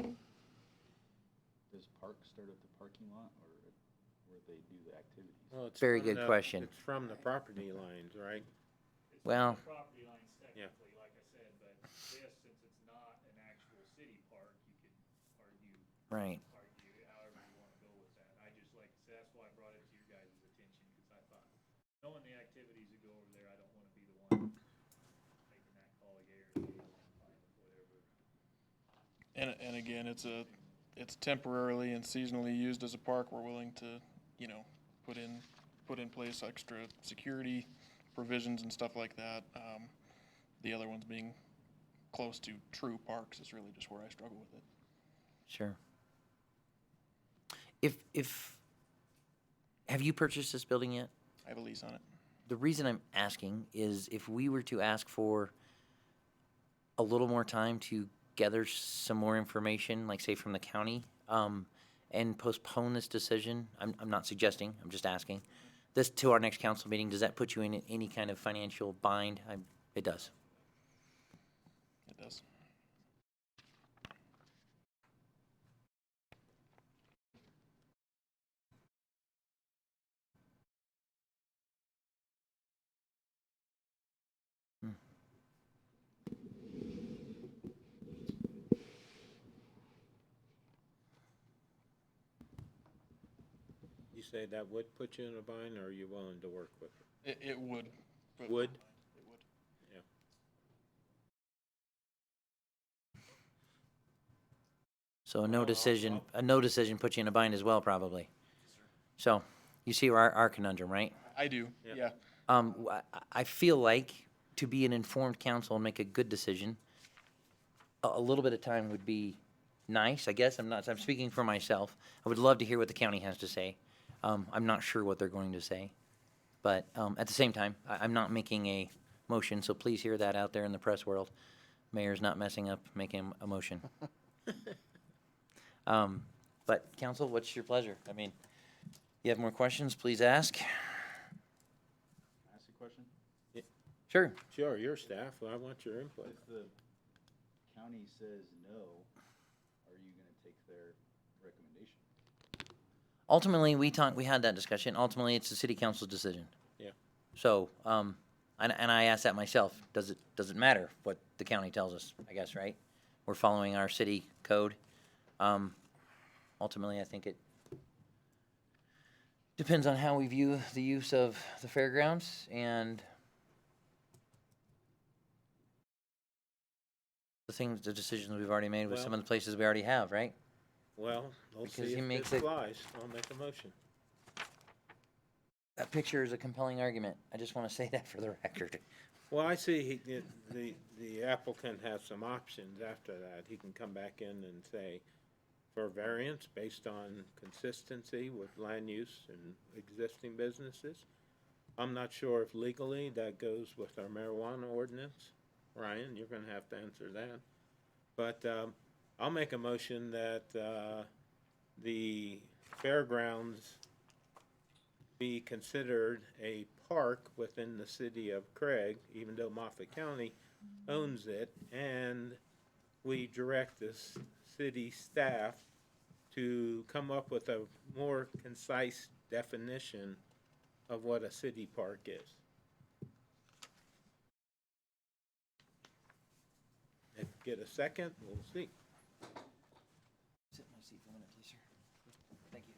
concerned. Does park start at the parking lot or where they do the activities? Well, it's Very from good the- question. It's from the property lines, right? It's Well- property lines technically, like I said, but this, since it's not an actual city park, you could argue Right. however you want to go with that. I just like, so that's why I brought it to your guys' attention, because I thought, knowing the activities that go over there, I don't want to be the one making that call, yea or nay, I'm fine with whatever. And again, it's temporarily and seasonally used as a park. We're willing to, put in place extra security provisions and stuff like that. The other ones being close to true parks is really just where I struggle with it. Sure. Have you purchased this building yet? I have a lease on it. The reason I'm asking is if we were to ask for a little more time to gather some more information, like say from the county, and postpone this decision? I'm not suggesting, I'm just asking. This to our next council meeting, does that put you in any kind of financial bind? It does. It does. You say that would put you in a bind, or are you willing to work with it? It would. but- Would? It would. Yeah. So a no decision puts you in a bind as well, probably. So, you see our conundrum, right? I do, yeah. I feel like to be an informed council and make a good decision, a little bit of time would be nice, I guess. I'm speaking for myself. I would love to hear what the county has to say. I'm not sure what they're going to say. But at the same time, I'm not making a motion, so please hear that out there in the press world. Mayor's not messing up making a motion. But council, what's your pleasure? I mean, you have more questions, please ask. Ask a question? Sure. Sure, your staff, well, I want your input. If the county says no, are you gonna take their recommendation? Ultimately, we had that discussion. Ultimately, it's the city council's decision. Yeah. So, and I asked that myself. Does it matter what the county tells us? I guess, right? We're following our city code. Ultimately, I think it depends on how we view the use of the fairgrounds and the decisions we've already made with some of the places we already have, right? Well, we'll Because see he if makes this it- flies. I'll make a motion. That picture is a compelling argument. I just want to say that for the record. Well, I see the applicant has some options after that. He can come back in and say, for variance based on consistency with land use and existing businesses. I'm not sure if legally that goes with our marijuana ordinance. Ryan, you're gonna have to answer that. But I'll make a motion that the fairgrounds be considered a park within the city of Craig, even though Moffett County owns it, and we direct the city staff to come up with a more concise definition of what a city park is. If get a second, we'll see. Sit in my seat for a minute, please, sir. Thank you.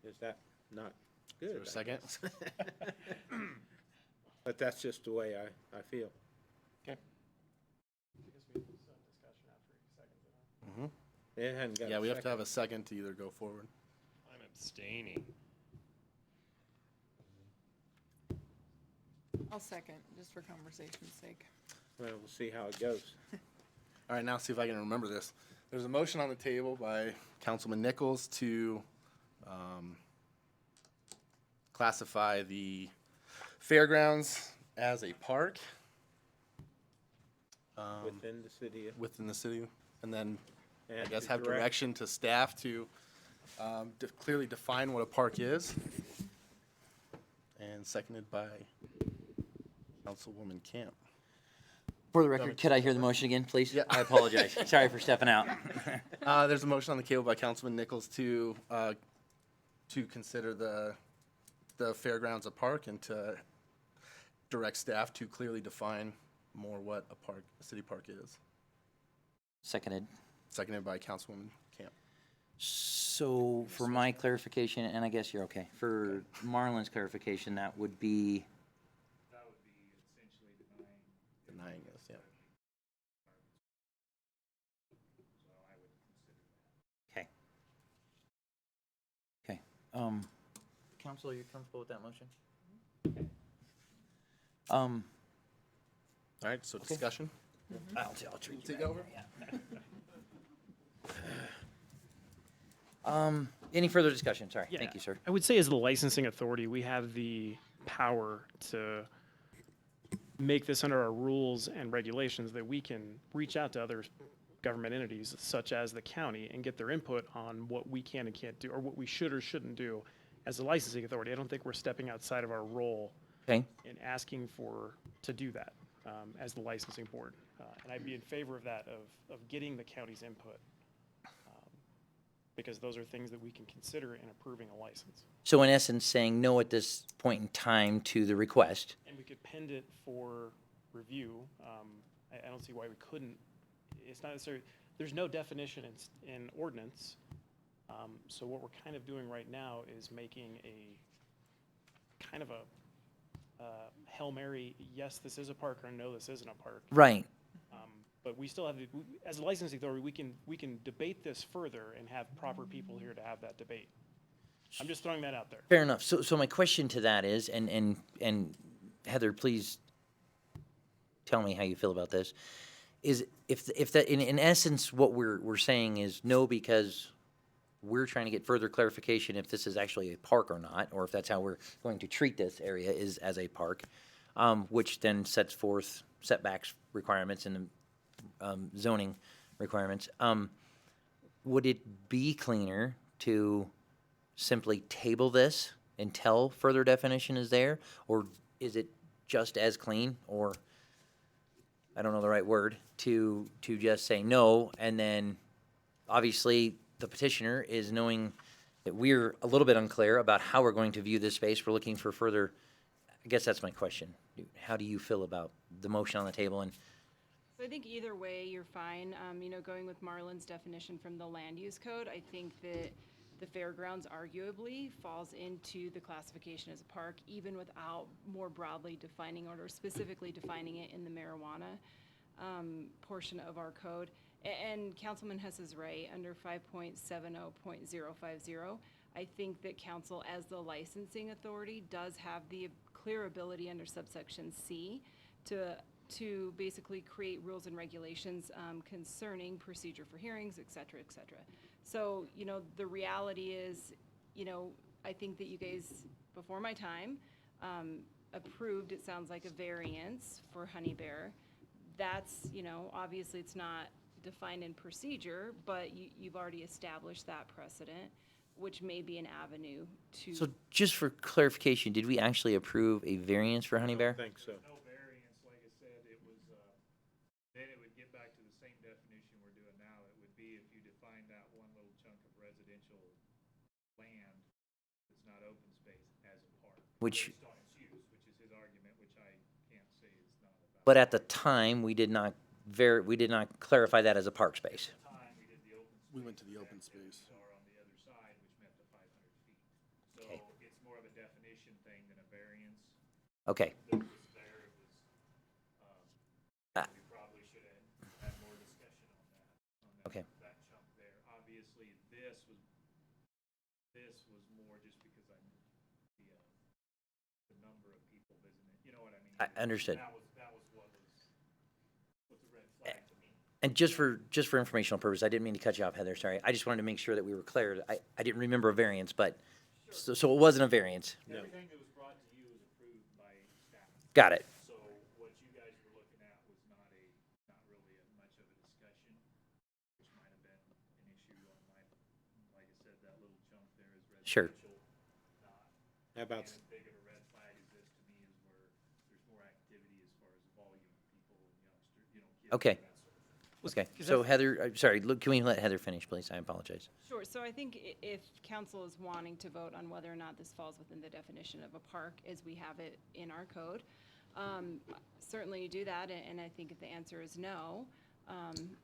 Is that not good? a second? But that's just the way I feel. Okay. It hadn't got a Yeah, we have to second. have a second to either go forward. I'm abstaining. I'll second, just for conversation's sake. Well, we'll see how it goes. All right, now see if I can remember this. There's a motion on the table by Councilman Nichols to classify the fairgrounds as a park Within the city of. within the city, and then I And guess to have direct- direction to staff to clearly define what a park is. And seconded by Councilwoman Camp. For the record, could I hear the motion again, please? Yeah. I apologize. Sorry for stepping out. There's a motion on the table by Councilman Nichols to consider the fairgrounds a park and to direct staff to clearly define more what a city park is. Seconded. Seconded by Councilwoman Camp. So for my clarification, and I guess you're okay, for Marlon's clarification, that would be, That would be essentially denying, Denying this, yeah. so I would consider that. okay. Council, are you comfortable with that motion? All right, so discussion. I'll treat you Take right over? here, yeah. Any further discussion? Sorry. Yeah, Thank you, sir. I would say as the licensing authority, we have the power to make this under our rules and regulations that we can reach out to other government entities such as the county and get their input on what we can and can't do, or what we should or shouldn't do as the licensing authority. I don't think we're stepping outside of our role Okay. in asking to do that as the licensing board. And I'd be in favor of that, of getting the county's input. Because those are things that we can consider in approving a license. So in essence, saying no at this point in time to the request. And we could pend it for review. I don't see why we couldn't. It's not necessarily, there's no definition in ordinance. So what we're kind of doing right now is making a kind of a Hail Mary, yes, this is a park, or no, this isn't a park. Right. But we still have, as a licensing authority, we can debate this further and have proper people here to have that debate. I'm just throwing that out there. Fair enough. So my question to that is, and Heather, please tell me how you feel about this, is if that, in essence, what we're saying is no, because we're trying to get further clarification if this is actually a park or not, or if that's how we're going to treat this area is as a park, which then sets forth setbacks requirements and zoning requirements. Would it be cleaner to simply table this until further definition is there? Or is it just as clean, or I don't know the right word, to just say no, and then obviously the petitioner is knowing that we're a little bit unclear about how we're going to view this space. We're looking for further, I guess that's my question. How do you feel about the motion on the table? And So I think either way, you're fine. Going with Marlon's definition from the land use code, I think that the fairgrounds arguably falls into the classification as a park, even without more broadly defining or specifically defining it in the marijuana portion of our code. And Councilman Hess is right, under 5.70.050, I think that council, as the licensing authority, does have the clear ability under subsection C to basically create rules and regulations concerning procedure for hearings, et cetera, et cetera. So, the reality is, I think that you guys, before my time, approved, it sounds like, a variance for Honey Bear. That's, obviously it's not defined in procedure, but you've already established that precedent, which may be an avenue to. so just for clarification, did we actually approve a variance for Honey Bear? I think so. No variance, like I said, it was, then it would get back to the same definition we're doing now. It would be if you define that one little chunk of residential land that's not open space as a park. Which, Based on its use, which is his argument, which I can't say is not a valid. but at the time, we did not clarify that as a park space. Time, we did the open space. We went to the open space. Are on the other side, which meant the 500 feet. So Okay. it's more of a definition thing than a variance. Okay. That was there, it was, Ah. we probably should have had more discussion on that, Okay. that chunk there. Obviously, this was more just because I knew the number of people visiting, you know what I mean? I understood. That was what was a red flag to me. And just for informational purpose, I didn't mean to cut you off, Heather, sorry. I just wanted to make sure that we were clear. I didn't remember a variance, but, so it wasn't a variance. Everything that was brought to you was approved by staff. Got it. So what you guys were looking at was not really much of a discussion, which might have been an issue on like I said, that little chunk there is Sure. residential. How about, And as big of a red flag as this to me is where there's more activity as far as volume of people and youngsters, kids. Okay. and that sort of thing. Okay, so Heather, sorry, can we let Heather finish, please? I apologize. Sure, so I think if council is wanting to vote on whether or not this falls within the definition of a park as we have it in our code, certainly you do that, and I think if the answer is no,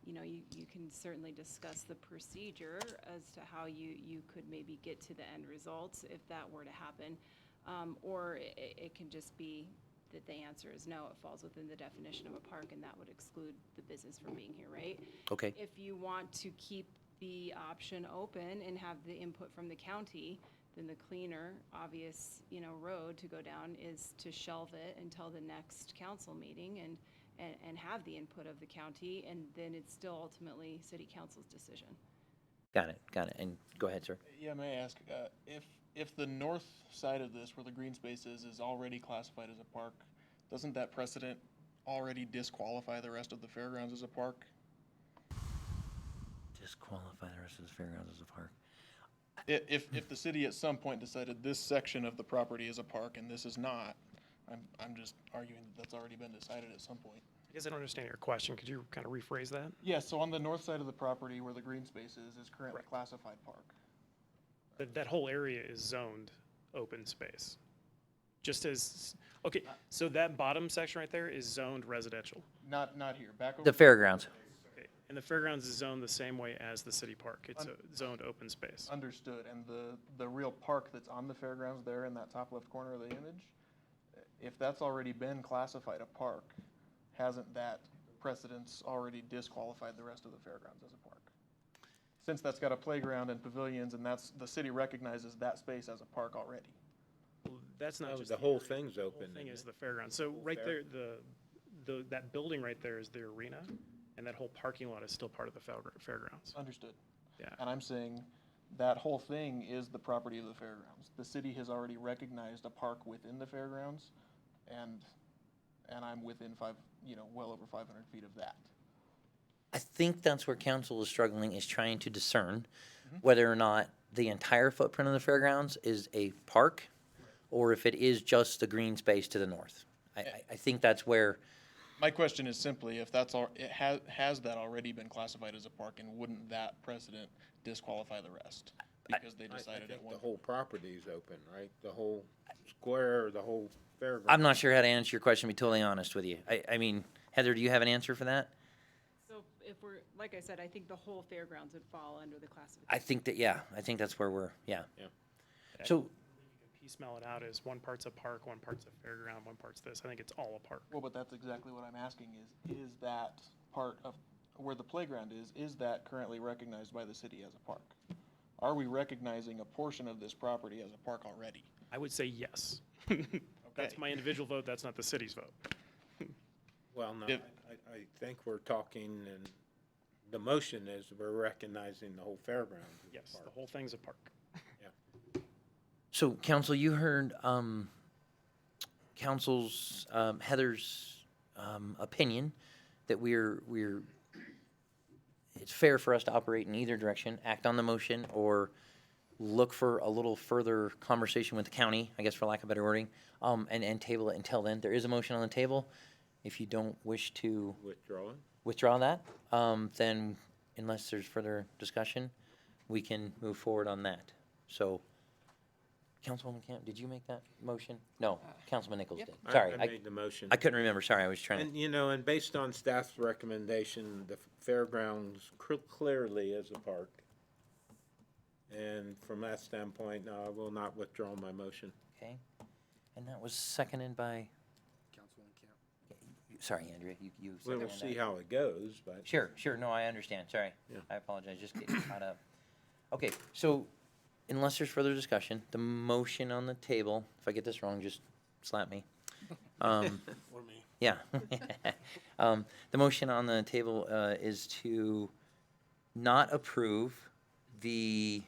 you can certainly discuss the procedure as to how you could maybe get to the end results if that were to happen. Or it can just be that the answer is no, it falls within the definition of a park, and that would exclude the business from being here, right? Okay. If you want to keep the option open and have the input from the county, then the cleaner, obvious, road to go down is to shelve it until the next council meeting and have the input of the county, and then it's still ultimately city council's decision. Got it, and go ahead, sir. Yeah, may I ask, if the north side of this, where the green space is already classified as a park, doesn't that precedent already disqualify the rest of the fairgrounds as a park? Disqualify the rest of the fairgrounds as a park. If the city at some point decided this section of the property is a park and this is not, I'm just arguing that that's already been decided at some point. I guess I don't understand your question. Could you kind of rephrase that? Yeah, so on the north side of the property where the green space is currently classified park. That whole area is zoned open space. Just as, okay, so that bottom section right there is zoned residential. Not here, back over. The fairgrounds. Okay, and the fairgrounds is zoned the same way as the city park. It's a zoned open space. Understood, and the real park that's on the fairgrounds there in that top left corner of the image, if that's already been classified a park, hasn't that precedence already disqualified the rest of the fairgrounds as a park? Since that's got a playground and pavilions, and that's, the city recognizes that space as a park already. Well, that's not No, just. the whole thing's open. The whole thing isn't is it? the fairground. So right fair. there, that building right there is the arena, and that whole parking lot is still part of the fairgrounds. Understood. Yeah. And I'm saying that whole thing is the property of the fairgrounds. The city has already recognized a park within the fairgrounds, and I'm within well over 500 feet of that. I think that's where council is struggling, is trying to discern whether or not the entire footprint of the fairgrounds is a park, or if it is just the green space to the north. I think that's where, My question is simply, if that's has that already been classified as a park, and wouldn't that precedent disqualify the rest? Because they I decided think at one. the whole property's open, right? The whole square, the whole fairground. I'm not sure how to answer your question, to be totally honest with you. I mean, Heather, do you have an answer for that? So if we're, like I said, I think the whole fairgrounds would fall under the classification. I think that, yeah, I think that's where we're, yeah. Yeah. So, You can piecemeal it out as one part's a park, one part's a fairground, one part's this. I think it's all a park. Well, but that's exactly what I'm asking is that part of where the playground is that currently recognized by the city as a park? Are we recognizing a portion of this property as a park already? I would say yes. That's my individual vote, that's not the city's vote. Well, no, If- I think we're talking, and the motion is we're recognizing the whole fairground as a Yes, park. the whole thing's a park. so council, you heard, council's, Heather's, opinion that it's fair for us to operate in either direction, act on the motion, or look for a little further conversation with the county, I guess for lack of better wording, and table it until then. There is a motion on the table. If you don't wish to withdraw that, then unless there's further discussion, we can move forward on that. So, Councilwoman Camp, did you make that motion? No, Councilman Nichols did. Sorry, I made the motion. I couldn't remember. Sorry, I was trying to. And, and based on staff's recommendation, the fairgrounds clearly is a park. And from that standpoint, no, I will not withdraw my motion. Okay, and that was seconded by, Councilwoman Camp. sorry, Andrea, you We seconded will see that. how it goes, but. Sure, no, I understand, sorry. Yeah. I apologize, just getting caught up. Okay, so unless there's further discussion, the motion on the table, if I get this wrong, just slap me. Or me. Yeah. The motion on the table is to not approve the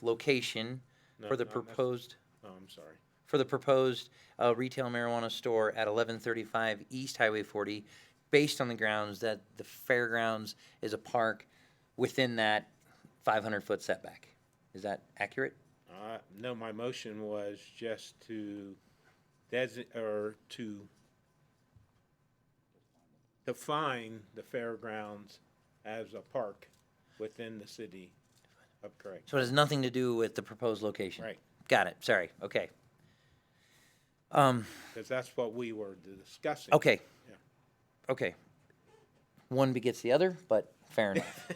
location for the No, proposed, Oh, I'm sorry. for the proposed retail marijuana store at 1135 East Highway 40, based on the grounds that the fairgrounds is a park within that 500-foot setback. Is that accurate? No, my motion was just to to define the fairgrounds as a park within the city of Craig. So it has nothing to do with the proposed location? Right. Got it, sorry, okay. Because that's what we were discussing. Okay. Yeah. Okay. One begets the other, but fair enough.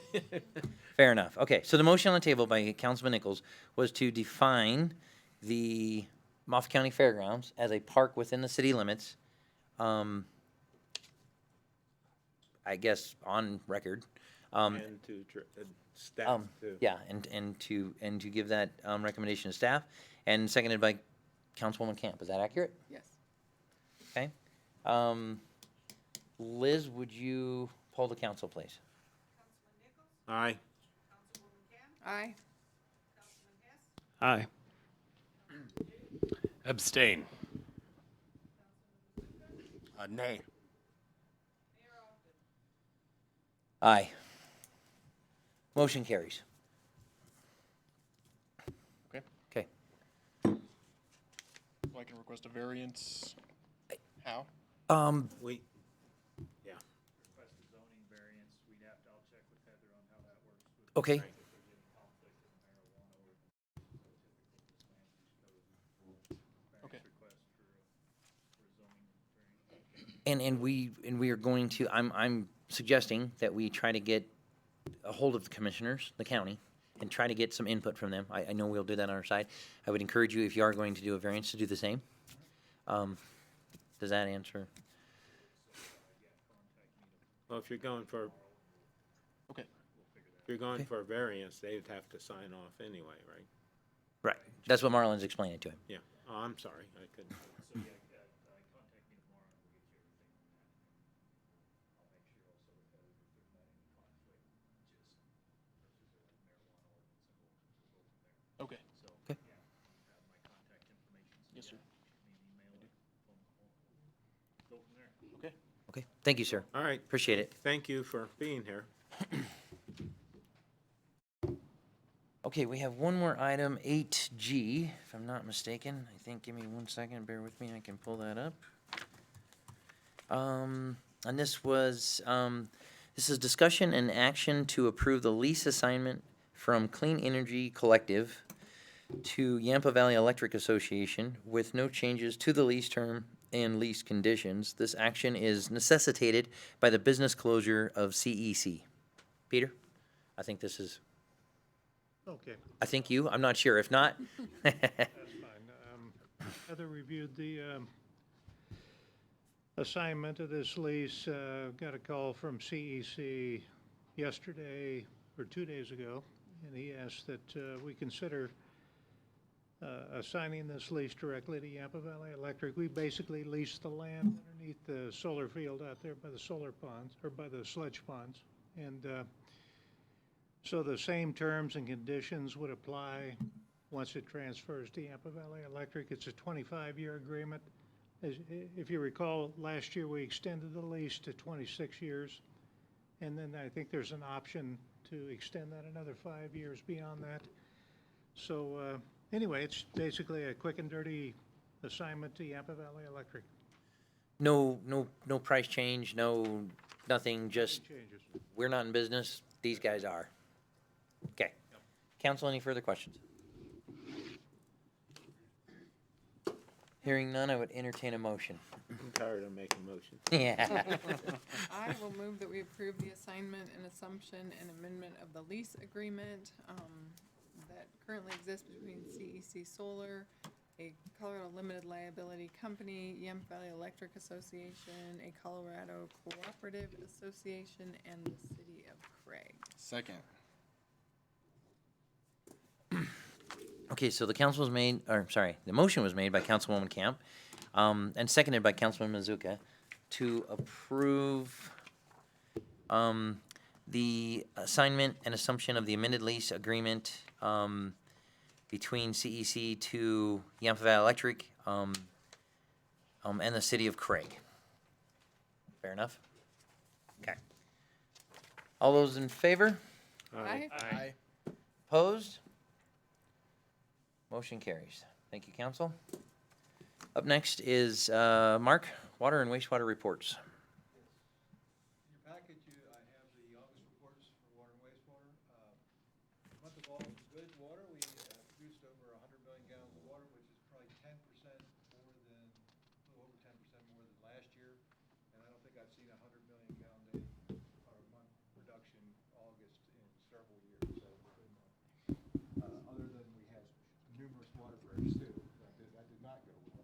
Fair enough. Okay, so the motion on the table by Councilman Nichols was to define the Moffett County Fairgrounds as a park within the city limits. I guess on record. And to staff to. Yeah, and to give that recommendation to staff, and seconded by Councilwoman Camp. Is that accurate? Yes. Okay. Liz, would you poll the council, please? Aye. Aye. Aye. Abstain. Nay. Aye. Motion carries. Okay. Okay. So I can request a variance. How? We, yeah. Request a zoning variance, we'd have to, I'll check with Heather on how that works with. Okay. If there's any conflict in the marijuana ordinance. So typically this land use code, Okay. variance request for a zoning variance. And we are going to, I'm suggesting that we try to get a hold of the commissioners, the county, and try to get some input from them. I know we'll do that on our side. I would encourage you, if you are going to do a variance, to do the same. Does that answer? Well, if you're going for, Okay. if you're going for a variance, they'd have to sign off anyway, right? Right. That's what Marlon's explaining to him. Yeah. Oh, I'm sorry, I couldn't. So yeah, contact me tomorrow and we'll get you everything on that. I'll make sure also with Heather if there's not any conflict, just versus a marijuana ordinance and we'll go from there. Okay. So, Okay. yeah, you have my contact information. So Yes, sir. shoot me an email or phone call. Go from there. Okay. Okay. Thank you, sir. All right, Appreciate it. thank you for being here. Okay, we have one more item, 8G, if I'm not mistaken. I think, give me 1 second, bear with me, I can pull that up. And this was, this is discussion and action to approve the lease assignment from Clean Energy Collective to Yampa Valley Electric Association with no changes to the lease term and lease conditions. This action is necessitated by the business closure of CEC. Peter, I think this is, Okay, I think you, I'm not sure, if not. that's fine. Heather reviewed the assignment of this lease, got a call from CEC yesterday or 2 days ago, and he asked that we consider assigning this lease directly to Yampa Valley Electric. We basically lease the land underneath the solar field out there by the solar ponds, or by the sludge ponds. And so the same terms and conditions would apply once it transfers to Yampa Valley Electric. It's a 25-year agreement. If you recall, last year we extended the lease to 26 years. And then I think there's an option to extend that another 5 years beyond that. So anyway, it's basically a quick and dirty assignment to Yampa Valley Electric. No price change, nothing, just, Changes. we're not in business, these guys are. Okay. Council, any further questions? Hearing none, I would entertain a motion. I'm tired of making motions. Yeah. I will move that we approve the assignment and assumption and amendment of the lease agreement that currently exists between CEC Solar, a Colorado Limited Liability Company, Yampa Valley Electric Association, a Colorado Cooperative Association, and the City of Craig. Second. Okay, so the the motion was made by Councilwoman Camp, and seconded by Councilman Mazuka to approve, the assignment and assumption of the amended lease agreement, between CEC to Yampa Valley Electric, and the City of Craig. Fair enough? Okay. All those in favor? Aye. Aye. Opposed? Motion carries. Thank you, council. Up next is Mark, water and wastewater reports. In your package, I have the August reports for water and wastewater. The month of August was good water. We produced over 100 million gallons of water, which is probably 10% more than, a little over 10% more than last year. And I don't think I've seen a 100 million gallon day or month production August in several years. So it was a good month. Other than we had numerous water breaks too. That did not go well.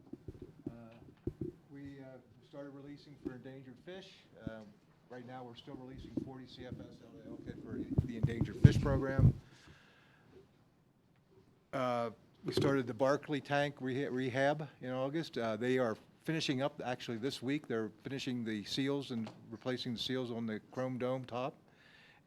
We started releasing for endangered fish. Right now, we're still releasing 40 CFS out of Elkhead for the endangered fish program. We started the Barkley tank rehab in August. They are finishing up, actually this week, they're finishing the seals and replacing the seals on the chrome dome top,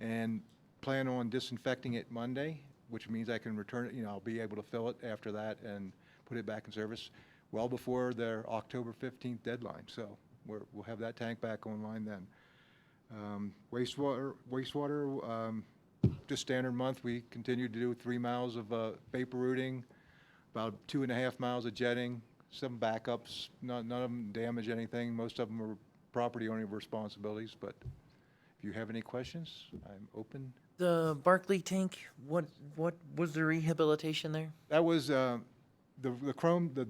and plan on disinfecting it Monday. which means I can return it, I'll be able to fill it after that and put it back in service well before their October 15th deadline. So we'll have that tank back online then. Wastewater, just standard month, we continued to do 3 miles of vapor routing, about 2.5 miles of jetting, some backups, none of them damage anything. Most of them are property owner responsibilities, but if you have any questions, I'm open. The Barkley tank, what was the rehabilitation there? That was the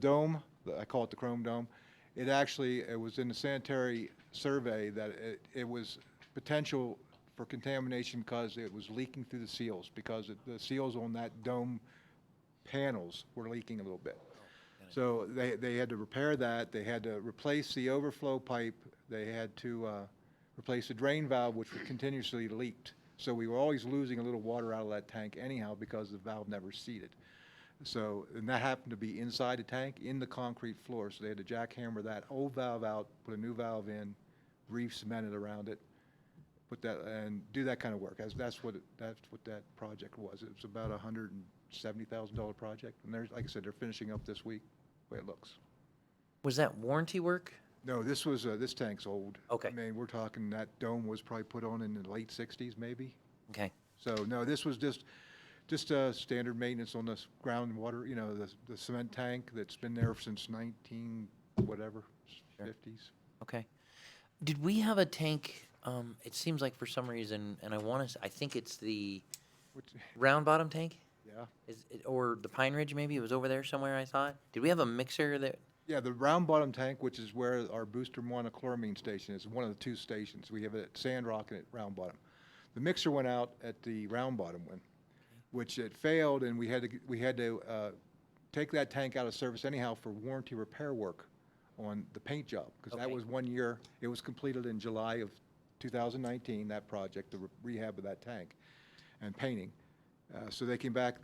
dome, I call it the chrome dome. It was in the sanitary survey that it was potential for contamination because it was leaking through the seals, because the seals on that dome panels were leaking a little bit. So they had to repair that. They had to replace the overflow pipe. They had to replace the drain valve, which continuously leaked. So we were always losing a little water out of that tank anyhow because the valve never seated. So, and that happened to be inside the tank, in the concrete floor. So they had to jackhammer that old valve out, put a new valve in, re-cement it around it, put that, and do that kind of work. That's what that project was. It was about a $170,000 project. And there's, like I said, they're finishing up this week, the way it looks. Was that warranty work? No, this tank's old. Okay. I mean, we're talking that dome was probably put on in the late 60s, maybe. Okay. So, no, this was just standard maintenance on the groundwater, the cement tank that's been there since 19 whatever, 50s. Okay. Did we have a tank, it seems like for some reason, and I think it's the round bottom tank? Yeah. Or the Pine Ridge maybe? It was over there somewhere, I thought. Did we have a mixer that? Yeah, the round bottom tank, which is where our booster monochloramine station is, one of the 2 stations. We have it at Sand Rock and at Round Bottom. The mixer went out at the Round Bottom one, which it failed, and we had to take that tank out of service anyhow for warranty repair work on the paint job, because that was 1 year. It was completed in July of 2019, that project, the rehab of that tank and painting. So they came back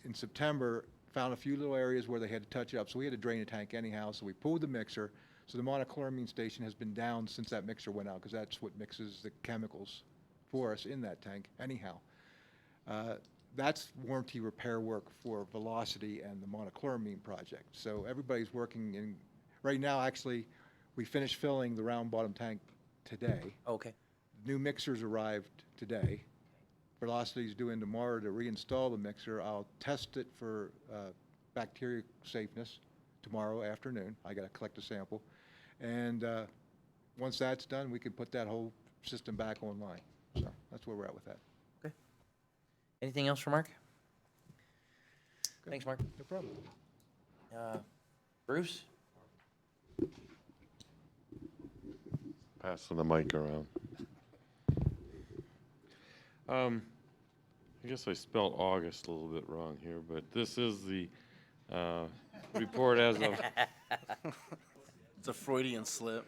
in September, found a few little areas where they had to touch it up, so we had to drain the tank anyhow, so we pulled the mixer. So the monochloramine station has been down since that mixer went out, because that's what mixes the chemicals for us in that tank anyhow. That's warranty repair work for Velocity and the monochloramine project. So everybody's working in, right now, actually, we finished filling the round bottom tank today. Okay. New mixers arrived today. Velocity's doing tomorrow to reinstall the mixer. I'll test it for bacteria safeness tomorrow afternoon. I got to collect a sample. And once that's done, we can put that whole system back online. So that's where we're at with that. Okay. Anything else for Mark? Thanks, Mark. No problem. Bruce? Passing the mic around. I guess I spelled August a little bit wrong here, but this is the report as of. It's a Freudian slip.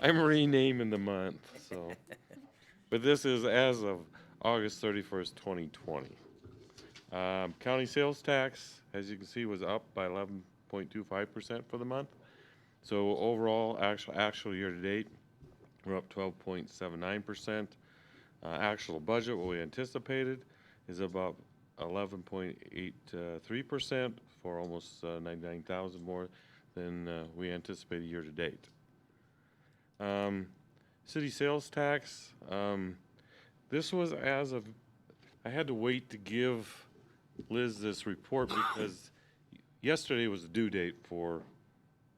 I'm renaming the month, so. But this is as of August 31st, 2020. County sales tax, as you can see, was up by 11.25% for the month. So overall, actual year to date, we're up 12.79%. Actual budget, what we anticipated, is about 11.83% for almost 99,000 more than we anticipated year to date. City sales tax, this was as of, I had to wait to give Liz this report because yesterday was the due date for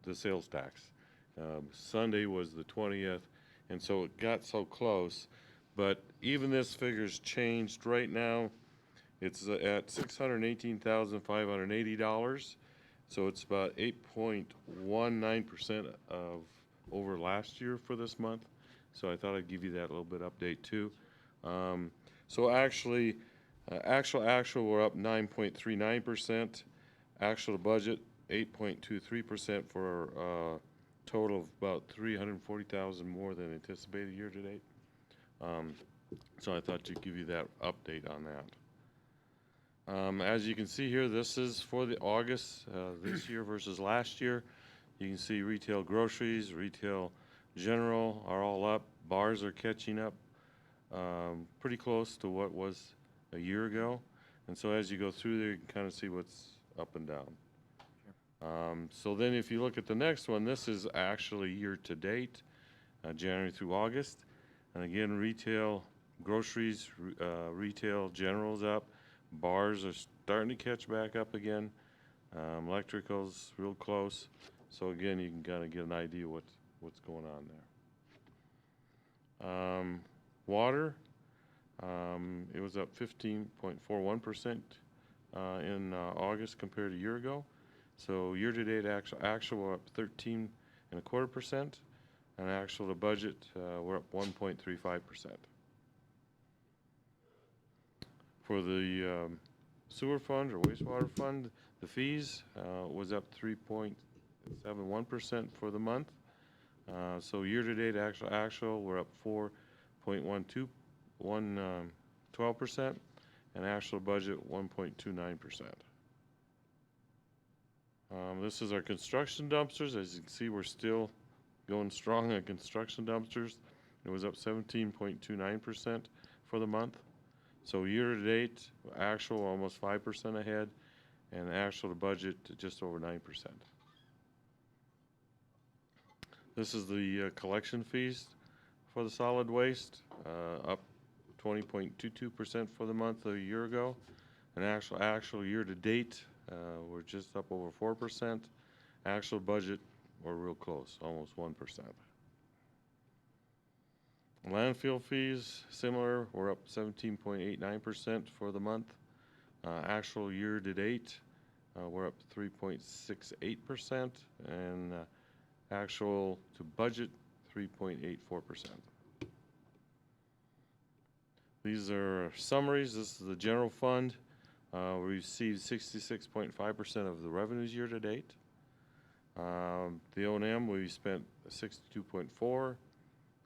the sales tax. Sunday was the 20th, and so it got so close. But even this figure's changed right now. It's at $618,580. So it's about 8.19% of over last year for this month. So I thought I'd give you that little bit update too. So actually, actual, we're up 9.39%. Actual budget, 8.23% for a total of about 340,000 more than anticipated year to date. So I thought to give you that update on that. As you can see here, this is for the August this year versus last year. You can see retail groceries, retail general are all up. Bars are catching up pretty close to what was a year ago. And so as you go through there, you can kind of see what's up and down. So then if you look at the next one, this is actually year-to-date, January through August. And again, retail, groceries, retail, general's up. Bars are starting to catch back up again. Electrical's real close. So again, you can kind of get an idea what's going on there. Water, it was up 15.41% in August compared to a year ago. So year-to-date actual we're up 13.25%, and actual to budget we're up 1.35%. For the sewer fund or wastewater fund, the fees was up 3.71% for the month. So year-to-date actual we're up 12%, and actual budget 1.29%. This is our construction dumpsters. As you can see, we're still going strong on construction dumpsters. It was up 17.29% for the month. So year-to-date, actual almost 5% ahead, and actual to budget just over 9%. This is the collection fees for the solid waste, up 20.22% for the month a year ago. And actual year-to-date, we're just up over 4%. Actual budget, we're real close, almost 1%. Landfill fees, similar, we're up 17.89% for the month. Actual year-to-date, we're up 3.68%, and actual to budget, 3.84%. These are summaries. This is the general fund. We received 66.5% of the revenues year-to-date. The O&M, we spent 62.4.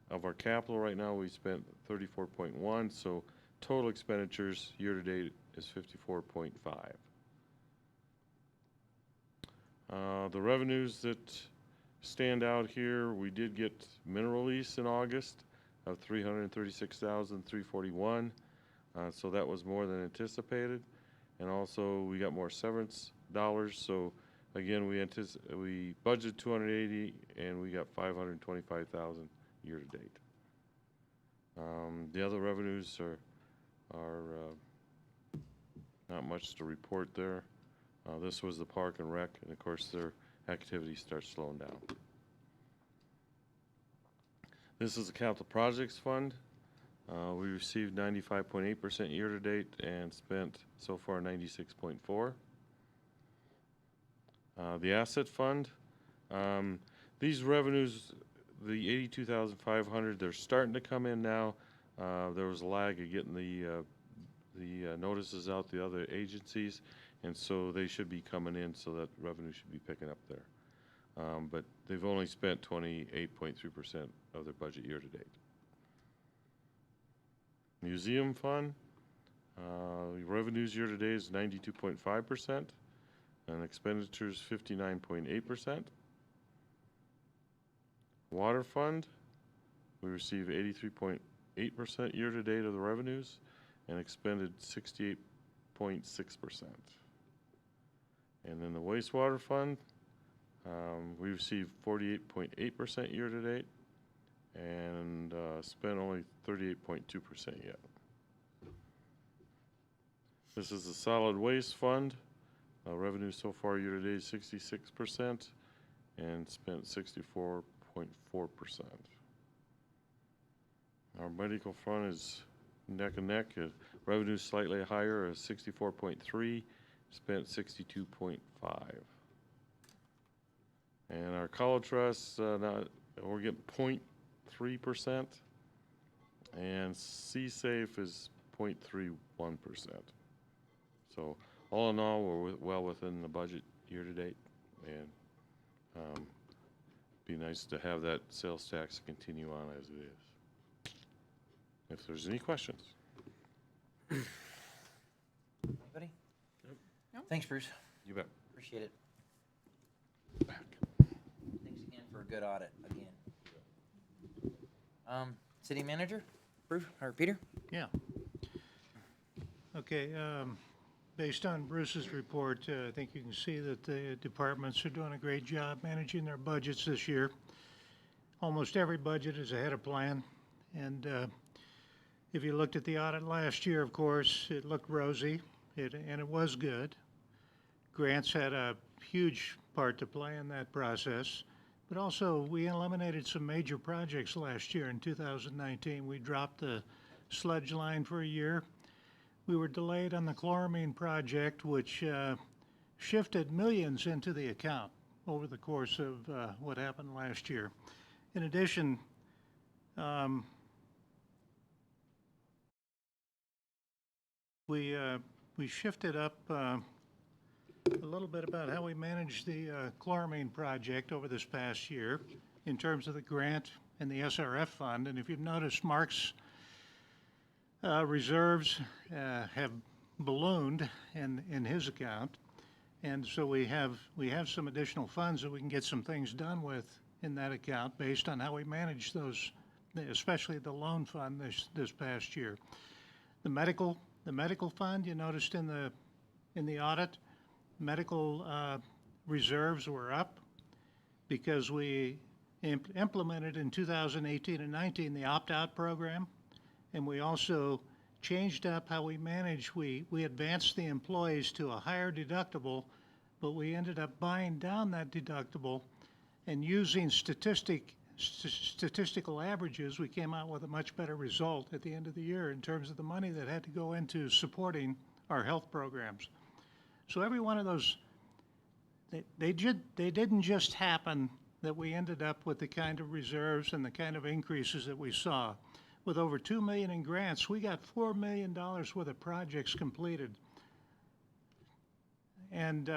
Of our capital right now, we spent 34.1. So total expenditures year-to-date is 54.5. The revenues that stand out here, we did get mineral lease in August of $336,341. So that was more than anticipated. And also we got more severance dollars. So again, we budgeted 280 and we got 525,000 year-to-date. The other revenues are not much to report there. This was the park and rec, and of course their activity starts slowing down. This is the capital projects fund. We received 95.8% year-to-date and spent so far 96.4%. The asset fund, these revenues, the 82,500, they're starting to come in now. There was a lag of getting the notices out to the other agencies, and so they should be coming in, so that revenue should be picking up there. But they've only spent 28.3% of their budget year-to-date. Museum fund, revenues year-to-date is 92.5%, and expenditures 59.8%. Water fund, we received 83.8% year-to-date of the revenues and expended 68.6%. And then the wastewater fund, we received 48.8% year-to-date and spent only 38.2% yet. This is the solid waste fund. Revenue so far year-to-date is 66% and spent 64.4%. Our medical fund is neck and neck. Revenue slightly higher, 64.3, spent 62.5. And our college trust, we're getting 0.3%, and C-Safe is 0.31%. So all in all, we're well within the budget year-to-date, and be nice to have that sales tax continue on as it is. If there's any questions. Anybody? No? Thanks, Bruce. You bet. Appreciate it. Thanks again for a good audit again. City manager, Bruce or Peter? Yeah. Okay, based on Bruce's report, I think you can see that the departments are doing a great job managing their budgets this year. Almost every budget is ahead of plan. And if you looked at the audit last year, of course, it looked rosy, and it was good. Grants had a huge part to play in that process. But also, we eliminated some major projects last year in 2019. We dropped the sludge line for a year. We were delayed on the chloramine project, which shifted millions into the account over the course of what happened last year. In addition, we shifted up a little bit about how we managed the chloramine project over this past year in terms of the grant and the SRF fund. And if you've noticed, Mark's reserves have ballooned in his account. And so we have some additional funds that we can get some things done with in that account based on how we manage those, especially the loan fund this past year. The medical fund, you noticed in the audit, medical reserves were up because we implemented in 2018 and 19 the opt-out program, and we also changed up how we manage. We advanced the employees to a higher deductible, but we ended up buying down that deductible and using statistical averages. We came out with a much better result at the end of the year in terms of the money that had to go into supporting our health programs. So every one of those, they didn't just happen that we ended up with the kind of reserves and the kind of increases that we saw. With over $2 million in grants, we got $4 million worth of projects completed. And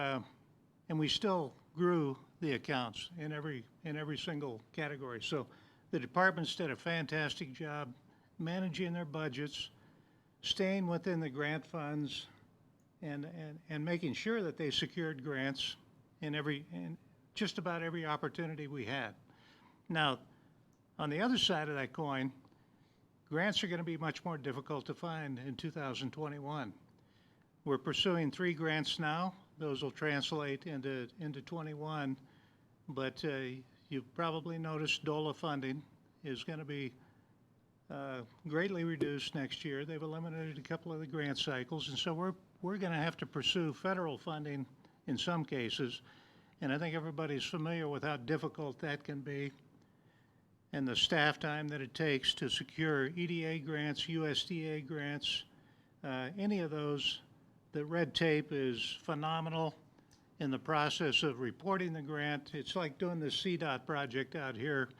we still grew the accounts in every single category. So the departments did a fantastic job managing their budgets, staying within the grant funds, and making sure that they secured grants in just about every opportunity we had. Now, on the other side of that coin, grants are going to be much more difficult to find in 2021. We're pursuing 3 grants now. Those will translate into 21. But you've probably noticed DOLA funding is going to be greatly reduced next year. They've eliminated a couple of the grant cycles, and so we're going to have to pursue federal funding in some cases. And I think everybody's familiar with how difficult that can be and the staff time that it takes to secure EDA grants, USDA grants, any of those. The red tape is phenomenal in the process of reporting the grant. It's like doing the CDOT project out here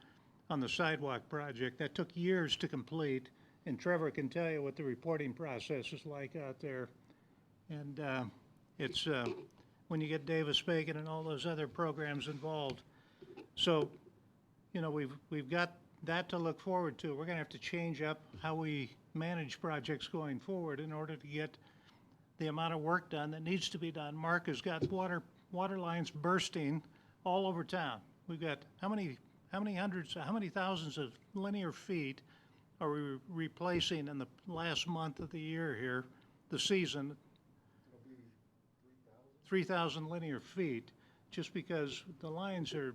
on the sidewalk project. That took years to complete, and Trevor can tell you what the reporting process is like out there. And it's when you get Davis-Bacon and all those other programs involved. So, you know, we've got that to look forward to. We're going to have to change up how we manage projects going forward in order to get the amount of work done that needs to be done. Mark has got water lines bursting all over town. We've got how many thousands of linear feet are we replacing in the last month of the year here, the season? 3,000 linear feet, just because the lines are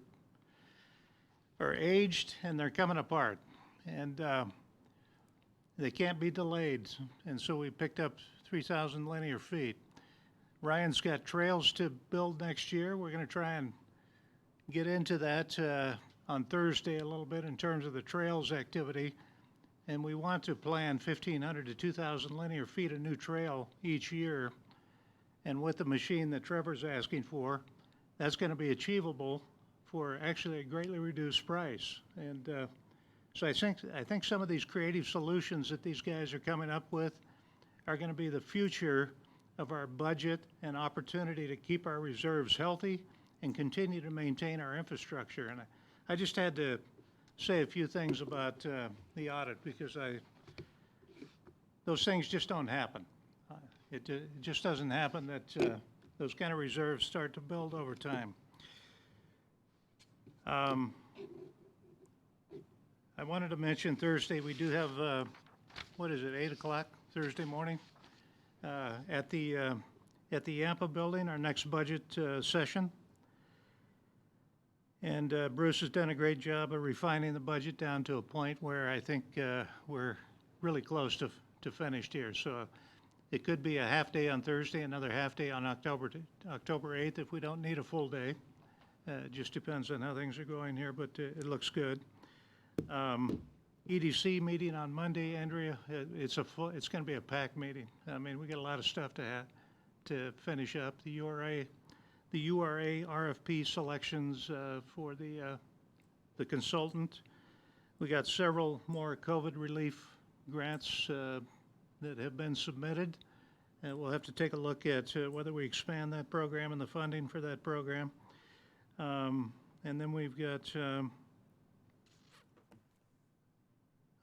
aged and they're coming apart, and they can't be delayed. And so we picked up 3,000 linear feet. Ryan's got trails to build next year. We're going to try and get into that on Thursday a little bit in terms of the trails activity. And we want to plan 1,500 to 2,000 linear feet of new trail each year. And with the machine that Trevor's asking for, that's going to be achievable for actually a greatly reduced price. And so I think some of these creative solutions that these guys are coming up with are going to be the future of our budget and opportunity to keep our reserves healthy and continue to maintain our infrastructure. And I just had to say a few things about the audit, because those things just don't happen. It just doesn't happen that those kind of reserves start to build over time. I wanted to mention Thursday, we do have, 8 o'clock Thursday morning at the at the Yampa Building, our next budget session. And Bruce has done a great job of refining the budget down to a point where I think we're really close to finished here. So it could be a half day on Thursday, another half day on October 8th if we don't need a full day. It just depends on how things are going here, but it looks good. EDC meeting on Monday, Andrea. It's going to be a packed meeting. I mean, we got a lot of stuff to finish up. The URA RFP selections for the consultant. We got several more COVID relief grants that have been submitted. We'll have to take a look at whether we expand that program and the funding for that program. And then we've got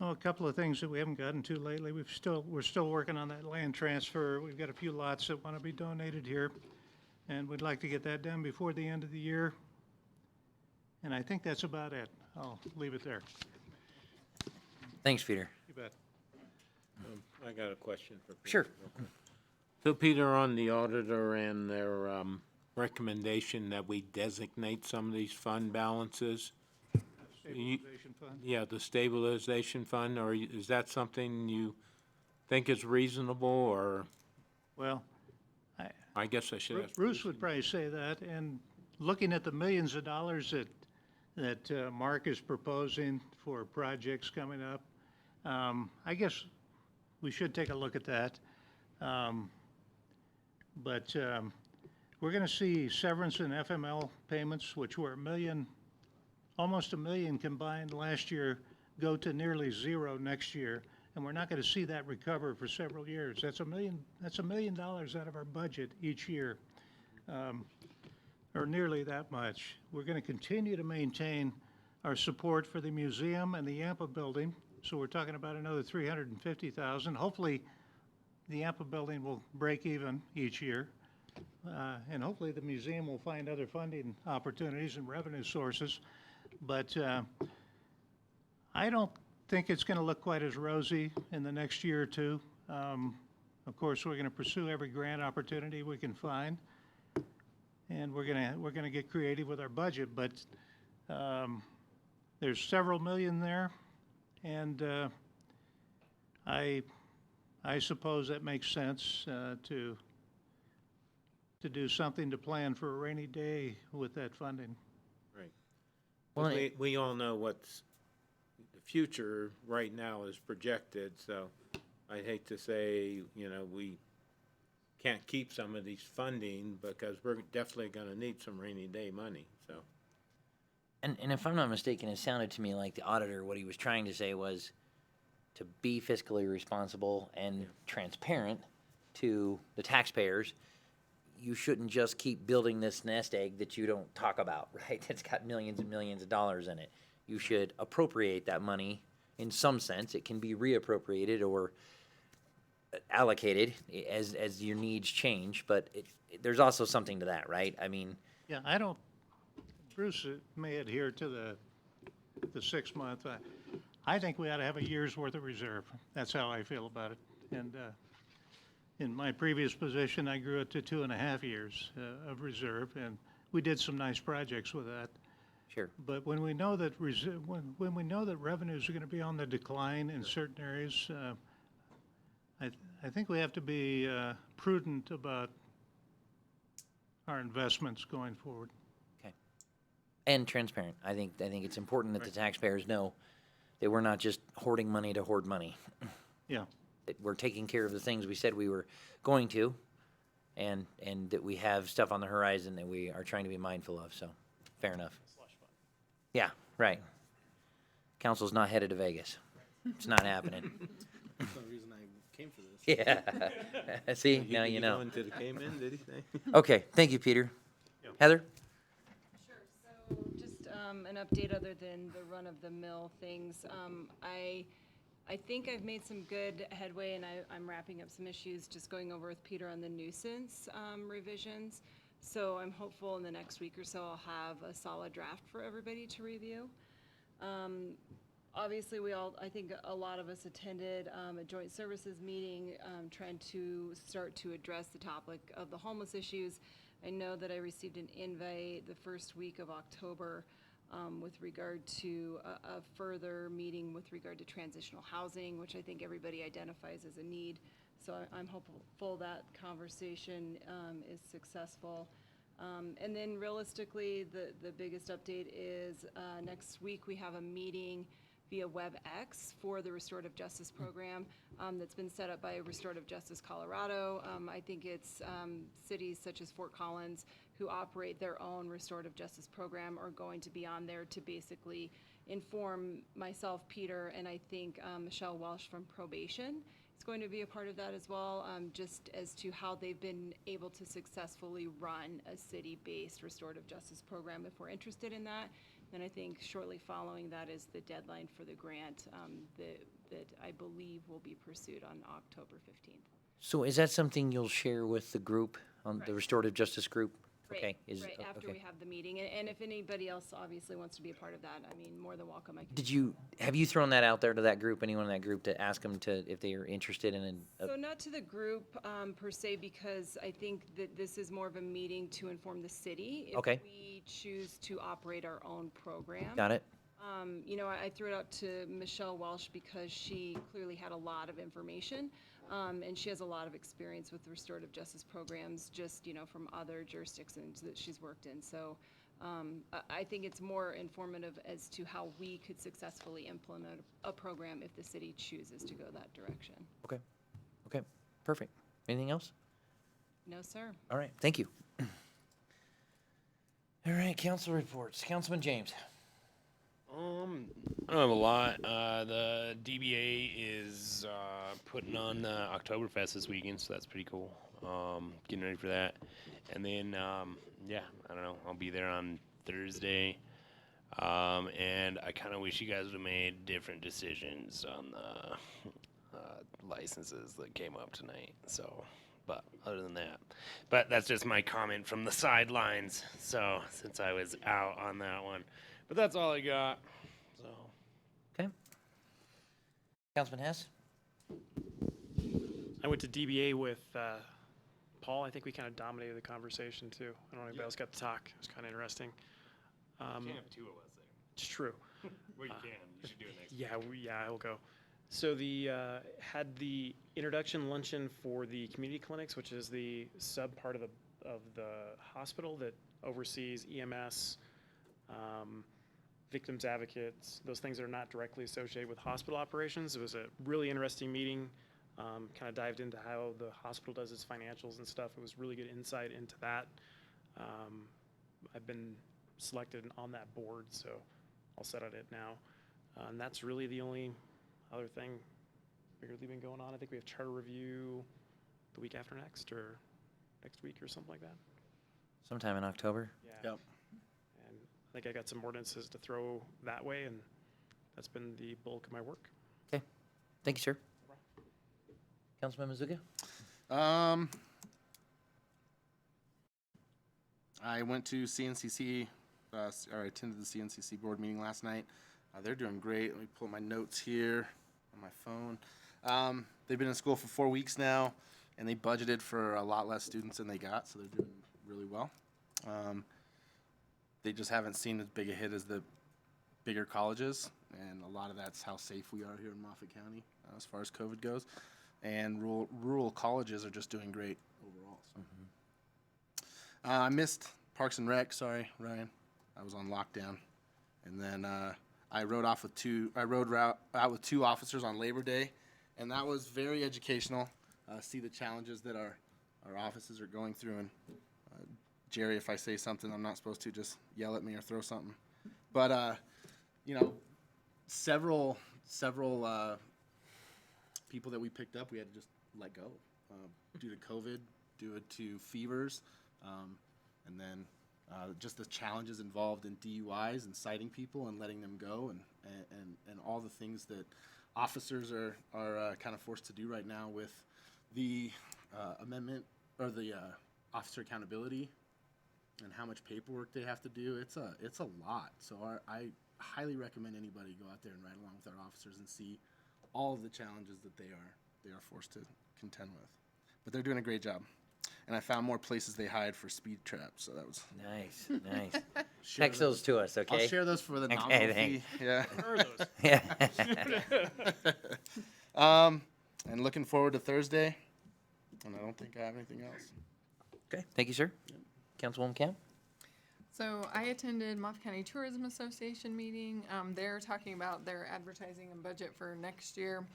a couple of things that we haven't gotten to lately. We're still working on that land transfer. We've got a few lots that want to be donated here, and we'd like to get that done before the end of the year. And I think that's about it. I'll leave it there. Thanks, Peter. You bet. I got a question for Peter. Sure. So Peter, on the auditor and their recommendation that we designate some of these fund balances. Stabilization fund? Yeah, the stabilization fund, or is that something you think is reasonable, or? Well, I guess I should ask. Bruce would probably say that, and looking at the millions of dollars that Mark is proposing for projects coming up, I guess we should take a look at that. But we're going to see severance and FML payments, which were almost $1 million combined last year, go to nearly zero next year, and we're not going to see that recover for several years. That's $1 million out of our budget each year, or nearly that much. We're going to continue to maintain our support for the museum and the Yampa building, so we're talking about another $350,000. Hopefully, the Yampa building will break even each year, and hopefully the museum will find other funding opportunities and revenue sources. But I don't think it's going to look quite as rosy in the next year or two. Of course, we're going to pursue every grant opportunity we can find, and we're going to get creative with our budget. But there's several million there, and I suppose that makes sense to do something to plan for a rainy day with that funding. Right. Well, We all know what's the future right now is projected, so I'd hate to say, we can't keep some of these funding because we're definitely going to need some rainy day money, so. And if I'm not mistaken, it sounded to me like the auditor, what he was trying to say was to be fiscally responsible and transparent to the taxpayers. You shouldn't just keep building this nest egg that you don't talk about, right? It's got millions and millions of dollars in it. You should appropriate that money in some sense. It can be reappropriated or allocated as your needs change, but there's also something to that, right? I mean. Yeah, Bruce may adhere to the 6 month. I think we ought to have a year's worth of reserve. That's how I feel about it. And in my previous position, I grew it to 2.5 years of reserve, and we did some nice projects with that. Sure. But when we know that when we know that revenues are going to be on the decline in certain areas, I think we have to be prudent about our investments going forward. Okay. And transparent. I think it's important that the taxpayers know that we're not just hoarding money to hoard money. Yeah. That we're taking care of the things we said we were going to, and that we have stuff on the horizon that we are trying to be mindful of, so, fair enough. Yeah, right. Council's not headed to Vegas. It's not happening. That's the reason I came for this. Yeah. See, now you know. Going to the Cayman, did he say? Okay, thank you, Peter. Heather? Sure, so just an update other than the run-of-the-mill things. I think I've made some good headway, and I'm wrapping up some issues, just going over with Peter on the nuisance revisions. So I'm hopeful in the next week or so I'll have a solid draft for everybody to review. obviously, I think a lot of us attended a joint services meeting, trying to start to address the topic of the homeless issues. I know that I received an invite the first week of October with regard to a further meeting with regard to transitional housing, which I think everybody identifies as a need. So I'm hopeful that conversation is successful. And then realistically, the biggest update is next week we have a meeting via WebEx for the Restorative Justice Program that's been set up by Restorative Justice Colorado. I think it's cities such as Fort Collins who operate their own Restorative Justice Program are going to be on there to basically inform myself, Peter, and I think Michelle Welsh from Probation is going to be a part of that as well, just as to how they've been able to successfully run a city-based restorative justice program. If we're interested in that, then I think shortly following that is the deadline for the grant that I believe will be pursued on October 15th. So is that something you'll share with the group, the Right. Restorative Justice Group? Okay. Right, after we have the meeting. And if anybody else obviously wants to be a part of that, I mean, more than welcome. I can. Have you thrown that out there to that group, anyone in that group, to ask them if they are interested in So not to the group per se, because I think that this is more of a meeting to inform the city. Okay. If we choose to operate our own program. Got it? You know, I threw it out to Michelle Welsh because she clearly had a lot of information. And she has a lot of experience with restorative justice programs, just, you know, from other jurisdictions that she's worked in. So I think it's more informative as to how we could successfully implement a program if the city chooses to go that direction. Okay. Okay. Perfect. Anything else? No, sir. All right. Thank you. All right. Council reports. Councilman James. I don't have a lot. The DBA is putting on Oktoberfest this weekend, so that's pretty cool. Getting ready for that. And then, yeah, I don't know. I'll be there on Thursday. And I kind of wish you guys would have made different decisions on the licenses that came up tonight. So, but other than that. But that's just my comment from the sidelines. So, since I was out on that one. But that's all I got. So. Okay. Councilman Hess? I went to DBA with Paul. I think we kind of dominated the conversation too. I don't know if anybody else got to talk. It was kind of interesting. Can't have two of us there. It's true. Well, you can. You should do it next Yeah, I'll go. So the had the introduction luncheon for the community clinics, which is the sub part of the hospital that oversees EMS, victims advocates, those things that are not directly associated with hospital operations. It was a really interesting meeting. Kind of dived into how the hospital does its financials and stuff. It was really good insight into that. I've been selected on that board, so I'll set on it now. And that's really the only other thing weirdly been going on. I think we have charter review the week after next or next week or something like that. Sometime in October? Yeah. Yep. And I think I got some ordinances to throw that way, and that's been the bulk of my work. Okay. Thank you, sir. Councilman Mizuka? I went to CNCC, or I attended the CNCC board meeting last night. They're doing great. Let me pull my notes here on my phone. They've been in school for 4 weeks now, and they budgeted for a lot less students than they got, so they're doing really well. They just haven't seen as big a hit as the bigger colleges, and a lot of that's how safe we are here in Moffett County as far as COVID goes. And rural colleges are just doing great overall. So. I missed Parks and Rec. Sorry, Ryan. I was on lockdown, and then I rode out with two officers on Labor Day, and that was very educational. See the challenges that our offices are going through, and Jerry, if I say something I'm not supposed to, just yell at me or throw something. But you know, several people that we picked up, we had to just let go due to COVID, due to fevers, and then just the challenges involved in DUIs and citing people and letting them go, and all the things that officers are kind of forced to do right now with the amendment or the officer accountability and how much paperwork they have to do. It's a lot. So I highly recommend anybody go out there and ride along with our officers and see all of the challenges that they are forced to contend with. But they're doing a great job. And I found more places they hide for speed traps, so that was Nice, nice. Share Text those to us, okay? I'll share those for the Okay, nominal thanks. fee. Yeah. Yeah. And looking forward to Thursday. And I don't think I have anything else. Okay, thank you, sir. Councilwoman Camp? So I attended Moth County Tourism Association meeting. They're talking about their advertising and budget for next year.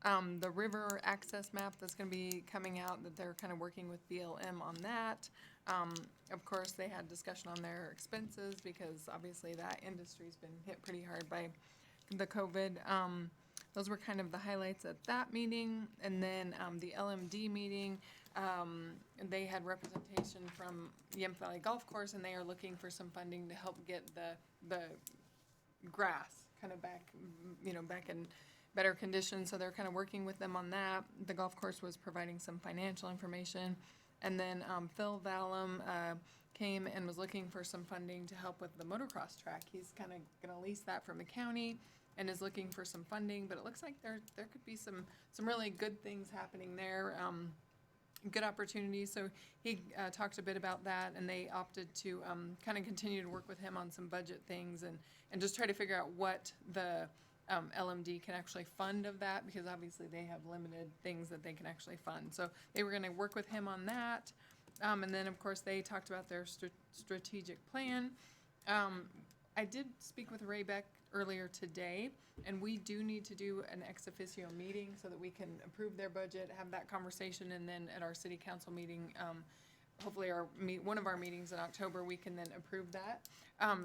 The river access map that's gonna be coming out, that they're kind of working with BLM on that. Of course, they had discussion on their expenses because obviously that industry's been hit pretty hard by the COVID. Those were kind of the highlights at that meeting. And then the LMD meeting, they had representation from Yemp Valley Golf Course, and they are looking for some funding to help get the grass kind of back, back in better condition. So they're kind of working with them on that. The golf course was providing some financial information. And then Phil Vallum came and was looking for some funding to help with the motocross track. He's kind of going to lease that from the county and is looking for some funding, but it looks like there could be some really good things happening there, good opportunities. So he talked a bit about that, and they opted to kind of continue to work with him on some budget things and just try to figure out what the LMD can actually fund of that, because obviously they have limited things that they can actually fund. So they were going to work with him on that. And then, of course, they talked about their strategic plan. I did speak with Ray Beck earlier today, and we do need to do an ex officio meeting so that we can approve their budget, have that conversation, and then at our city council meeting, hopefully one of our meetings in October, we can then approve that.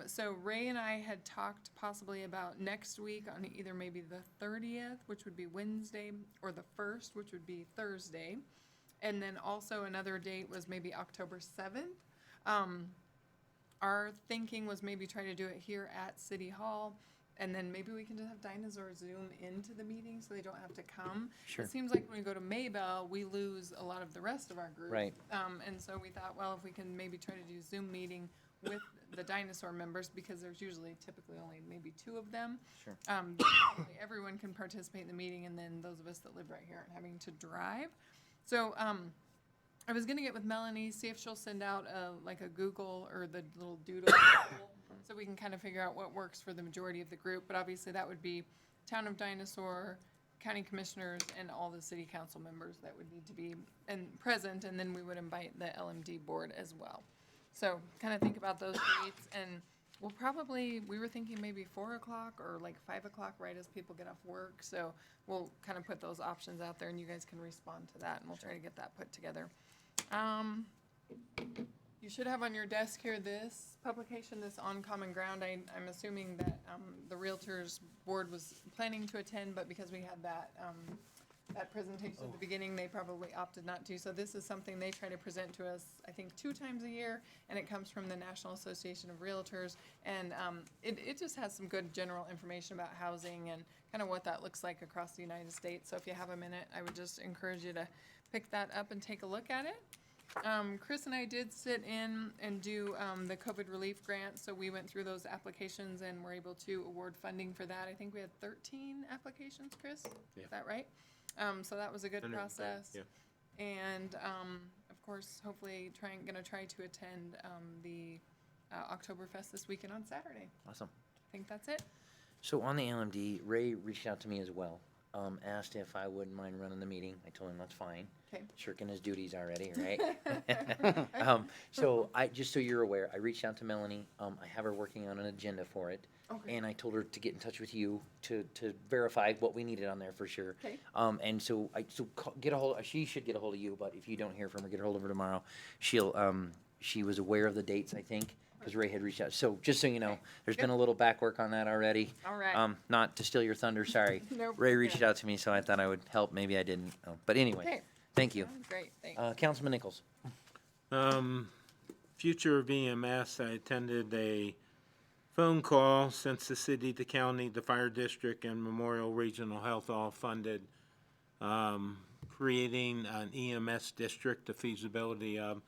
So Ray and I had talked possibly about next week on either maybe the 30th, which would be Wednesday, or the 1st, which would be Thursday. And then also another date was maybe October 7th. Our thinking was maybe try to do it here at City Hall, and then maybe we can just have Dinosaur Zoom into the meeting so they don't have to come. Sure. It seems like when we go to Maybell, we lose a lot of the rest of our group. Right. And so we thought, well, if we can maybe try to do Zoom meeting with the Dinosaur members, because there's typically only maybe 2 of them. Sure. Everyone can participate in the meeting, and then those of us that live right here aren't having to drive. So, I was gonna get with Melanie, see if she'll send out like a Google or the little doodle so we can kind of figure out what works for the majority of the group. But obviously that would be Town of Dinosaur, county commissioners, and all the city council members that would need to be present, and then we would invite the LMD board as well. So kind of think about those dates, and we were thinking maybe 4 o'clock or like 5 o'clock right as people get off work. So we'll kind of put those options out there, and you guys can respond to that, and we'll try to get that put together. You should have on your desk here this publication, this On Common Ground. I'm assuming that the Realtors Board was planning to attend, but because we had that presentation at the beginning, they probably opted not to. So this is something they try to present to us, I think, 2 times a year, and it comes from the National Association of Realtors. And it just has some good general information about housing and kind of what that looks like across the United States. So if you have a minute, I would just encourage you to pick that up and take a look at it. Chris and I did sit in and do the COVID relief grant, so we went through those applications and were able to award funding for that. I think we had 13 applications, Chris? Yeah. Is that right? So that was a good process. Yeah. And of course, hopefully gonna try to attend the Oktoberfest this weekend on Saturday. Awesome. I think that's it. So on the LMD, Ray reached out to me as well, asked if I wouldn't mind running the meeting. I told him that's fine. Okay. Shirking his duties already, right? So just so you're aware, I reached out to Melanie. I have her working on an agenda for it. Okay. And I told her to get in touch with you to verify what we needed on there for sure. Okay. And so she should get a hold of you, but if you don't hear from her, get a hold of her tomorrow. She was aware of the dates, I think, because Ray had reached out. So just so you know, there's been a little back work on that already. All right. Not to steal your thunder, sorry. Nope. Ray reached out to me, so I thought I would help. Maybe I didn't. But anyway, Okay. thank you. Great, thanks. Councilman Nichols. Future of EMS, I attended a phone call since the city, the county, the fire district, and Memorial Regional Health all funded creating an EMS district, the feasibility of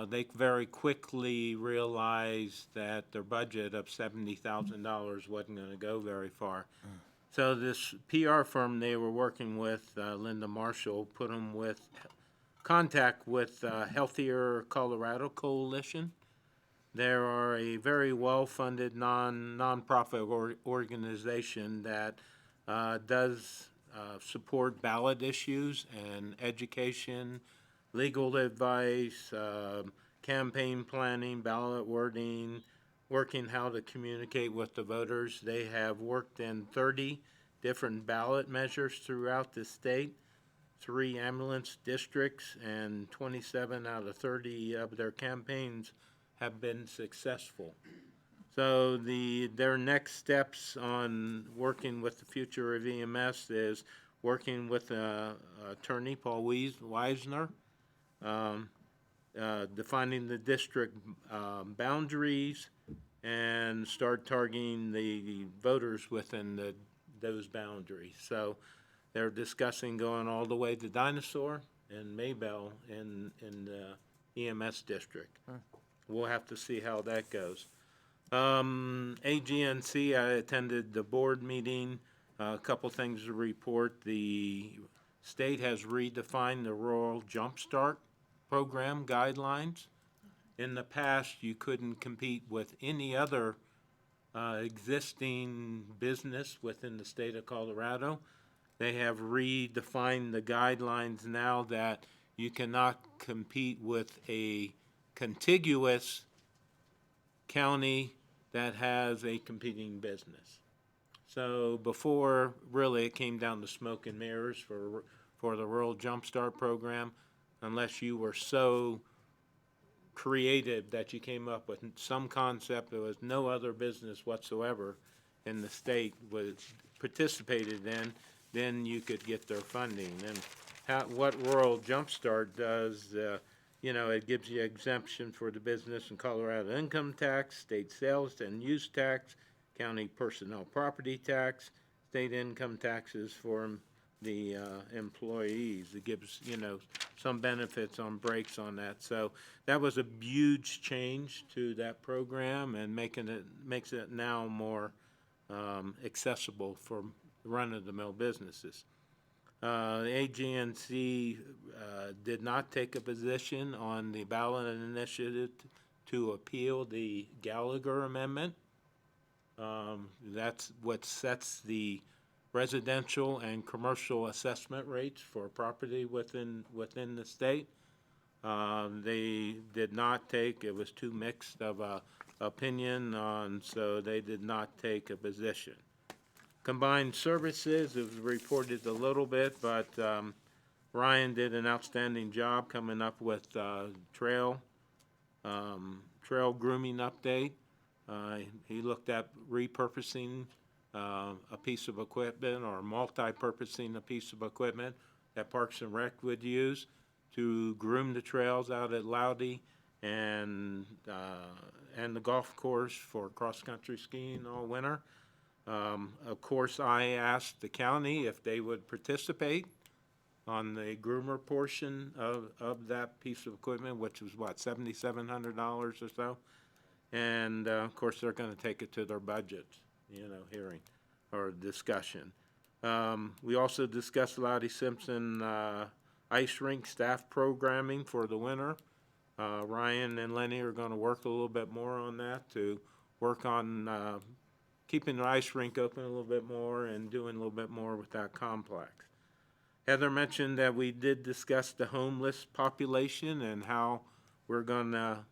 they very quickly realized that their budget of $70,000 wasn't going to go very far. So this PR firm they were working with, Linda Marshall, put them with contact with Healthier Colorado Coalition. They are a very well-funded nonprofit organization that does support ballot issues and education, legal advice, campaign planning, ballot wording, working how to communicate with the voters. They have worked in 30 different ballot measures throughout the state, 3 ambulance districts, and 27 out of 30 of their campaigns have been successful. So their next steps on working with the future of EMS is working with attorney Paul Weisner, defining the district boundaries, and start targeting the voters within those boundaries. So they're discussing going all the way to Dinosaur and Maybell in the EMS district. We'll have to see how that goes. AGNC, I attended the board meeting. A couple things to report. The state has redefined the Rural Jumpstart Program guidelines. In the past, you couldn't compete with any other existing business within the state of Colorado. They have redefined the guidelines now that you cannot compete with a contiguous county that has a competing business. So before, really, it came down to smoke and mirrors for the Rural Jumpstart Program, unless you were so creative that you came up with some concept there was no other business whatsoever in the state was participated in, then you could get their funding. And what Rural Jumpstart does, it gives you exemption for the business and Colorado income tax, state sales and use tax, county personnel property tax, state income taxes for the employees. It gives, some benefits on breaks on that. So that was a huge change to that program and makes it now more accessible for run-of-the-mill businesses. The AGNC did not take a position on the ballot initiative to appeal the Gallagher Amendment. That's what sets the residential and commercial assessment rates for property within the state. They did not take, it was too mixed of a opinion on, so they did not take a position. Combined services, it was reported a little bit, but Ryan did an outstanding job coming up with trail grooming update. He looked at repurposing a piece of equipment or multi-purposing a piece of equipment that Parks and Rec would use to groom the trails out at Loudy and the golf course for cross-country skiing all winter. Of course, I asked the county if they would participate on the groomer portion of that piece of equipment, which was what, $7,700 or so? And of course, they're going to take it to their budget, hearing or discussion. We also discussed Loudy Simpson ice rink staff programming for the winter. Ryan and Lenny are going to work a little bit more on that to work on keeping the ice rink open a little bit more and doing a little bit more with that complex. Heather mentioned that we did discuss the homeless population and how we're going to,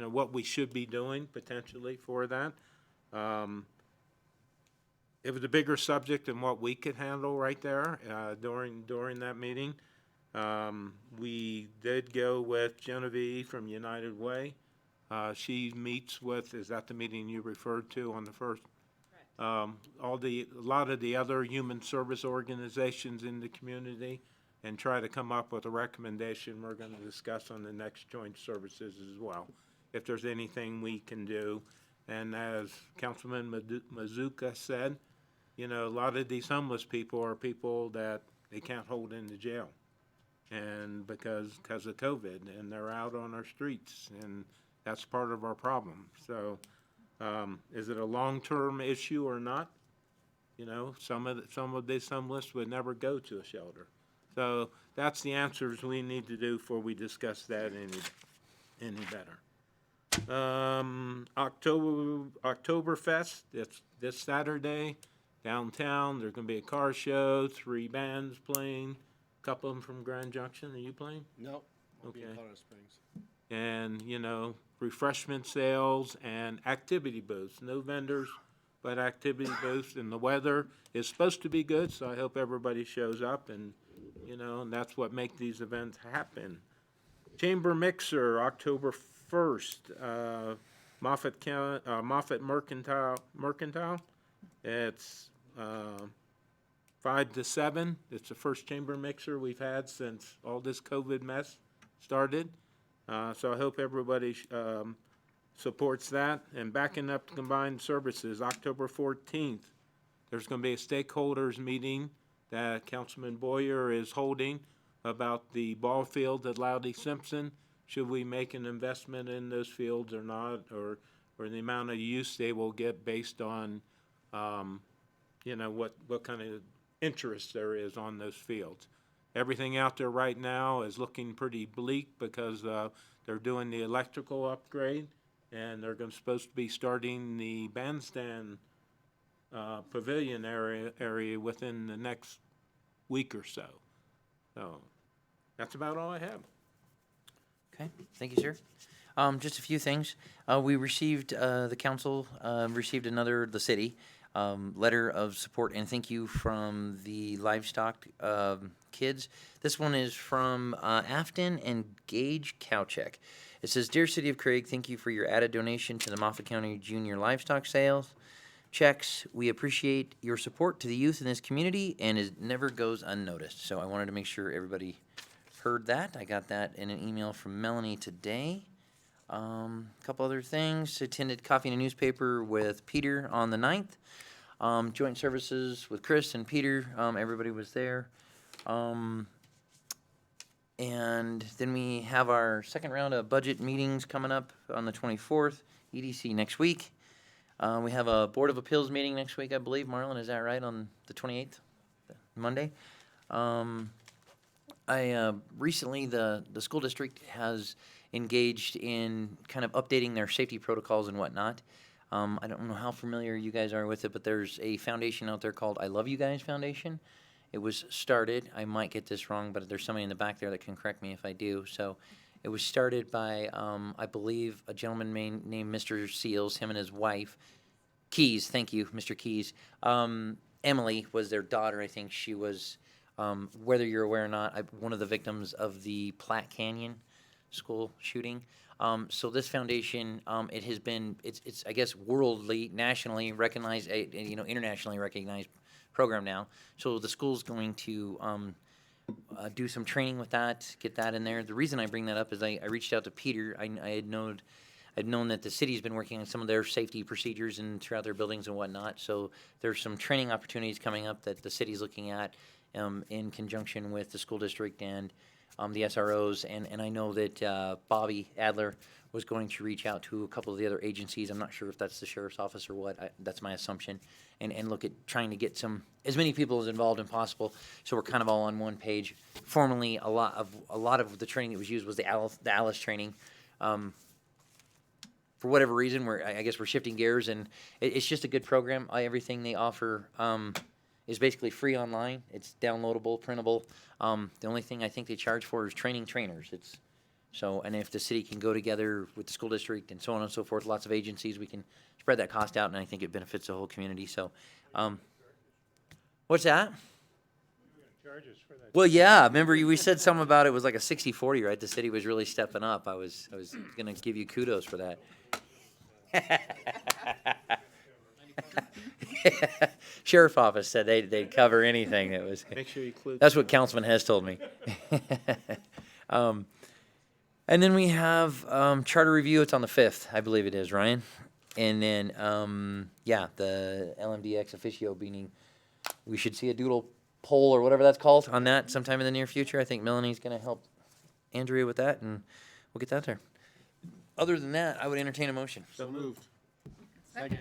what we should be doing potentially for that. It was a bigger subject than what we could handle right there during that meeting. We did go with Genevieve from United Way. She meets with, is that the meeting you referred to on the first? A lot of the other human service organizations in the community and try to come up with a recommendation we're going to discuss on the next joint services as well, if there's anything we can do. And as Councilman Mazuka said, a lot of these homeless people are people that they can't hold in the jail. and because of COVID, and they're out on our streets, and that's part of our problem. So, is it a long-term issue or not? You know, some lists would never go to a shelter. So that's the answers we need to do before we discuss that any better. Oktoberfest, it's this Saturday downtown. There's gonna be a car show, 3 bands playing, a couple of them from Grand Junction. Are you playing? Nope. We'll be in Okay. Colorado Springs. And, you know, refreshment sales and activity booths. No vendors, but activity booths. And the weather is supposed to be good, so I hope everybody shows up, and, you know, and that's what makes these events happen. Chamber Mixer, October 1st, Moffett Mercantile. It's 5 to 7. It's the first chamber mixer we've had since all this COVID mess started. So I hope everybody supports that. And backing up to combined services, October 14th, there's going to be a stakeholders meeting that Councilman Boyer is holding about the ball field at Loudy Simpson. Should we make an investment in those fields or not, or the amount of use they will get based on, you know, what kind of interest there is on those fields. Everything out there right now is looking pretty bleak because they're doing the electrical upgrade, and they're supposed to be starting the bandstand pavilion area within the next week or so. So that's about all I have. Okay, thank you, sir. Just a few things. We received, the council received the city, letter of support and thank you from the livestock kids. This one is from Afton and Gage Kowchek. It says, "Dear City of Craig, thank you for your added donation to the Moffett County Junior Livestock Sales checks. We appreciate your support to the youth in this community, and it never goes unnoticed." So I wanted to make sure everybody heard that. I got that in an email from Melanie today. Couple other things. Attended Coffee and a Newspaper with Peter on the 9th. Joint services with Chris and Peter. Everybody was there. And then we have our second round of budget meetings coming up on the 24th. EDC next week. We have a Board of Appeals meeting next week, I believe. Marlon, is that right? On the 28th, Monday. Recently the school district has engaged in kind of updating their safety protocols and whatnot. I don't know how familiar you guys are with it, but there's a foundation out there called I Love You Guys Foundation. It was started, I might get this wrong, but there's somebody in the back there that can correct me if I do. So it was started by, I believe, a gentleman named Mr. Seals, him and his wife. Keys, thank you, Mr. Keys. Emily was their daughter, I think. She was, whether you're aware or not, one of the victims of the Platte Canyon school shooting. So this foundation, it has been, it's I guess worldly, nationally recognized, internationally recognized program now. So the school's going to do some training with that, get that in there. The reason I bring that up is I reached out to Peter. I'd known that the city's been working on some of their safety procedures and throughout their buildings and whatnot. So there's some training opportunities coming up that the city's looking at in conjunction with the school district and the SROs, and I know that Bobby Adler was going to reach out to a couple of the other agencies. I'm not sure if that's the sheriff's office or what. That's my assumption, and look at trying to get as many people as involved as possible. So we're kind of all on one page. Formerly, a lot of the training that was used was the Alice training. For whatever reason, I guess we're shifting gears, and it's just a good program. Everything they offer is basically free online. It's downloadable, printable. The only thing I think they charge for is training trainers. And if the city can go together with the school district and so on and so forth, lots of agencies, we can spread that cost out, and I think it benefits the whole community. So, what's that? Charges for that. Well, yeah. Remember, we said something about it was like a 60-40, right? The city was really stepping up. I was gonna give you kudos for that. Sheriff office said they'd cover anything that was. Make sure you include. That's what Councilman Hess told me. And then we have charter review. It's on the 5th, I believe it is, Ryan. And then the LMD ex officio meeting. We should see a doodle poll or whatever that's called on that sometime in the near future. I think Melanie's gonna help Andrea with that, and we'll get that there. Other than that, I would entertain a motion. So moved. Second.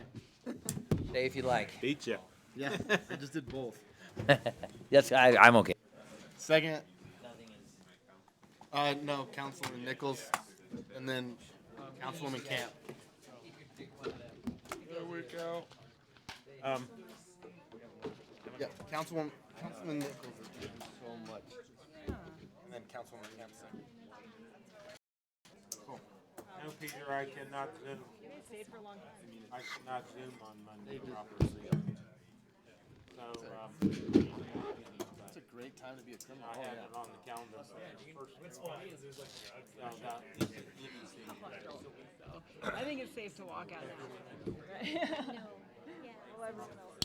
Say if you like. Beat ya. Yeah, I just did both. Yes, I'm okay. Second. No, Councilman Nichols, and then Councilwoman Camp. There we go. Yeah, Councilman Nichols is doing so much. And then Councilwoman Camp. Cool. No, Peter, I cannot Zoom. I cannot Zoom on Monday properly. So, It's a great time to be a criminal. I had it on the calendar. What's funny is there's like drugs. No, that is the I think it's safe to walk out now. Right? No, yeah. Well, everyone else